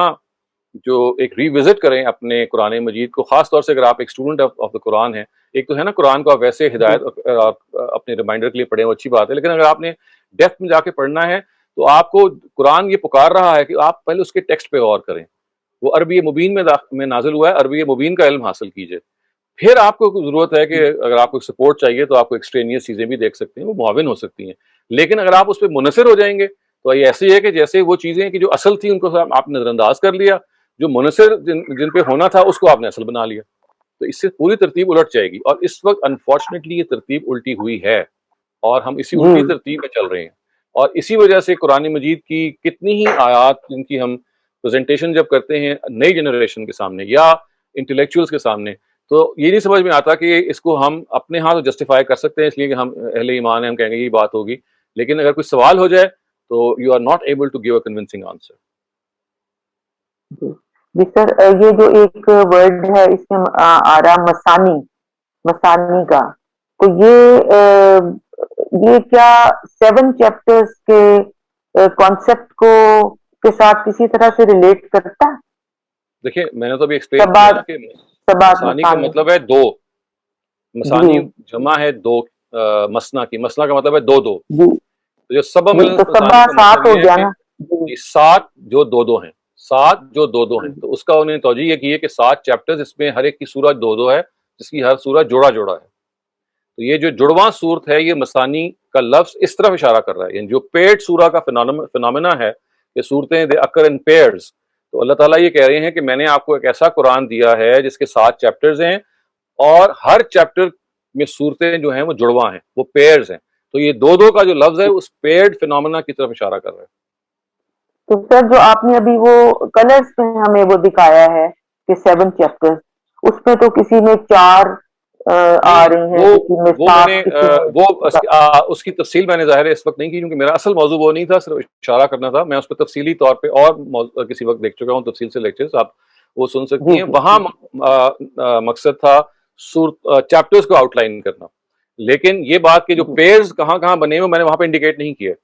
جو ایک ری وزٹ کریں اپنے قرآن مجید کو، خاص طور سے اگر آپ ایک اسٹوڈنٹ آف دا قرآن ہیں. ایک تو ہے نا قرآن کو آپ ویسے جی ہدایت اپنے ریمائنڈر کے لیے پڑھیں وہ اچھی بات ہے، لیکن اگر آپ نے ڈیپتھ میں جا کے پڑھنا ہے تو آپ کو قرآن یہ پکار رہا ہے کہ آپ پہلے اس کے ٹیکسٹ پہ غور کریں. وہ عربی مبین میں نازل ہوا ہے، عربی مبین کا علم حاصل کیجئے. پھر آپ کو ضرورت ہے کہ اگر آپ کو سپورٹ چاہیے تو آپ کو ایکسٹرینیس چیزیں بھی دیکھ سکتے ہیں، وہ معاون ہو سکتی ہیں. لیکن اگر آپ اس پہ منحصر ہو جائیں گے تو یہ ایسے ہی ہے کہ جیسے وہ چیزیں کہ جو اصل تھی ان کو آپ نے نظر انداز کر لیا، جو منحصر جن پہ ہونا تھا اس کو آپ نے اصل بنا لیا، تو اس سے پوری ترتیب الٹ جائے گی. اور اس وقت انفارچونیٹلی یہ ترتیب الٹی ہوئی ہے اور ہم اسی الٹی ترتیب میں چل رہے ہیں. اور اسی وجہ سے قرآن مجید کی کتنی ہی آیات جن کی ہم پریزنٹیشن جب کرتے ہیں نئی جنریشن کے سامنے یا انٹلیکچوئلس کے سامنے، تو یہ نہیں سمجھ میں آتا کہ اس کو ہم اپنے ہاں تو جسٹیفائی کر سکتے ہیں اس لیے کہ ہم اہل ایمان ہیں، ہم کہیں گے یہ بات ہوگی، لیکن اگر کوئی سوال ہو جائے تو you are not able to give a convincing answer. جی سر، یہ جو ایک ورڈ ہے اس میں آ رہا مسانی کا، تو یہ کیا 7 چیپٹرز کے کانسیپٹ کے ساتھ کسی طرح سے ریلیٹ کرتا ہے؟ دیکھیے میں نے تو ابھی ایکسپلین کیا نا کہ مسانی کا مطلب ہے دو، مسانی جمع ہے دو، مسنا کی، مسنا کا مطلب ہے دو دو، تو جو سبا ملن مسانی کا مطلب یہ ہے کہ 7 جو دو دو ہیں، 7 جو دو دو ہیں، تو اس کا انہوں نے توجہ یہ کی ہے کہ 7 چیپٹرز، اس میں ہر ایک کی سورہ دو دو ہے، جس کی ہر سورہ جوڑا جوڑا ہے. تو یہ جو جڑواں صورت ہے یہ مسانی کا لفظ اس طرف اشارہ کر رہا ہے، یعنی جو پیئرڈ سورہ کا فنامنا ہے کہ صورتیں دے اکر ان پیئرز، تو اللہ تعالیٰ یہ کہہ رہے ہیں کہ میں نے آپ کو ایک ایسا قرآن دیا ہے جس کے 7 چیپٹرز ہیں اور ہر چیپٹر میں صورتیں جو ہیں وہ جڑواں ہیں، وہ پیئرز ہیں. تو یہ دو دو کا جو لفظ ہے اس پیئرڈ فنامنا کی طرف اشارہ کر رہا ہے. تو سر جو آپ نے ابھی وہ کلرز میں ہمیں وہ دکھایا ہے کہ 7 چیپٹر، اس میں تو کسی میں 4 آ رہی ہیں، کسی میں 7، اس کی تفصیل میں نے ظاہر ہے اس وقت نہیں کی کیونکہ میرا اصل موضوع وہ نہیں تھا، صرف اشارہ کرنا تھا. میں اس پہ تفصیلی طور پہ اور کسی وقت دیکھ چکا ہوں تفصیل سے لیکچرز، آپ وہ سن سکتی ہیں. وہاں مقصد تھا چیپٹرز کو آؤٹ لائن کرنا، لیکن یہ بات کہ جو پیئرز کہاں کہاں بنے ہوئے میں نے وہاں پہ انڈیکیٹ نہیں کیے.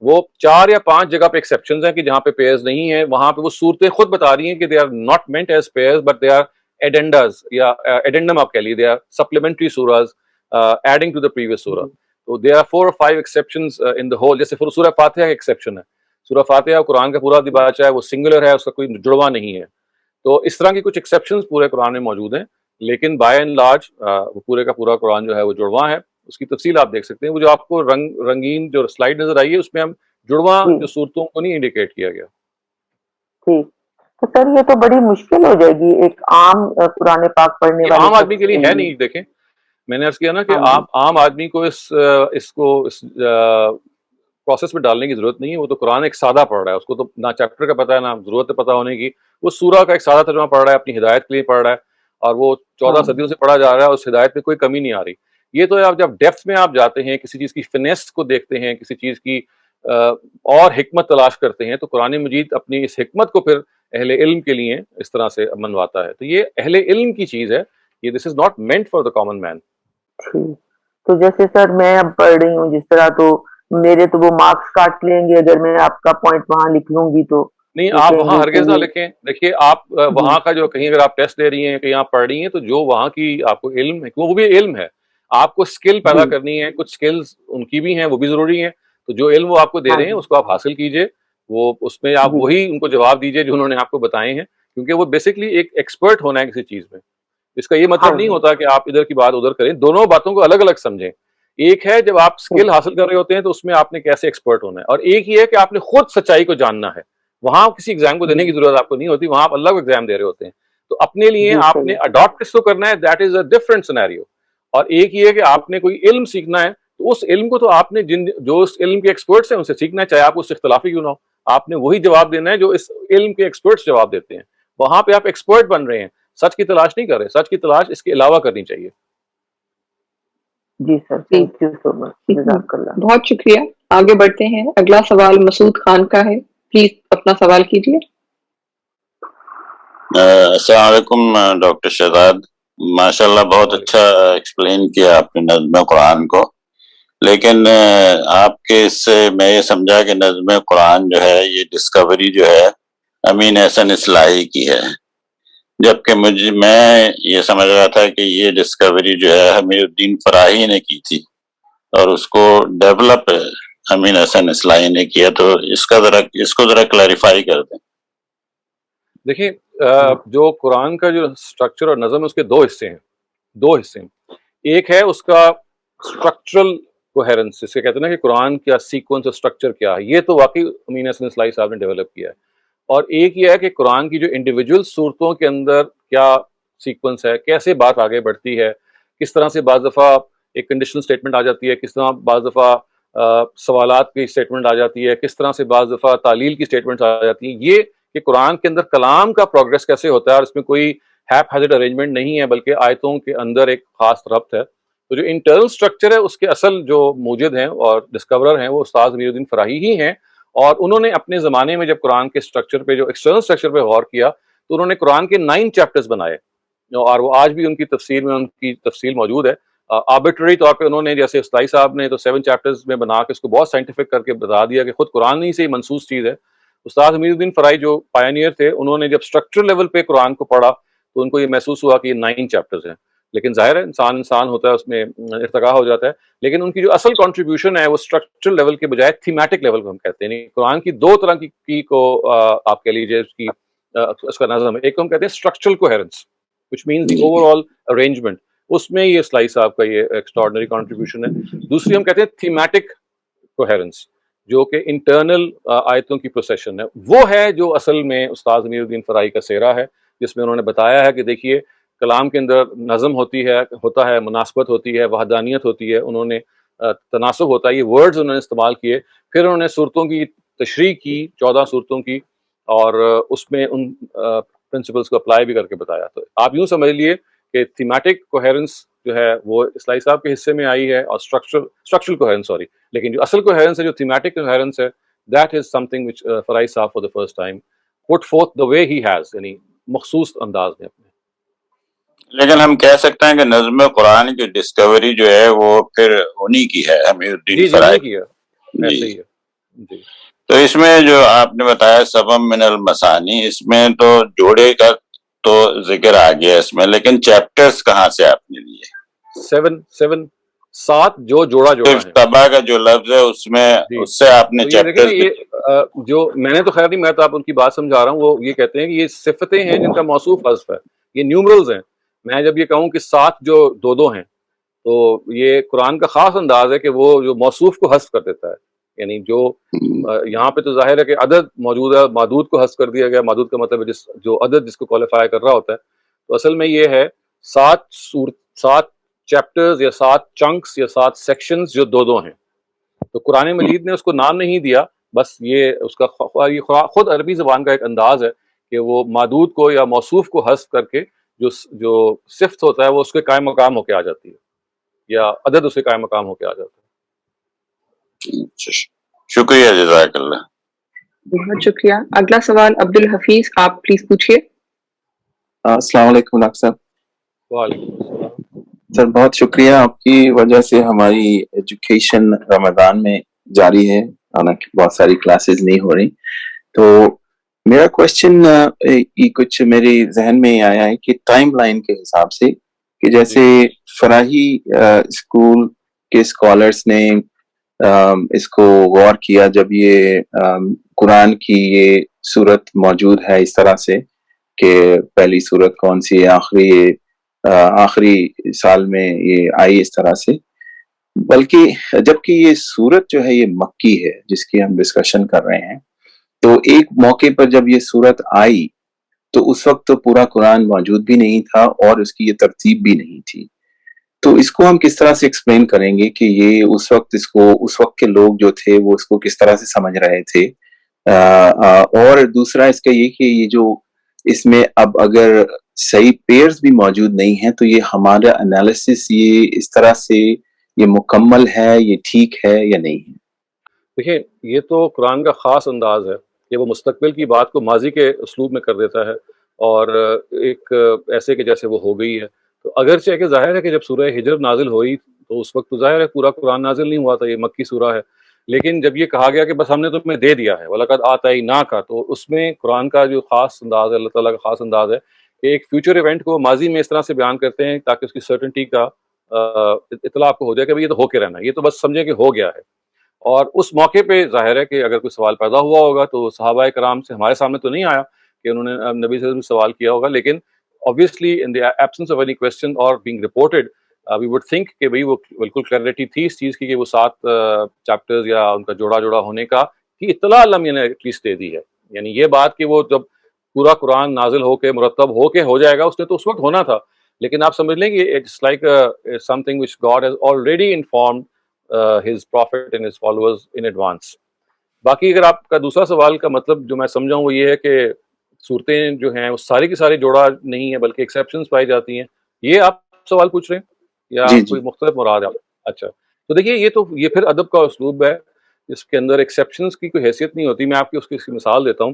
وہ 4 یا 5 جگہ پہ ایکسیپشنز ہیں کہ جہاں پہ پیئرز نہیں ہیں، وہاں پہ وہ صورتیں خود بتا رہی ہیں کہ they are not meant as pairs but they are addendas یا ایڈنڈم آپ کہہ لیے، دے آر سپلیمنٹری سورہز ایڈنگ ٹو دا پریویس سورہ. تو they are 4 or 5 exceptions in the whole. جیسے سورہ فاتحہ کا ایکسیپشن ہے، سورہ فاتحہ قرآن کا پورا دیباچہ ہے، وہ سنگولر ہے، اس کا کوئی جڑواں نہیں ہے. تو اس طرح کی کچھ ایکسیپشنز پورے قرآن میں موجود ہیں، لیکن بائی اینڈ لارج وہ پورے کا پورا قرآن جو ہے وہ جڑواں ہے. اس کی تفصیل آپ دیکھ سکتے ہیں، وہ جو آپ کو رنگین جو سلائیڈ نظر آئی ہے اس میں ہم جڑواں جو صورتوں کو نہیں انڈیکیٹ کیا گیا. ٹھیک، تو سر یہ تو بڑی مشکل ہو جائے گی ایک عام قرآن پاک پڑھنے والے عام آدمی کے لیے ہے نہیں. دیکھیں میں نے عرض کیا نا کہ عام آدمی کو اس پروسیس میں ڈالنے کی ضرورت نہیں ہے. وہ تو قرآن ایک سادہ پڑھ رہا ہے، اس کو تو نہ چیپٹر کا پتہ ہے نہ ضرورت ہے پتہ ہونے کی. وہ سورہ کا ایک سادہ ترجمہ پڑھ رہا ہے، اپنی ہدایت کے لیے پڑھ رہا ہے، اور وہ 14 صدیوں سے پڑھا جا رہا ہے، اس ہدایت میں کوئی کمی نہیں آ رہی. یہ تو آپ جب ڈیپتھ میں آپ جاتے ہیں، کسی چیز کی فنیس کو دیکھتے ہیں، کسی چیز کی اور حکمت تلاش کرتے ہیں، تو قرآن مجید اپنی اس حکمت کو پھر اہل علم کے لیے اس طرح سے منواتا ہے. تو یہ اہل علم کی چیز ہے، یہ this is not meant for the common man. تو جیسے سر میں اب پڑھ رہی ہوں جس طرح، تو میرے تو وہ مارکس کاٹ لیں گے اگر میں آپ کا پوائنٹ وہاں لکھ لوں گی تو. نہیں، آپ وہاں ہرگز نہ لکھیں. دیکھیے آپ وہاں کا جو کہیں اگر آپ ٹیسٹ دے رہی ہیں، کہیں آپ پڑھ رہی ہیں، تو جو وہااں کی آپ کو علم ہے وہ بھی علم ہے. آپ کو اسکل پیدا کرنی ہے، کچھ اسکلز ان کی بھی ہیں، وہ بھی ضروری ہیں. تو جو علم وہ آپ کو دے رہے ہیں اس کو آپ حاصل کیجئے، وہ اس میں آپ وہی ان کو جواب دیجئے جو انہوں نے آپ کو بتائے ہیں، کیونکہ وہ بیسکلی ایک ایکسپرٹ ہونا ہے کسی چیز میں. اس کا یہ مطلب نہیں ہوتا کہ آپ ادھر کی بات ادھر کریں، دونوں باتوں کو الگ الگ سمجھیں. ایک ہے جب آپ اسکل حاصل کر رہے ہوتے ہیں تو اس میں آپ نے کیسے ایکسپرٹ ہونا ہے، اور ایک یہ ہے کہ آپ نے خود سچائی کو جاننا ہے. وہاں کسی ایگزام کو دینے کی ضرورت آپ کو نہیں ہوتی، وہاں آپ اللہ کو ایگزام دے رہے ہوتے ہیں. تو اپنے لیے آپ نے اڈاپٹ کس کو کرنا ہے، that is a different scenario. اور ایک یہ ہے کہ آپ نے کوئی علم سیکھنا ہے، تو اس علم کو تو آپ نے جو اس علم کے ایکسپرٹس ہیں ان سے سیکھنا ہے، چاہے آپ اس سے اختلافی کیوں نہ ہو. آپ نے وہی جواب دینا ہے جو اس علم کے ایکسپرٹس جواب دیتے ہیں. وہاں پہ آپ ایکسپرٹ بن رہے ہیں، سچ کی تلاش نہیں کر رہے. سچ کی تلاش اس کے علاوہ کرنی چاہیے. جی سر، تھینک یو سو مچ، جزاک اللہ. بہت شکریہ. آگے بڑھتے ہیں. اگلا سوال مسعود خان کا ہے، پلیز اپنا سوال کیجیے. السلام علیکم ڈاکٹر شہزاد، ماشاء اللہ بہت اچھا ایکسپلین کیا آپ نے نظم قرآن کو. لیکن آپ کے اس سے میں یہ سمجھا کہ نظم قرآن جو ہے یہ ڈسکوری جو ہے امین احسن اصلاحی کی ہے، جبکہ میں یہ سمجھ رہا تھا کہ یہ ڈسکوری جو ہے حمید الدین فراہی نے کی تھی اور اس کو ڈیولپ امین احسن اصلاحی نے کیا. تو اس کو ذرا کلیریفائی کر دیں. دیکھیں جو قرآن کا جو اسٹرکچر اور نظم اس کے دو حصے ہیں. ایک ہے اس کا اسٹرکچرل کوہیرنس، جسے کہتے ہیں نا کہ قرآن کا سیکوینس اور اسٹرکچر کیا ہے، یہ تو واقعی امین حسن اصلاحی صاحب نے ڈیولپ کیا ہے. اور ایک یہ ہے کہ قرآن کی جو انڈیویجول صورتوں کے اندر کیا سیکوینس ہے، کیسے بات آگے بڑھتی ہے، کس طرح سے بعض دفعہ ایک کنڈیشنل اسٹیٹمنٹ آ جاتی ہے، کس طرح بعض دفعہ سوالات کی اسٹیٹمنٹ آ جاتی ہے، کس طرح سے بعض دفعہ تعلیل کی اسٹیٹمنٹس آ جاتی ہیں. یہ کہ قرآن کے اندر کلام کا پروگریس کیسے ہوتا ہے، اور اس میں کوئی ہیپ ہیزڈ ارینجمنٹ نہیں ہے بلکہ آیتوں کے اندر ایک خاص ربط ہے. تو جو انٹرنل اسٹرکچر ہے اس کے اصل جو موجد ہیں اور ڈسکورر ہیں وہ استاد امیر الدین فراہی ہی ہیں. اور انہوں نے اپنے زمانے میں جب قرآن کے اسٹرکچر پہ، جو ایکسٹرنل اسٹرکچر پہ غور کیا، تو انہوں نے قرآن کے 9 چیپٹرز بنائے، اور وہ آج بھی ان کی تفسیر میں ان کی تفصیل موجود ہے. آربیٹری طور پہ انہوں نے، جیسے اصلاحی صاحب نے تو 7 چیپٹرز میں بنا کے اس کو بہت سائنٹیفک کر کے بتا دیا کہ خود قرآن ہی سے ہی منسوس چیز ہے. استاد امیر الدین فرائی جو پائنیئر تھے، انہوں نے جب اسٹرکچر لیول پہ قرآن کو پڑھا تو ان کو یہ محسوس ہوا کہ یہ 9 چیپٹرز ہیں. لیکن ظاہر ہے انسان ہوتا ہے، اس میں ارتقا ہو جاتا ہے، لیکن ان کی جو اصل کنٹریبیوشن ہے وہ اسٹرکچرل لیول کے بجائے تھیمیٹک لیول کو ہم کہتے ہیں. قرآن کی 2 طرح کی کو آپ کہہ لیجیے اس کا نظم ہے. ایک کو ہم کہتے ہیں structural coherence which means the overall arrangement، اس میں یہ اصلاحی صاحب کا یہ ایکسٹراڈنری کنٹریبیوشن ہے. دوسری ہم کہتے ہیں تھیمیٹک کوہیرنس، جو کہ انٹرنل آیتوں کی پروسیشن ہے. وہ ہے جو اصل میں استاد امیر الدین فرائی کا سیرا ہے، جس میں انہوں نے بتایا ہے کہ دیکھیے کلام کے اندر نظم ہوتا ہے، مناسبت ہوتی ہے، وحدانیت ہوتی ہے، انہوں نے تناسب ہوتا ہے، یہ ورڈز انہوں نے استعمال کیے. پھر انہوں نے صورتوں کی تشریح کی، 14 صورتوں کی، اور اس میں ان پرنسپلس کو اپلائی بھی کر کے بتایا. تو آپ یوں سمجھ لیے کہ تھیمیٹک کوہیرنس جو ہے وہ اصلاحی صاحب کے حصے میں آئی ہے، اور اسٹرکچرل کوہیرنس سوری، لیکن جو اصل کوہیرنس ہے، جو تھیمیٹک کوہیرنس ہے، that is something which Farahi صاحب for the first time put forth the way he has, یعنی مخصوص انداز میں اپنے. لیکن ہم کہہ سکتے ہیں کہ نظم قرآن کی ڈسکوری جو ہے وہ پھر انہی کی ہے، امیر الدین فرائی کی ہے، ایسے ہی ہے. جی تو اس میں جو آپ نے بتایا سبم من المثانی، اس میں تو جوڑے کا تو ذکر آ گیا اس میں، لیکن چیپٹرز کہاں سے آپ نے لیے؟ 7 جو جوڑا ہے. تباہ کا جو لفظ ہے اس میں اس سے آپ نے چیپٹرز جو میں نے تو خیر نہیں، میں تو آپ ان کی بات سمجھا رہا ہوں. وہ یہ کہتے ہیں کہ یہ صفتیں ہیں جن کا موصوف حذف ہے، یہ نیومرلز ہیں. میں جب یہ کہوں کہ 7 جو 2 ہیں، تو یہ قرآن کا خاص انداز ہے کہ وہ جو موصوف کو حذف کر دیتا ہے. یعنی جو یہاں پہ تو ظاہر ہے کہ عدد موجود ہے، معدود کو حذف کر دیا گیا. معدود کا مطلب ہے جو عدد جس کو کوالیفائی کر رہا ہوتا ہے. تو اصل میں یہ ہے 7 چیپٹرز یا 7 چنکس یا 7 سیکشنز جو 2 ہیں. تو قرآن مجید نے اس کو نام نہیں دیا، بس یہ اس کا خود عربی زبان کا ایک انداز ہے کہ وہ معدود کو یا موصوف کو حذف کر کے جو صفت ہوتا ہے وہ اس کے قائم مقام ہو کے آ جاتی ہے، یا عدد اس کے قائم مقام ہو کے آ جاتا ہے. شکریہ، جزاک اللہ. بہت شکریہ. اگلا سوال عبدالحفیظ، آپ پلیز پوچھیے. السلام علیکم ڈاکٹر صاحب. وعلیکم السلام سر، بہت شکریہ، آپ کی وجہ سے ہماری ایجوکیشن رمضان میں جاری ہے، حالانکہ بہت ساری کلاسز نہیں ہو رہی. تو میرا کوشچن کچھ میرے ذہن میں آیا ہے کہ ٹائم لائن کے حساب سے، کہ جیسے فراہی اسکول کے اسکالرس نے اس کو غور کیا جب یہ قرآن کی یہ صورت موجود ہے اس طرح سے کہ پہلی صورت کون سی ہے، آخری سال میں یہ آئی اس طرح سے، بلکہ جبکہ یہ صورت جو ہے یہ مکی ہے جس کی ہم ڈسکشن کر رہے ہیں. تو ایک موقع پر جب یہ صورت آئی تو اس وقت تو پورا قرآن موجود بھی نہیں تھا اور اس کی یہ ترتیب بھی نہیں تھی. تو اس کو ہم کس طرح سے ایکسپلین کریں گے کہ یہ اس وقت کے لوگ جو تھے وہ اس کو کس طرح سے سمجھ رہے تھے؟ اور دوسرا اس کا یہ کہ یہ جو اس میں اب اگر صحیح پیئرز بھی موجود نہیں ہیں تو یہ ہمارا انالیسس یہ اس طرح سے یہ مکمل ہے، یہ ٹھیک ہے یا نہیں ہے؟ دیکھیں، یہ تو قرآن کا خاص انداز ہے کہ وہ مستقبل کی بات کو ماضی کے اسلوب میں کر دیتا ہے، اور ایک ایسے کہ جیسے وہ ہو گئی ہے. تو اگرچہ کہ ظاہر ہے کہ جب سورہ ہجر نازل ہوئی تو اس وقت تو ظاہر ہے پورا قرآن نازل نہیں ہوا تھا، یہ مکی سورہ ہے. لیکن جب یہ کہا گیا کہ بس ہم نے تمہیں دے دیا ہے وَلَقَدْ آتَيْنَاكَ، تو اس میں قرآن کا جو خاص انداز ہے، اللہ تعالیٰ کا خاص انداز ہے کہ ایک فیوچر ایونٹ کو ماضی میں اس طرح سے بیان کرتے ہیں تاکہ اس کی سرٹنٹی کا اطلاع آپ کو ہو جائے کہ یہ تو ہو کے رہنا ہے، یہ تو بس سمجھیں کہ ہو گیا ہے. اور اس موقع پہ ظاہر ہے کہ اگر کوئی سوال پیدا ہوا ہوگا تو صحابہ کرام سے ہمارے سامنے تو نہیں آیا کہ انہوں نے نبی صلی اللہ علیہ وسلم سے سوال کیا ہوگا، لیکن obviously in the absence of any question or being reported we would think کہ بھئی وہ بالکل کلیئرٹی تھی اس چیز کی کہ وہ 7 چیپٹرز یا ان کا جوڑا جوڑا ہونے کا کی اطلاع اللہ نے ایٹ لیسٹ دے دی ہے. یعنی یہ بات کہ وہ جب پورا قرآن نازل ہو کے مرتب ہو کے ہو جائے گا اس نے تو اس وقت ہونا تھا, لیکن آپ سمجھ لیں کہ it's like something which God has already informed his prophet and his followers in advance. باقی اگر آپ کا دوسرا سوال کا مطلب جو میں سمجھاؤں وہ یہ ہے کہ صورتیں جو ہیں وہ ساری کی ساری جوڑا نہیں ہے بلکہ ایکسیپشنز پائی جاتی ہیں, یہ آپ سوال پوچھ رہے ہیں یا جی کوئی جی مختلف مراد ہے؟ اچھا تو دیکھیے یہ پھر ادب کا اسلوب ہے, اس کے اندر ایکسیپشنز کی کوئی حیثیت نہیں ہوتی. میں آپ کی اس کی مثال دیتا ہوں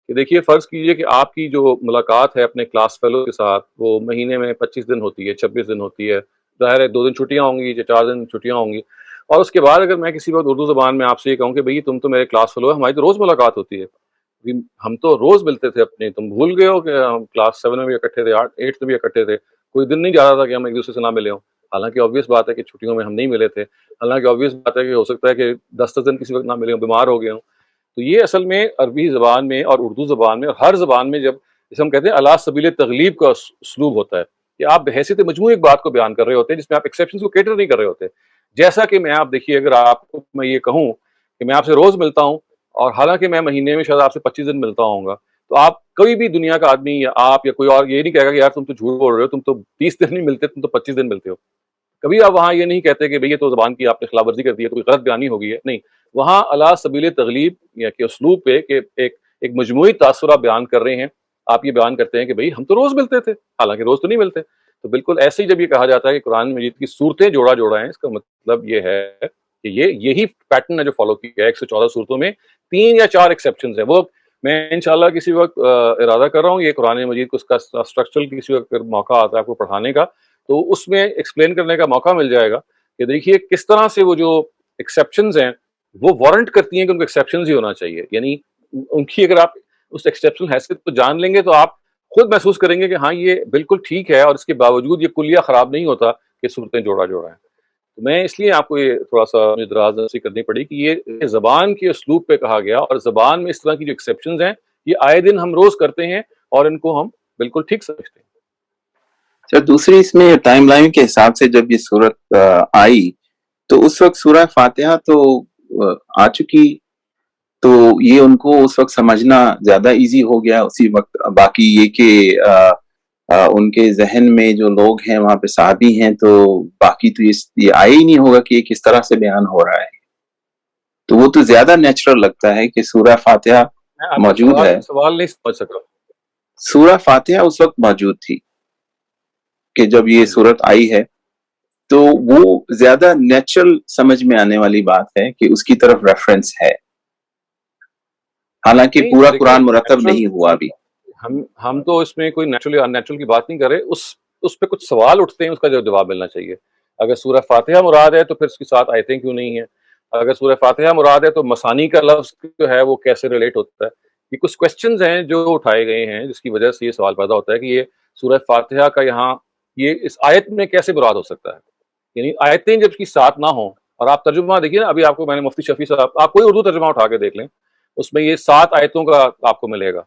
کہ دیکھیے فرض کیجئے کہ آپ کی جو ملاقات ہے اپنے کلاس فیلو کے ساتھ وہ مہینے میں 25 دن ہوتی ہے, 26 دن ہوتی ہے, ظاہر ہے 2 دن چھٹیاں ہوں گی یا 4 دن چھٹیاں ہوں گی, اور اس کے بعد اگر میں کسی وقت اردو زبان میں آپ سے یہ کہوں کہ بھئی تم تو میرے کلاس فیلو ہے, ہماری تو روز ملاقات ہوتی ہے, ہم تو روز ملتے تھے اپنے, تم بھول گئے ہو کہ ہم کلاس 7 میں بھی اکٹھے تھے, 8 میں بھی اکٹھے تھے, کوئی دن نہیں جا رہا تھا کہ ہم ایک دوسرے سے نہ ملے ہوں. حالانکہ آبویس بات ہے کہ چھٹیوں میں ہم نہیں ملے تھے, حالانکہ آبویس بات ہے کہ ہو سکتا ہے کہ 10 دن کسی وقت نہ ملے ہوں, بیمار ہو گئے ہوں. تو یہ اصل میں عربی زبان میں اور اردو زبان میں اور ہر زبان میں جب جسے ہم کہتے ہیں علی سبیل تغلیب کا اسلوب ہوتا ہے کہ آپ بحیثیت مجموعی ایک بات کو بیان کر رہے ہوتے ہیں جس میں آپ ایکسیپشنز کو کیٹر نہیں کر رہے ہوتے. جیسا کہ میں آپ دیکھیے اگر آپ کو میں یہ کہوں کہ میں آپ سے روز ملتا ہوں اور حالانکہ میں مہینے میں شاید آپ سے 25 دن ملتا ہوں گا, تو آپ کوئی بھی دنیا کا آدمی یا آپ یا کوئی اور یہ نہیں کہے گا کہ یار تم تو جھوٹ بول رہے ہو, تم تو 30 دن نہیں ملتے, تم تو 25 دن ملتے ہو. کبھی آپ وہاں یہ نہیں کہتے کہ بھئی یہ تو زبان کی آپ نے خلاف ورزی کر دی ہے, کوئی غلط بیانی ہو گئی ہے, نہیں. وہاں علی سبیل تغلیب یا کہ اسلوب پہ کہ ایک مجموعی تاثر آپ بیان کر رہے ہیں, آپ یہ بیان کرتے ہیں کہ بھئی ہم تو روز ملتے تھے, حالانکہ روز تو نہیں ملتے. تو بالکل ایسے ہی جب یہ کہا جاتا ہے کہ قرآن مجید کی صورتیں جوڑا جوڑا ہیں, اس کا مطلب یہ ہے کہ یہی پیٹرن ہے جو فالو کیا ہے 114 صورتوں میں. 3 یا 4 ایکسیپشنز ہیں, وہ میں انشاءاللہ کسی وقت ارادہ کر رہا ہوں یہ قرآن مجید کو اس کا اسٹرکچرل کسی وقت موقع آتا ہے آپ کو پڑھانے کا, تو اس میں ایکسپلین کرنے کا موقع مل جائے گا کہ دیکھیے کس طرح سے وہ جو ایکسیپشنز ہیں وہ وارنٹ کرتی ہیں کہ ان کو ایکسیپشنز ہی ہونا چاہیے. یعنی ان کی اگر آپ اس ایکسیپشنل حیثیت کو جان لیں گے تو آپ خود محسوس کریں گے کہ ہاں یہ بالکل ٹھیک ہے, اور اس کے باوجود یہ کلیہ خراب نہیں ہوتا کہ صورتیں جوڑا جوڑا ہیں. تو میں اس لیے آپ کو یہ تھوڑا سا اعتراض نصیح کرنی پڑی کہ یہ زبان کے اسلوب پہ کہا گیا, اور زبان میں اس طرح کی جو ایکسیپشنز ہیں یہ آئے دن ہم روز کرتے ہیں اور ان کو ہم بالکل ٹھیک سمجھتے ہیں. سر دوسری اس میں ٹائم لائن کے حساب سے جب یہ صورت آئی تو اس وقت سورہ فاتحہ تو آ چکی, تو یہ ان کو اس وقت سمجھنا زیادہ ایزی ہو گیا اسی وقت. باقی یہ کہ ان کے ذہن میں جو لوگ ہیں وہاں پہ صحابی ہیں تو باقی تو یہ آئے ہی نہیں ہوگا کہ یہ کس طرح سے بیان ہو رہا ہے, تو وہ تو زیادہ نیچرل لگتا ہے کہ سورہ فاتحہ موجود ہے. سوال نہیں سمجھ سکا. سورہ فاتحہ اس وقت موجود تھی کہ جب یہ صورت آئی ہے, تو وہ زیادہ نیچرل سمجھ میں آنے والی بات ہے کہ اس کی طرف ریفرنس ہے, حالانکہ پورا قرآن مرتب نہیں ہوا ابھی. ہم تو اس میں کوئی نیچرل ان نیچرل کی بات نہیں کر رہے, اس پہ کچھ سوال اٹھتے ہیں, اس کا جواب ملنا چاہیے. اگر سورہ فاتحہ مراد ہے تو پھر اس کے ساتھ آیتیں کیوں نہیں ہیں؟ اگر سورہ فاتحہ مراد ہے تو مسانی کا لفظ جو ہے وہ کیسے ریلیٹ ہوتا ہے؟ یہ کچھ کوسچنز ہیں جو اٹھائے گئے ہیں جس کی وجہ سے یہ سوال پیدا ہوتا ہے کہ یہ سورہ فاتحہ کا یہاں یہ اس آیت میں کیسے مراد ہو سکتا ہے. یعنی آیتیں جب کی ساتھ نہ ہوں, اور آپ ترجمہ دیکھیے نا, ابھی آپ کو میں نے مفتی شفیع صاحب, آپ کوئی اردو ترجمہ اٹھا کے دیکھ لیں, اس میں یہ 7 آیتوں کا آپ کو ملے گا.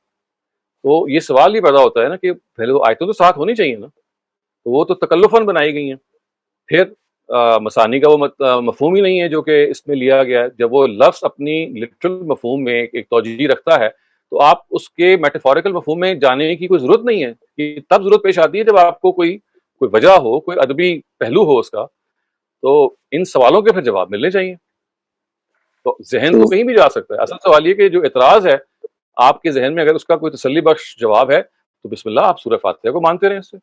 تو یہ سوال ہی پیدا ہوتا ہے نا کہ پہلے وہ آیتوں تو ساتھ ہونی چاہیے نا, تو وہ تو تکلفاً بنائی گئی ہیں. پھر مسانی کا وہ مفہوم ہی نہیں ہے جو کہ اس میں لیا گیا ہے. جب وہ لفظ اپنی لٹرل مفہوم میں ایک توجیہ رکھتا ہے تو آپ اس کے میٹافوریکل مفہوم میں جانے کی کوئی ضرورت نہیں ہے. کہ تب ضرورت پیش آتی ہے جب آپ کو کوئی وجہ ہو, کوئی ادبی پہلو ہو اس کا, تو ان سوالوں کے پھر جواب ملنے چاہیے. تو ذہن تو کہیں بھی جا سکتا ہے. اصل سوال یہ کہ جو اعتراض ہے آپ کے ذہن میں اگر اس کا کوئی تسلی بخش جواب ہے تو بسم اللہ, آپ سورہ فاتحہ کو مانتے رہیں. اس سے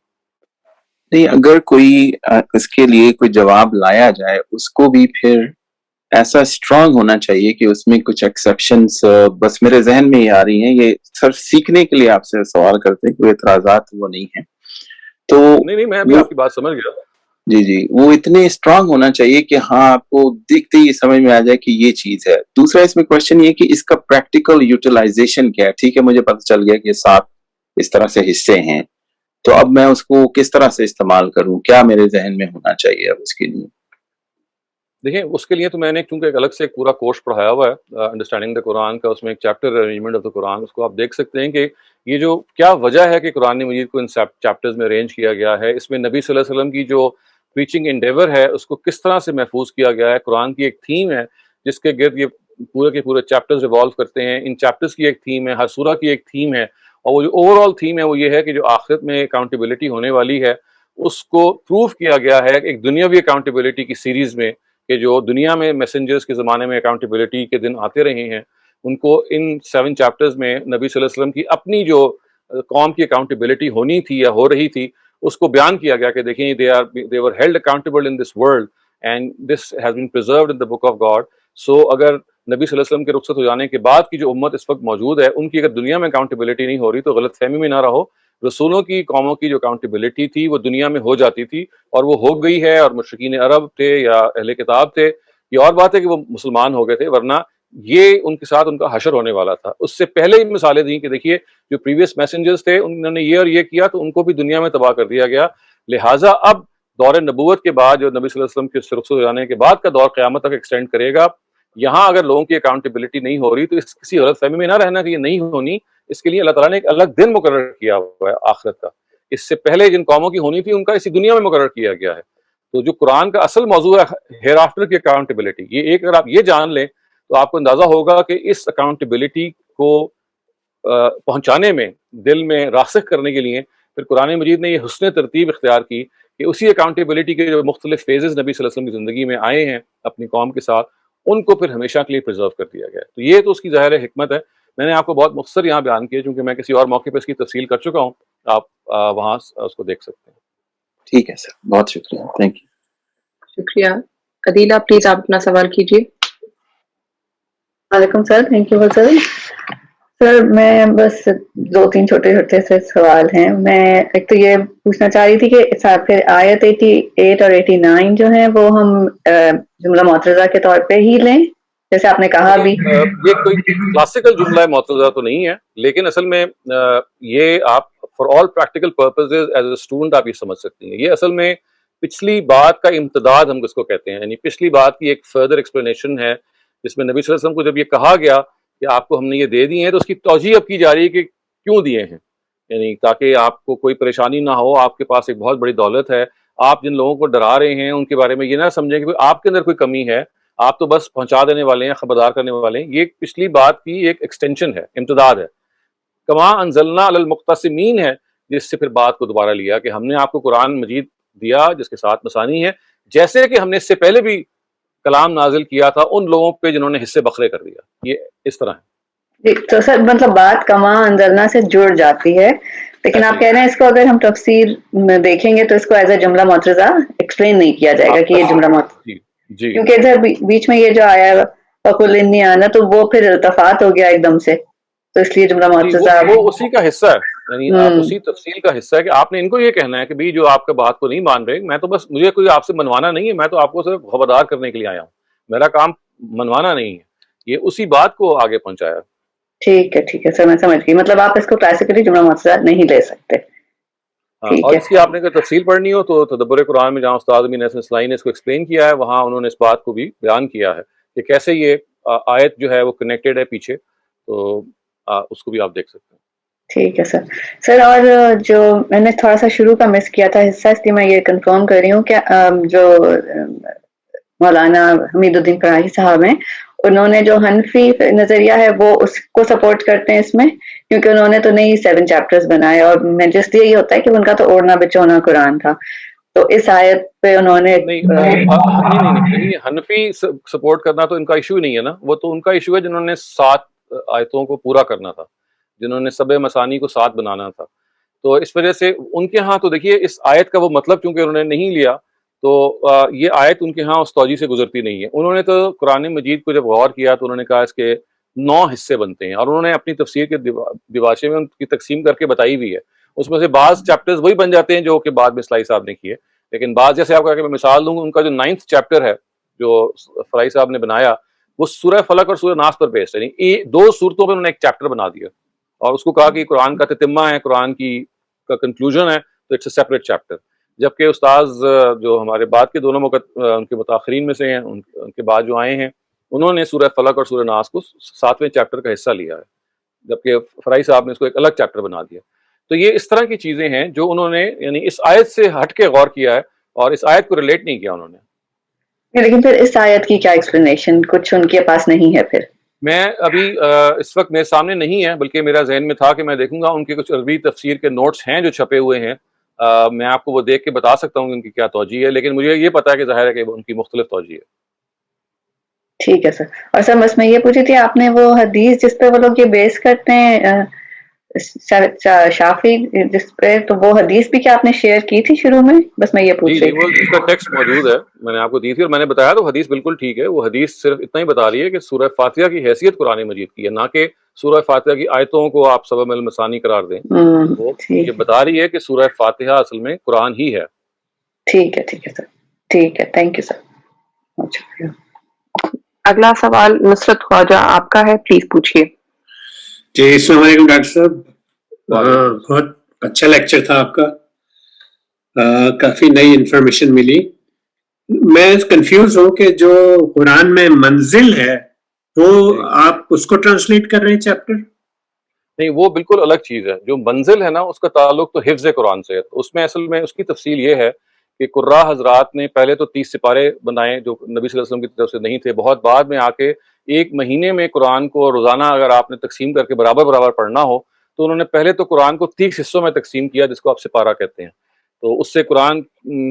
نہیں, اگر کوئی اس کے لیے کوئی جواب لایا جائے اس کو بھی پھر ایسا اسٹرانگ ہونا چاہیے کہ اس میں کچھ ایکسیپشنز بس میرے ذہن میں ہی آ رہی ہیں, یہ صرف سیکھنے کے لیے آپ سے سوال کرتے ہیں, کوئی اعتراضات وہ نہیں ہیں. تو نہیں میں بھی آپ کی بات سمجھ گیا. جی وہ اتنے اسٹرانگ ہونا چاہیے کہ ہاں آپ کو دیکھتے ہی سمجھ میں آ جائے کہ یہ چیز ہے. دوسرا اس میں کوشچن یہ کہ اس کا پریکٹیکل یوٹیلائزیشن کیا ہے. ٹھیک ہے, مجھے پتہ چل گیا کہ 7 اس طرح سے حصے ہیں, تو اب میں اس کو کس طرح سے استعمال کروں, کیا میرے ذہن میں ہونا چاہیے اب اس کے لیے؟ دیکھیں اس کے لیے تو میں نے چونکہ ایک الگ سے ایک پورا کورس پڑھایا ہوا ہے انڈرسٹینڈنگ دا قرآن کا, اس میں ایک چیپٹر ارینجمنٹ آف دا قرآن, اس کو آپ دیکھ سکتے ہیں کہ یہ جو کیا وجہ ہے کہ قرآن مجید کو ان چیپٹرز میں ارینج کیا گیا ہے. اس میں نبی صلی اللہ علیہ وسلم کی جو پریچنگ انڈیور ہے اس کو کس طرح سے محفوظ کیا گیا ہے. قرآن کی ایک تھیم ہے جس کے گرد یہ پورے کے پورے چیپٹرز ریوالو کرتے ہیں. ان چیپٹرز کی ایک تھیم ہے, ہر سورہ کی ایک تھیم ہے, اور وہ جو اوور آل تھیم ہے وہ یہ ہے کہ جو آخرت میں اکاؤنٹیبلٹی ہونے والی ہے اس کو پروف کیا گیا ہے ایک دنیاوی اکاؤنٹیبلٹی کی سیریز میں, کہ جو دنیا میں میسنجرز کے زمانے میں اکاؤنٹیبلٹی کے دن آتے رہے ہیں ان کو ان 7 چیپٹرز میں نبی صلی اللہ علیہ وسلم کی اپنی جو قوم کی اکاؤنٹیبلٹی ہونی تھی یا ہو رہی تھی اس کو بیان کیا گیا کہ دیکھیں they were held accountable in this world and this has been preserved in the book of God. So اگر نبی صلی اللہ علیہ وسلم کے رخصت ہو جانے کے بعد کی جو امت اس وقت موجود ہے ان کی اگر دنیا میں اکاؤنٹیبلٹی نہیں ہو رہی تو غلط فہمی میں نہ رہو, رسولوں کی قوموں کی جو اکاؤنٹیبلٹی تھی وہ دنیا میں ہو جاتی تھی اور وہ ہو گئی ہے, اور مشرکین عرب تھے یا اہل کتاب تھے, یہ اور بات ہے کہ وہ مسلمان ہو گئے تھے, ورنہ یہ ان کے ساتھ ان کا حشر ہونے والا تھا. اس سے پہلے ہی مثالیں دیں کہ دیکھیے جو پریویس میسنجرز تھے انہوں نے یہ اور یہ کیا تو ان کو بھی دنیا میں تباہ کر دیا گیا. لہٰذا اب دور نبوت کے بعد جو نبی صلی اللہ علیہ وسلم کے رخصت ہو جانے کے بعد کا دور قیامت تک ایکسٹینڈ کرے گا. یہاں اگر لوگوں کی اکاؤنٹیبلٹی نہیں ہو رہی تو اس کسی غلط فہمی میں نہ رہنا کہ یہ نہیں ہونی. اس کے لیے اللہ تعالیٰ نے ایک الگ دن مقرر کیا ہوا ہے آخرت کا. اس سے پہلے جن قوموں کی ہونی تھی ان کا اسی دنیا میں مقرر کیا گیا ہے. تو جو قرآن کا اصل موضوع ہے ہیئر آفٹر کی اکاؤنٹیبلٹی, یہ ایک اگر آپ یہ جان لیں تو آپ کو اندازہ ہوگا کہ اس اکاؤنٹیبلٹی کو پہنچانے میں, دل میں راسخ کرنے کے لیے پھر قرآن مجید نے یہ حسن ترتیب اختیار کی کہ اسی اکاؤنٹیبلٹی کے جو مختلف فیزز نبی صلی اللہ علیہ وسلم کی زندگی میں آئے ہیں اپنی قوم کے ساتھ ان کو پھر ہمیشہ کے لیے پرزرو کر دیا گیا. تو یہ تو اس کی ظاہر حکمت ہے. میں نے آپ کو بہت مختصر یہاں بیان کیا چونکہ میں کسی اور موقع پہ اس کی تفصیل کر چکا ہوں, آپ وہاں اس کو دیکھ سکتے ہیں. ٹھیک ہے سر, بہت شکریہ, تھینک یو. شکریہ. عدیلہ پلیز آپ اپنا سوال کیجیے. وعلیکم سر, تھینک یو سر. سر میں بس 2-3 چھوٹے سے سوال ہیں. میں ایک تو یہ پوچھنا چاہ رہی تھی کہ پھر آیت 88 اور 89 جو ہیں وہ ہم جملہ معترضہ کے طور پہ ہی لیں جیسے آپ نے کہا بھی؟ یہ کوئی کلاسیکل جملہ معترضہ تو نہیں ہے, لیکن اصل میں یہ آپ for all practical purposes as a student آپ یہ سمجھ سکتی ہیں. یہ اصل میں پچھلی بات کا امتداد ہم اس کو کہتے ہیں, یعنی پچھلی بات کی ایک فردر ایکسپلینیشن ہے جس میں نبی صلی اللہ علیہ وسلم کو جب یہ کہا گیا کہ آپ کو ہم نے یہ دے دیے ہیں تو اس کی توجیہ اب کی جا رہی ہے کہ کیوں دیے ہیں, یعنی تاکہ آپ کو کوئی پریشانی نہ ہو. آپ کے پاس ایک بہت بڑی دولت ہے, آپ جن لوگوں کو ڈرا رہے ہیں ان کے بارے میں یہ نہ سمجھیں کہ آپ کے اندر کوئی کمی ہے, آپ تو بس پہنچا دینے والے ہیں, خبردار کرنے والے ہیں. یہ پچھلی بات کی ایک ایکسٹینشن ہے, امتداد ہے. کما انزلنا علی المقتسمین ہے جس سے پھر بات کو دوبارہ لیا کہ ہم نے آپ کو قرآن مجید دیا جس کے ساتھ مثانی ہے جیسے کہ ہم نے اس سے پہلے بھی کلام نازل کیا تھا ان لوگوں پہ جنہوں نے حصے بکھرے کر دیا. یہ اس طرح ہے. تو سر مطلب بات کما انزلنا سے جڑ جاتی ہے, لیکن آپ کہہ رہے ہیں اس کو اگر ہم تفسیر میں دیکھیں گے تو اس کو ایز اے جملہ معترضہ ایکسپلین نہیں کیا جائے گا کہ یہ جملہ معترضہ, جی کیونکہ ادھر بیچ میں یہ جو آیا ہے فقل انی آنا تو وہ پھر التفات ہو گیا ایک دم سے, تو اس لیے جملہ معترضہ وہ اسی کا حصہ ہے, یعنی آپ اسی تفصیل کا حصہ ہے کہ آپ نے ان کو یہ کہنا ہے کہ بھائی جو آپ کا بات کو نہیں مان رہے, میں تو بس مجھے کوئی آپ سے منوانا نہیں ہے, میں تو آپ کو صرف خبردار کرنے کے لیے آیا ہوں, میرا کام منوانا نہیں ہے. یہ اسی بات کو آگے پہنچایا. ٹھیک ہے سر, میں سمجھ گئی. مطلب آپ اس کو کلاسیکلی جملہ معترضہ نہیں لے سکتے. اور اس کی آپ نے اگر تفصیل پڑھنی ہو تو تدبر قرآن میں جہاں استاد امین احسن اصلاحی نے اس کو ایکسپلین کیا ہے وہاں انہوں نے اس بات کو بھی بیان کیا ہے کہ کیسے یہ آیت جو ہے وہ کنیکٹڈ ہے پیچھے, تو اس کو بھی آپ دیکھ سکتے ہیں. ٹھیک ہے سر. اور جو میں نے تھوڑا سا شروع کا مس کیا تھا حصہ, اس لیے میں یہ کنفرم کر رہی ہوں کہ جو مولانا حمید الدین فراہی صاحب ہیں انہوں نے جو حنفی نظریہ ہے وہ اس کو سپورٹ کرتے ہیں اس میں, کیونکہ انہوں نے تو نہیں 7 چیپٹرز بنائے, اور میں جسٹ یہی ہوتا ہے کہ ان کا تو اوڑھنا بچونا قرآن تھا, تو اس آیت پہ انہوں نے نہیں حنفی سپورٹ کرنا تو ان کا ایشو نہیں ہے نا, وہ تو ان کا ایشو ہے جنہوں نے 7 آیتوں کو پورا کرنا تھا, جنہوں نے 7 مثانی کو 7 بنانا تھا. تو اس وجہ سے ان کے ہاں تو دیکھیے اس آیت کا وہ مطلب چونکہ انہوں نے نہیں لیا تو یہ آیت ان کے ہاں اس توجہ سے گزرتی نہیں ہے. انہوں نے تو قرآن مجید کو جب غور کیا تو انہوں نے کہا اس کے 9 حصے بنتے ہیں, اور انہوں نے اپنی تفسیر کے دیباچے میں ان کی تقسیم کر کے بتائی بھی ہے. اس میں سے بعض چیپٹرز وہی بن جاتے ہیں جو کہ بعد میں اصلاحی صاحب نے کیے, لیکن بعض جیسے آپ کا کہ میں مثال دوں ان کا جو 9th چیپٹر ہے جو فرائی صاحب نے بنایا وہ سورہ فلق اور سورہ ناس پر بیسڈ ہے, یعنی 2 سورتوں پہ انہوں نے ایک چیپٹر بنا دیا اور اس کو کہا کہ قرآن کا تتمہ ہے, قرآن کی کا کنکلوژن ہے, تو اٹس اے سیپریٹ چیپٹر. جبکہ استاذ جو ہمارے بعد کے دونوں ان کے متاخرین میں سے ہیں, ان کے بعد جو آئے ہیں انہوں نے سورہ فلق اور سورہ ناس کو 7ویں چیپٹر کا حصہ لیا ہے, جبکہ فرائی صاحب نے اس کو ایک الگ چیپٹر بنا دیا. تو یہ اس طرح کی چیزیں ہیں جو انہوں نے یعنی اس آیت سے ہٹ کے غور کیا ہے, اور اس آیت کو ریلیٹ نہیں کیا انہوں نے. لیکن پھر اس آیت کی کیا ایکسپلینیشن کچھ ان کے پاس نہیں ہے پھر؟ میں ابھی اس وقت میرے سامنے نہیں ہے، بلکہ میرا ذہن میں تھا کہ میں دیکھوں گا. ان کے کچھ عربی تفسیر کے نوٹس ہیں جو چھپے ہوئے ہیں، میں آپ کو وہ دیکھ کے بتا سکتا ہوں کہ ان کی کیا توجہ ہے، لیکن مجھے یہ پتا ہے کہ ظاہر ہے کہ ان کی مختلف توجہ ہے. ٹھیک ہے سر. اور سر بس میں یہ پوچھی تھی، آپ نے وہ حدیث جس پہ وہ لوگ یہ بیس کرتے ہیں شافی جس پہ، تو وہ حدیث بھی کیا آپ نے شیئر کی تھی شروع میں؟ بس میں یہ جی پوچھ جی، رہی وہ تھی. اس کا ٹیکسٹ موجود ہے، میں نے آپ کو دی تھی اور میں نے بتایا تو حدیث بالکل ٹھیک ہے. وہ حدیث صرف اتنا ہی بتا رہی ہے کہ سورہ فاتحہ کی حیثیت قرآن مجید کی ہے، نہ کہ سورہ فاتحہ کی آیتوں کو آپ سبب المثانی قرار دیں. وہ یہ ٹھیک بتا رہی ہے کہ سورہ فاتحہ اصل میں قرآن ہی ہے. ٹھیک ہے سر، ٹھیک ہے، تھینک یو سر، بہت شکریہ. اگلا سوال نصرت خواجہ آپ کا ہے، پلیز پوچھیے. جی السلام علیکم ڈاکٹر صاحب. بہت اچھا لیکچر تھا آپ کا، کافی نئی انفارمیشن ملی. میں کنفیوز ہوں کہ جو قرآن میں منزل ہے وہ آپ اس کو ٹرانسلیٹ کر رہے ہیں چیپٹر؟ نہیں، وہ بالکل الگ چیز ہے. جو منزل ہے نا اس کا تعلق تو حفظ قرآن سے ہے. اس میں اصل میں اس کی تفصیل یہ ہے کہ قراء حضرات نے پہلے تو 30 سپارے بنائے جو نبی صلی اللہ علیہ وسلم کی طرف سے نہیں تھے. بہت بعد میں آ کے ایک مہینے میں قرآن کو روزانہ اگر آپ نے تقسیم کر کے برابر برابر پڑھنا ہو تو انہوں نے پہلے تو قرآن کو 30 حصوں میں تقسیم کیا، جس کو آپ سپارہ کہتے ہیں. تو اس سے قرآن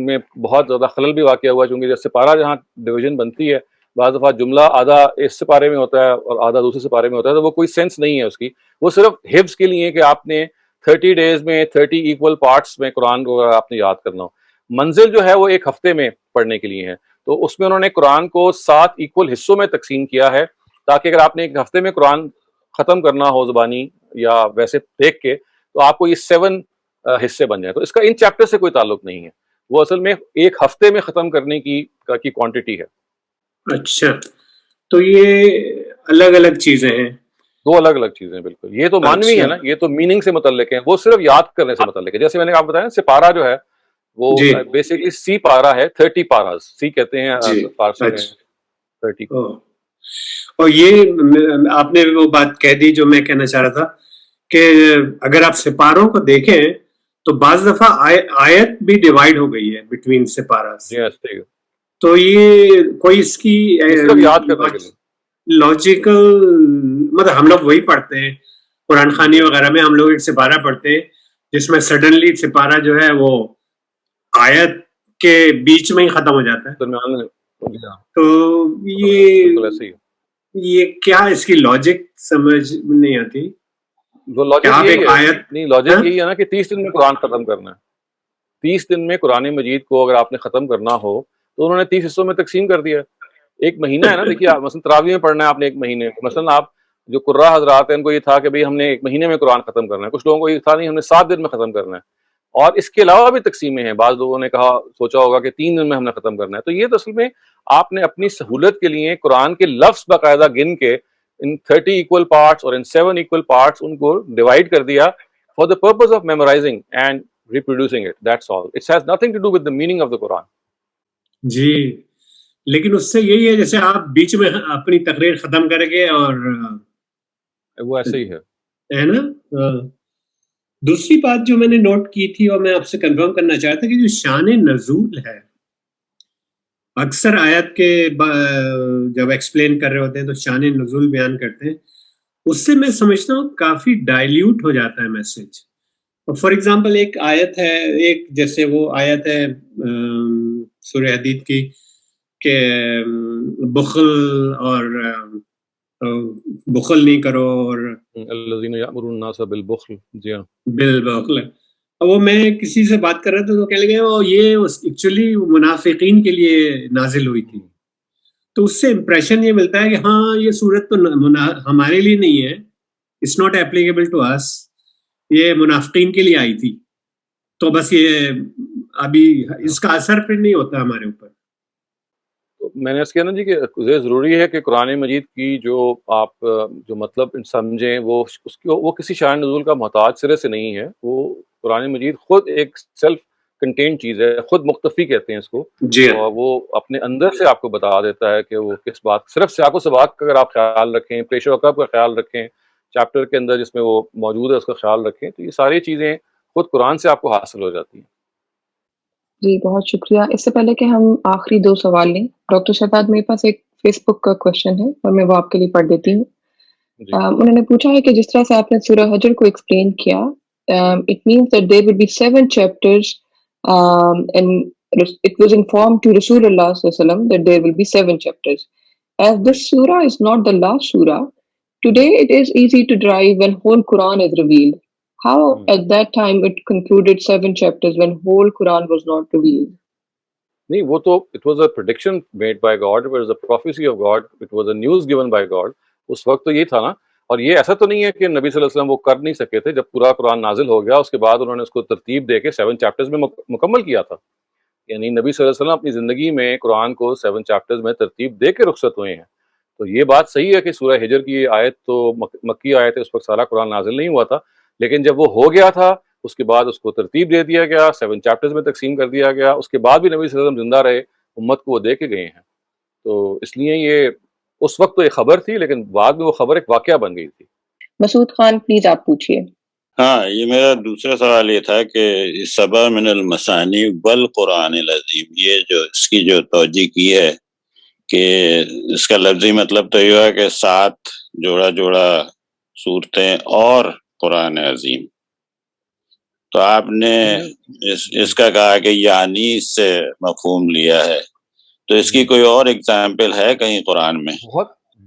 میں بہت زیادہ خلل بھی واقع ہوا، چونکہ جب سپارہ جہاں ڈویژن بنتی ہے، بعض دفعہ جملہ آدھا اس سپارے میں ہوتا ہے اور آدھا دوسرے سپارے میں ہوتا ہے، تو وہ کوئی سینس نہیں ہے اس کی. وہ صرف حفظ کے لیے کہ آپ نے 30 ڈیز میں 30 ایکول پارٹس میں قرآن کو آپ نے یاد کرنا ہو. منزل جو ہے وہ ایک ہفتے میں پڑھنے کے لیے ہے. تو اس میں انہوں نے قرآن کو 7 ایکول حصوں میں تقسیم کیا ہے، تاکہ اگر آپ نے ایک ہفتے میں قرآن ختم کرنا ہو زبانی یا ویسے دیکھ کے، تو آپ کو یہ 7 حصے بن جائیں. تو اس کا ان چیپٹر سے کوئی تعلق نہیں ہے، وہ اصل میں ایک ہفتے میں ختم کرنے کی کوانٹٹی ہے. اچھا، تو یہ الگ الگ چیزیں ہیں، دو الگ الگ چیزیں بالکل. یہ تو مانوی ہے نا، یہ تو میننگ سے متعلق ہے، وہ صرف یاد کرنے سے متعلق ہے. جیسے میں نے آپ بتایا نا، سپارہ جو ہے وہ بیسیکلی سی پارا ہے، 30 پاراز سی کہتے ہیں فارسی میں 30 کو. اور یہ آپ نے وہ بات کہہ دی جو میں کہنا چاہ رہا تھا کہ اگر آپ سپاروں کو دیکھیں تو بعض دفعہ آیت بھی ڈیوائڈ ہو گئی ہے بٹوین سپاراز. تو یہ کوئی اس کی یاد کرنے کے لیے لاجیکل، مطلب ہم لوگ وہی پڑھتے ہیں قرآن خوانی وغیرہ میں، ہم لوگ ایک سپارہ پڑھتے ہیں جس میں سڈنلی سپارہ جو ہے وہ آیت کے بیچ میں ہی ختم ہو جاتا ہے. تو یہ کیا اس کی لاجک سمجھ نہیں آتی. لاجک یہی ہے نا کہ 30 دن میں قرآن ختم کرنا ہے. 30 دن میں قرآن مجید کو اگر آپ نے ختم کرنا ہو تو انہوں نے 30 حصوں میں تقسیم کر دیا. ایک مہینہ ہے نا، دیکھیے مثلا تراویح میں پڑھنا ہے آپ نے ایک مہینے میں، مثلا آپ جو قراء حضرات ہیں ان کو یہ تھا کہ بھئی ہم نے ایک مہینے میں قرآن ختم کرنا ہے. کچھ لوگوں کو یہ تھا نہیں ہم نے 7 دن میں ختم کرنا ہے. اور اس کے علاوہ بھی تقسیمیں ہیں. بعض لوگوں نے سوچا ہوگا کہ 3 دن میں ہم نے ختم کرنا ہے. تو یہ تو اصل میں آپ نے اپنی سہولت کے لیے قرآن کے لفظ باقاعدہ گن کے ان 30 equal parts اور ان 7 equal parts ان کو ڈیوائڈ کر دیا for the purpose of memorizing and reproducing it. That's all. It has nothing to do with the meaning of the Quran. جی، لیکن اس سے یہی ہے جیسے آپ بیچ میں اپنی تقریر ختم کریں گے اور وہ ایسے ہی ہے نا. دوسری بات جو میں نے نوٹ کی تھی اور میں آپ سے کنفرم کرنا چاہتا کہ جو شان نزول ہے، اکثر آیت کے جب ایکسپلین کر رہے ہوتے ہیں تو شان نزول بیان کرتے ہیں، اس سے میں سمجھتا ہوں کافی ڈائلیوٹ ہو جاتا ہے میسج. فار ایگزامپل ایک آیت ہے، ایک جیسے وہ آیت ہے سورہ حدید کی کہ بخل اور بخل نہیں کرو، اور الذین یأمرون الناس بالبخل. جی ہاں، بالبخل. وہ میں کسی سے بات کر رہا تھا تو کہنے لگے یہ ایکچولی منافقین کے لیے نازل ہوئی تھی. تو اس سے امپریشن یہ ملتا ہے کہ ہاں یہ صورت تو ہمارے لیے نہیں ہے، اٹس ناٹ اپلیکیبل ٹو اس، یہ منافقین کے لیے آئی تھی. تو بس یہ ابھی اس کا اثر پھر نہیں ہوتا ہمارے اوپر. میں نے اس کہا نا جی کہ ضروری ہے کہ قرآن مجید کی جو آپ جو مطلب سمجھیں وہ کسی شان نزول کا محتاج سرے سے نہیں ہے. وہ قرآن مجید خود ایک سیلف کنٹینڈ چیز ہے، خود مختفی کہتے ہیں اس کو. اور وہ اپنے اندر سے آپ کو بتا دیتا ہے کہ وہ کس بات، صرف سیاق و سباق کا اگر آپ خیال رکھیں، پیش و عقب کا خیال رکھیں، چیپٹر کے اندر جس میں وہ موجود ہے اس کا خیال رکھیں، تو یہ ساری چیزیں خود قرآن سے آپ کو حاصل ہو جاتی ہیں. جی بہت شکریہ. اس سے پہلے کہ ہم آخری 2 سوال لیں، ڈاکٹر شہزاد میرے پاس ایک فیس بک کا کوشچن ہے اور میں وہ آپ کے لیے پڑھ دیتی ہوں. جی انہوں نے پوچھا ہے کہ جس طرح سے آپ نے سورہ حجر کو ایکسپلین کیا، it means that there will be 7 chapters, and it was informed to Rasulullah sallallahu alaihi wasallam that there will be 7 chapters. As this surah is not the last surah, today it is easy to drive when whole Quran is revealed. How at that time it concluded 7 chapters when whole Quran was not revealed? نہیں وہ تو it was a prediction made by God, it was a prophecy of God, it was a news given by God. اس وقت تو یہ تھا نا. اور یہ ایسا تو نہیں ہے کہ نبی صلی اللہ علیہ وسلم وہ کر نہیں سکے تھے. جب پورا قرآن نازل ہو گیا اس کے بعد انہوں نے اس کو ترتیب دے کے 7 چیپٹرز میں مکمل کیا تھا. یعنی نبی صلی اللہ علیہ وسلم اپنی زندگی میں قرآن کو 7 چیپٹرز میں ترتیب دے کے رخصت ہوئے ہیں. تو یہ بات صحیح ہے کہ سورہ ہجر کی آیت تو مکی آیت ہے، اس وقت سارا قرآن نازل نہیں ہوا تھا. لیکن جب وہ ہو گیا تھا اس کے بعد اس کو ترتیب دے دیا گیا، 7 چیپٹرز میں تقسیم کر دیا گیا. اس کے بعد بھی نبی صلی اللہ علیہ وسلم زندہ رہے، امت کو وہ دے کے گئے ہیں. تو اس لیے یہ اس وقت تو ایک خبر تھی، لیکن بعد میں وہ خبر ایک واقعہ بن گئی تھی. مسعود خان پلیز آپ پوچھیے. ہاں، یہ میرا دوسرا سوال یہ تھا کہ سبع من المثانی والقرآن العظیم، یہ جو اس کی جو توجہ کی ہے کہ اس کا لفظی مطلب تو یہ ہے کہ 7 جوڑا جوڑا صورتیں اور قرآن عظیم. تو آپ نے اس کا کہا کہ یعنی اس سے مفہوم لیا ہے، تو اس کی کوئی اور اگزامپل ہے کہیں قرآن میں؟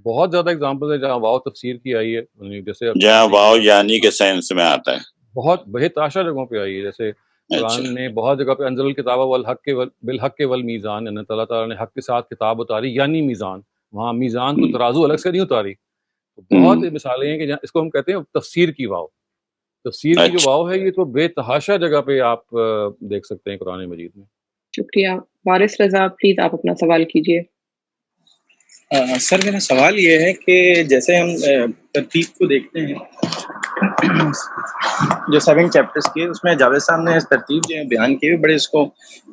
بہت زیادہ اگزامپل ہے جہاں واو تفسیر کی آئی ہے، جیسے جہاں واو یعنی کے سینس میں آتا ہے. بہت بہتاشا جگہوں پہ آئی ہے. جیسے قرآن میں بہت جگہ پہ انزل الکتاب والحق بالحق والمیزان، یعنی اللہ تعالیٰ نے حق کے ساتھ کتاب اتاری یعنی میزان. وہاں میزان تو ترازو الگ سے نہیں اتاری. بہت مثالیں ہیں کہ جہاں اس کو ہم کہتے ہیں تفسیر کی واو. تفسیر کی جو واو ہے یہ تو بے تحاشا جگہ پہ آپ دیکھ سکتے ہیں قرآن مجید میں. شکریہ. وارث رضا پلیز آپ اپنا سوال کیجیے. سر میرا سوال یہ ہے کہ جیسے ہم ترتیب کو دیکھتے ہیں جو 7 چیپٹرز کی، اس میں جاوید صاحب نے اس ترتیب جو ہے بیان کی، بڑے اس کو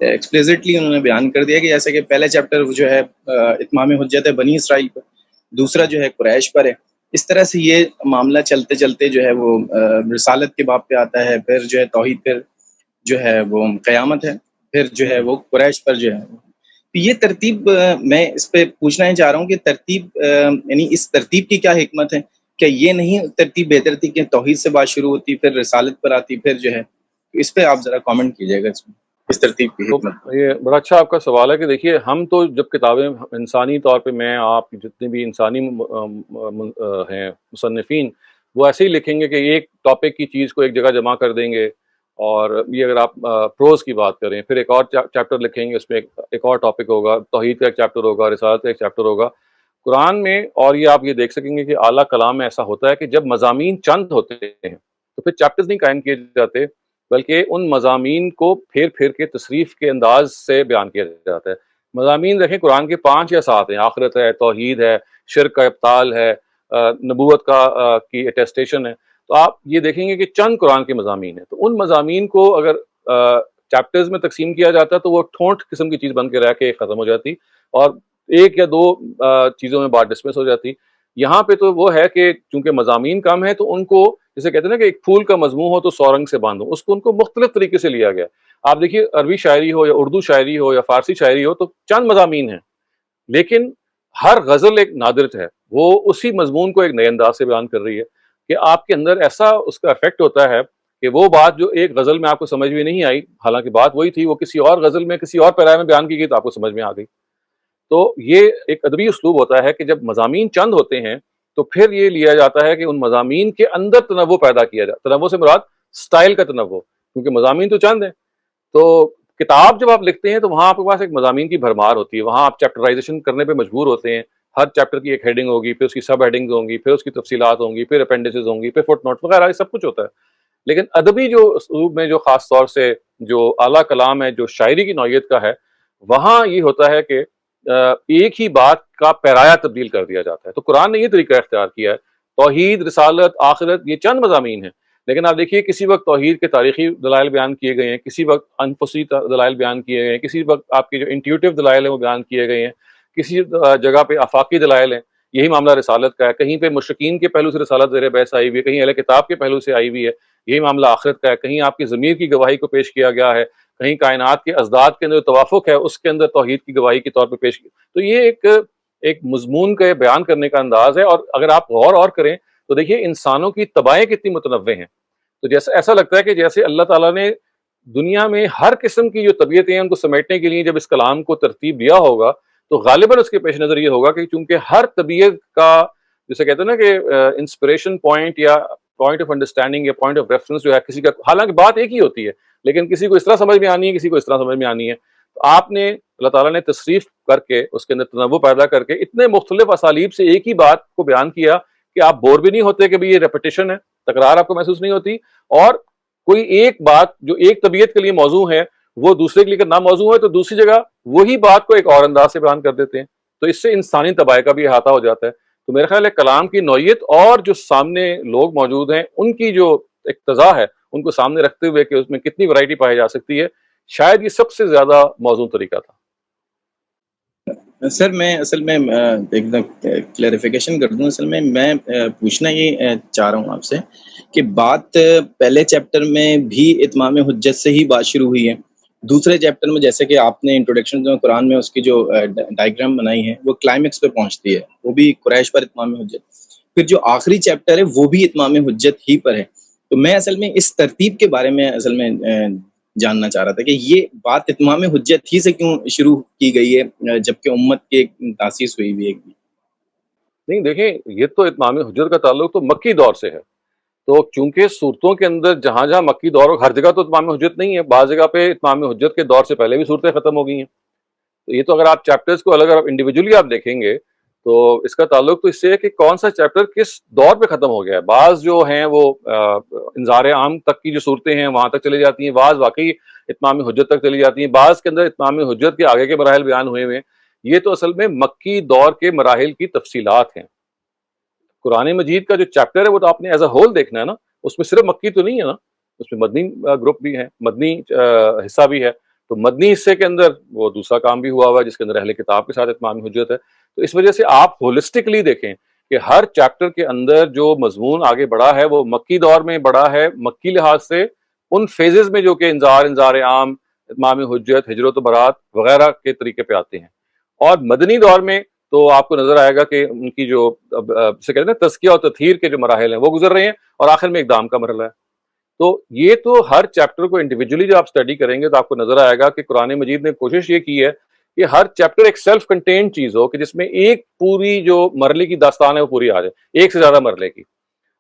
ایکسپلیسٹلی انہوں نے بیان کر دیا کہ جیسے کہ پہلا چیپٹر جو ہے اتمام حجت بنی اسرائیل پر، دوسرا جو ہے قریش پر ہے. اس طرح سے یہ معاملہ چلتے چلتے جو ہے وہ رسالت کے باب پہ آتا ہے، پھر جو ہے توحید، پھر جو ہے وہ قیامت ہے، پھر جو ہے وہ قریش پر جو ہے. یہ ترتیب میں اس پہ پوچھنا چاہ رہا ہوں کہ ترتیب یعنی اس ترتیب کی کیا حکمت ہے؟ کہ یہ نہیں ترتیب بہتر تھی کہ توحید سے بات شروع ہوتی، پھر رسالت پر آتی، پھر جو ہے اس پہ آپ ذرا کامنٹ کیجیے گا اس ترتیب کی حکمت. یہ بڑا اچھا آپ کا سوال ہے کہ دیکھیے ہم تو جب کتابیں انسانی طور پہ، میں آپ جتنے بھی انسانی ہیں مصنفین، وہ ایسے ہی لکھیں گے کہ ایک ٹاپک کی چیز کو ایک جگہ جمع کر دیں گے. اور یہ اگر آپ پروز کی بات کریں، پھر ایک اور چیپٹر لکھیں گے، اس میں ایک اور ٹاپک ہوگا، توحید کا ایک چیپٹر ہوگا، رسالت کا ایک چیپٹر ہوگا. قرآن میں اور یہ آپ یہ دیکھ سکیں گے کہ اعلیٰ کلام میں ایسا ہوتا ہے کہ جب مضامین چند ہوتے ہیں تو پھر چیپٹرز نہیں قائم کیے جاتے، بلکہ ان مضامین کو پھیر پھیر کے تصریف کے انداز سے بیان کیا جاتا ہے. مضامین دیکھیں قرآن کے 5 یا 7 ہیں، آخرت ہے، توحید ہے، شرک کا ابطال ہے، نبوت کی اٹیسٹیشن ہے. تو آپ یہ دیکھیں گے کہ چند قرآن کے مضامین ہیں، تو ان مضامین کو اگر چیپٹرز میں تقسیم کیا جاتا تو وہ ٹھونٹ قسم کی چیز بن کے رہ کے ختم ہو جاتی اور 1 یا 2 چیزوں میں بات ڈسمس ہو جاتی. یہاں پہ تو وہ ہے کہ چونکہ مضامین کم ہے تو ان کو جسے کہتے ہیں نا کہ ایک پھول کا مضمون ہو تو 100 رنگ سے باندھو، اس کو ان کو مختلف طریقے سے لیا گیا. آپ دیکھیے عربی شاعری ہو یا اردو شاعری ہو یا فارسی شاعری ہو تو چند مضامین ہیں، لیکن ہر غزل ایک نادرت ہے، وہ اسی مضمون کو ایک نئے انداز سے بیان کر رہی ہے کہ آپ کے اندر ایسا اس کا افیکٹ ہوتا ہے کہ وہ بات جو ایک غزل میں آپ کو سمجھ میں نہیں آئی، حالانکہ بات وہی تھی، وہ کسی اور غزل میں کسی اور پیرا میں بیان کی گئی تو آپ کو سمجھ میں آ گئی. تو یہ ایک ادبی اسلوب ہوتا ہے کہ جب مضامین چند ہوتے ہیں تو پھر یہ لیا جاتا ہے کہ ان مضامین کے اندر تنوع پیدا کیا جائے. تنوع سے مراد سٹائل کا تنوع، کیونکہ مضامین تو چند ہیں. تو کتاب جب آپ لکھتے ہیں تو وہاں آپ کے پاس ایک مضامین کی بھرمار ہوتی ہے، وہاں آپ چیپٹرائزیشن کرنے پہ مجبور ہوتے ہیں. ہر چیپٹر کی ایک ہیڈنگ ہوگی، پھر اس کی سب ہیڈنگز ہوں گی، پھر اس کی تفصیلات ہوں گی، پھر اپینڈسز ہوں گی، پھر فٹ نوٹ وغیرہ، یہ سب کچھ ہوتا ہے. لیکن ادبی جو اسلوب میں جو خاص طور سے جو اعلیٰ کلام ہے، جو شاعری کی نوعیت کا ہے، وہاں یہ ہوتا ہے کہ ایک ہی بات کا پیرایا تبدیل کر دیا جاتا ہے. تو قرآن نے یہ طریقہ اختیار کیا ہے. توحید، رسالت، آخرت، یہ چند مضامین ہیں، لیکن آپ دیکھیے کسی وقت توحید کے تاریخی دلائل بیان کیے گئے ہیں، کسی وقت انفسی دلائل بیان کیے گئے ہیں، کسی وقت آپ کے جو انٹیوٹیو دلائل ہیں وہ بیان کیے گئے ہیں، کسی جگہ پہ آفاقی دلائل ہیں. یہی معاملہ رسالت کا ہے، کہیں پہ مشرکین کے پہلو سے رسالت زیر بحث آئی ہوئی ہے، کہیں اہل کتاب کے پہلو سے آئی ہوئی ہے. یہی معاملہ آخرت کا ہے، کہیں آپ کی ضمیر کی گواہی کو پیش کیا گیا ہے، کہیں کائنات کے ازداد کے اندر توافق ہے اس کے اندر توحید کی گواہی کے طور پہ پیش کی. تو یہ ایک مضمون کا بیان کرنے کا انداز ہے. اور اگر آپ غور اور کریں تو دیکھیے انسانوں کی طبائعیں کتنی متنوع ہیں. تو جیسے ایسا لگتا ہے کہ جیسے اللہ تعالیٰ نے دنیا میں ہر قسم کی جو طبیعتیں ہیں ان کو سمیٹنے کے لیے جب اس کلام کو ترتیب دیا ہوگا تو غالباً اس کے پیش نظر یہ ہوگا کہ چونکہ ہر طبیعت کا جسے کہتے ہیں نا کہ انسپریشن پوائنٹ یا پوائنٹ آف انڈرسٹینڈنگ یا پوائنٹ آف ریفرنس جو ہے کسی کا، حالانکہ بات ایک ہی ہوتی ہے لیکن کسی کو اس طرح سمجھ میں آنی ہے، کسی کو اس طرح سمجھ میں آنی ہے. تو آپ نے اللہ تعالیٰ نے تصریف کر کے اس کے اندر تنوع پیدا کر کے اتنے مختلف اسالیب سے ایک ہی بات کو بیان کیا کہ آپ بور بھی نہیں ہوتے کہ یہ ریپیٹیشن ہے، تکرار آپ کو محسوس نہیں ہوتی. اور کوئی ایک بات جو ایک طبیعت کے لیے موضوع ہے وہ دوسرے کے لیے نہ موضوع ہے تو دوسری جگہ وہی بات کو ایک اور انداز سے بیان کر دیتے ہیں. تو اس سے انسانی طبائع کا بھی احاطہ ہو جاتا ہے. تو میرا خیال ہے کلام کی نوعیت اور جو سامنے لوگ موجود ہیں ان کی جو اقتضا ہے ان کو سامنے رکھتے ہوئے کہ اس میں کتنی ورائٹی پائی جا سکتی ہے، شاید یہ سب سے زیادہ موزوں طریقہ تھا. سر میں اصل میں ایک دم کلیریفیکیشن کر دوں. اصل میں پوچھنا یہ چاہ رہا ہوں آپ سے کہ بات پہلے چیپٹر میں بھی اتمام حجت سے ہی بات شروع ہوئی ہے. دوسرے چیپٹر میں جیسے کہ آپ نے انٹروڈکشن میں قرآن میں اس کی جو ڈائیگرام بنائی ہے وہ کلائمیکس پہ پہنچتی ہے، وہ بھی قریش پر اتمام حجت. پھر جو آخری چیپٹر ہے وہ بھی اتمام حجت ہی پر ہے. تو میں اصل میں اس ترتیب کے بارے میں اصل میں جاننا چاہ رہا تھا کہ یہ بات اتمام حجت ہی سے کیوں شروع کی گئی ہے جبکہ امت کی تاسیس ہوئی بھی ہے. نہیں دیکھیں، یہ تو اتمام حجت کا تعلق تو مکی دور سے ہے. تو چونکہ صورتوں کے اندر جہاں جہاں مکی دور ہو، ہر جگہ تو اتمام حجت نہیں ہے، بعض جگہ پہ اتمام حجت کے دور سے پہلے بھی صورتیں ختم ہو گئی ہیں. تو یہ تو اگر آپ چیپٹرز کو الگ انڈیویجولی آپ دیکھیں گے تو اس کا تعلق تو اس سے ہے کہ کون سا چیپٹر کس دور پہ ختم ہو گیا ہے. بعض جو ہیں وہ انذار عام تک کی جو صورتیں ہیں وہاں تک چلی جاتی ہیں، بعض واقعی اتمام حجت تک چلی جاتی ہیں، بعض کے اندر اتمام حجت کے آگے کے مراحل بیان ہوئے ہیں. یہ تو اصل میں مکی دور کے مراحل کی تفصیلات ہیں. قرآن مجید کا جو چیپٹر ہے وہ تو آپ نے ایز اے ہول دیکھنا ہے نا، اس میں صرف مکی تو نہیں ہے نا، اس میں مدنی گروپ بھی ہے، مدنی حصہ بھی ہے. تو مدنی حصے کے اندر وہ دوسرا کام بھی ہوا ہوا ہے جس کے اندر اہل کتاب کے ساتھ اتمام حجت ہے. تو اس وجہ سے آپ ہولسٹکلی دیکھیں کہ ہر چیپٹر کے اندر جو مضمون آگے بڑھا ہے وہ مکی دور میں بڑھا ہے، مکی لحاظ سے ان فیزز میں جو کہ انذار عام، اتمام حجت، ہجرت و برات وغیرہ کے طریقے پہ آتے ہیں. اور مدنی دور میں تو آپ کو نظر آئے گا کہ ان کی جو جسے کہتے ہیں تزکیہ اور تطہیر کے جو مراحل ہیں وہ گزر رہے ہیں اور آخر میں اقدام کا مرحلہ ہے. تو یہ تو ہر چیپٹر کو انڈیویجولی جو آپ سٹڈی کریں گے تو آپ کو نظر آئے گا کہ قرآن مجید نے کوشش یہ کی ہے کہ ہر چیپٹر ایک سیلف کنٹینڈ چیز ہو کہ جس میں ایک پوری جو مرحلے کی داستان ہے وہ پوری آ جائے، ایک سے زیادہ مرحلے کی.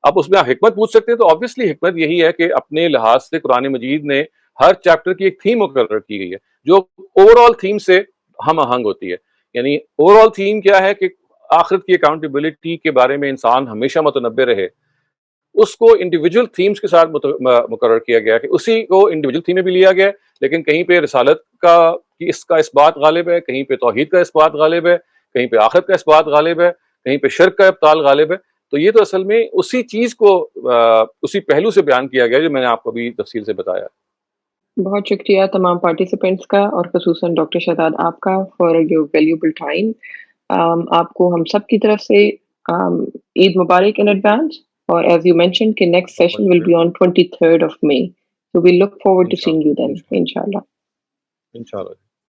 اب اس میں آپ حکمت پوچھ سکتے ہیں تو آبویسلی حکمت یہی ہے کہ اپنے لحاظ سے قرآن مجید نے ہر چیپٹر کی ایک تھیم مقرر کی گئی ہے جو اوور آل تھیم سے ہم آہنگ ہوتی ہے. یعنی اوور آل تھیم کیا ہے کہ آخرت کی اکاؤنٹیبلٹی کے بارے میں انسان ہمیشہ متنبع رہے. اس کو انڈیویجول تھیمز کے ساتھ مقرر کیا گیا کہ اسی کو انڈیویجول تھیم میں بھی لیا گیا، لیکن کہیں پہ رسالت کا اس کا اس بات غالب ہے، کہیں پہ توحید کا اس بات غالب ہے، کہیں پہ آخرت کا اس بات غالب ہے، کہیں پہ شرک کا ابطال غالب ہے. تو یہ تو اصل میں اسی چیز کو اسی پہلو سے بیان کیا گیا جو میں نے آپ کو بھی تفصیل سے بتایا. بہت شکریہ تمام پارٹیسپینٹس کا اور خصوصاً ڈاکٹر شہزاد آپ کا فار یور ویلیوبل ٹائم. آپ کو ہم سب کی طرف سے عید مبارک ان ایڈوانس. اور ایز یو مینشن کہ next session will be on 23rd of May. So we look forward to seeing you then, inshallah. انشاءاللہ.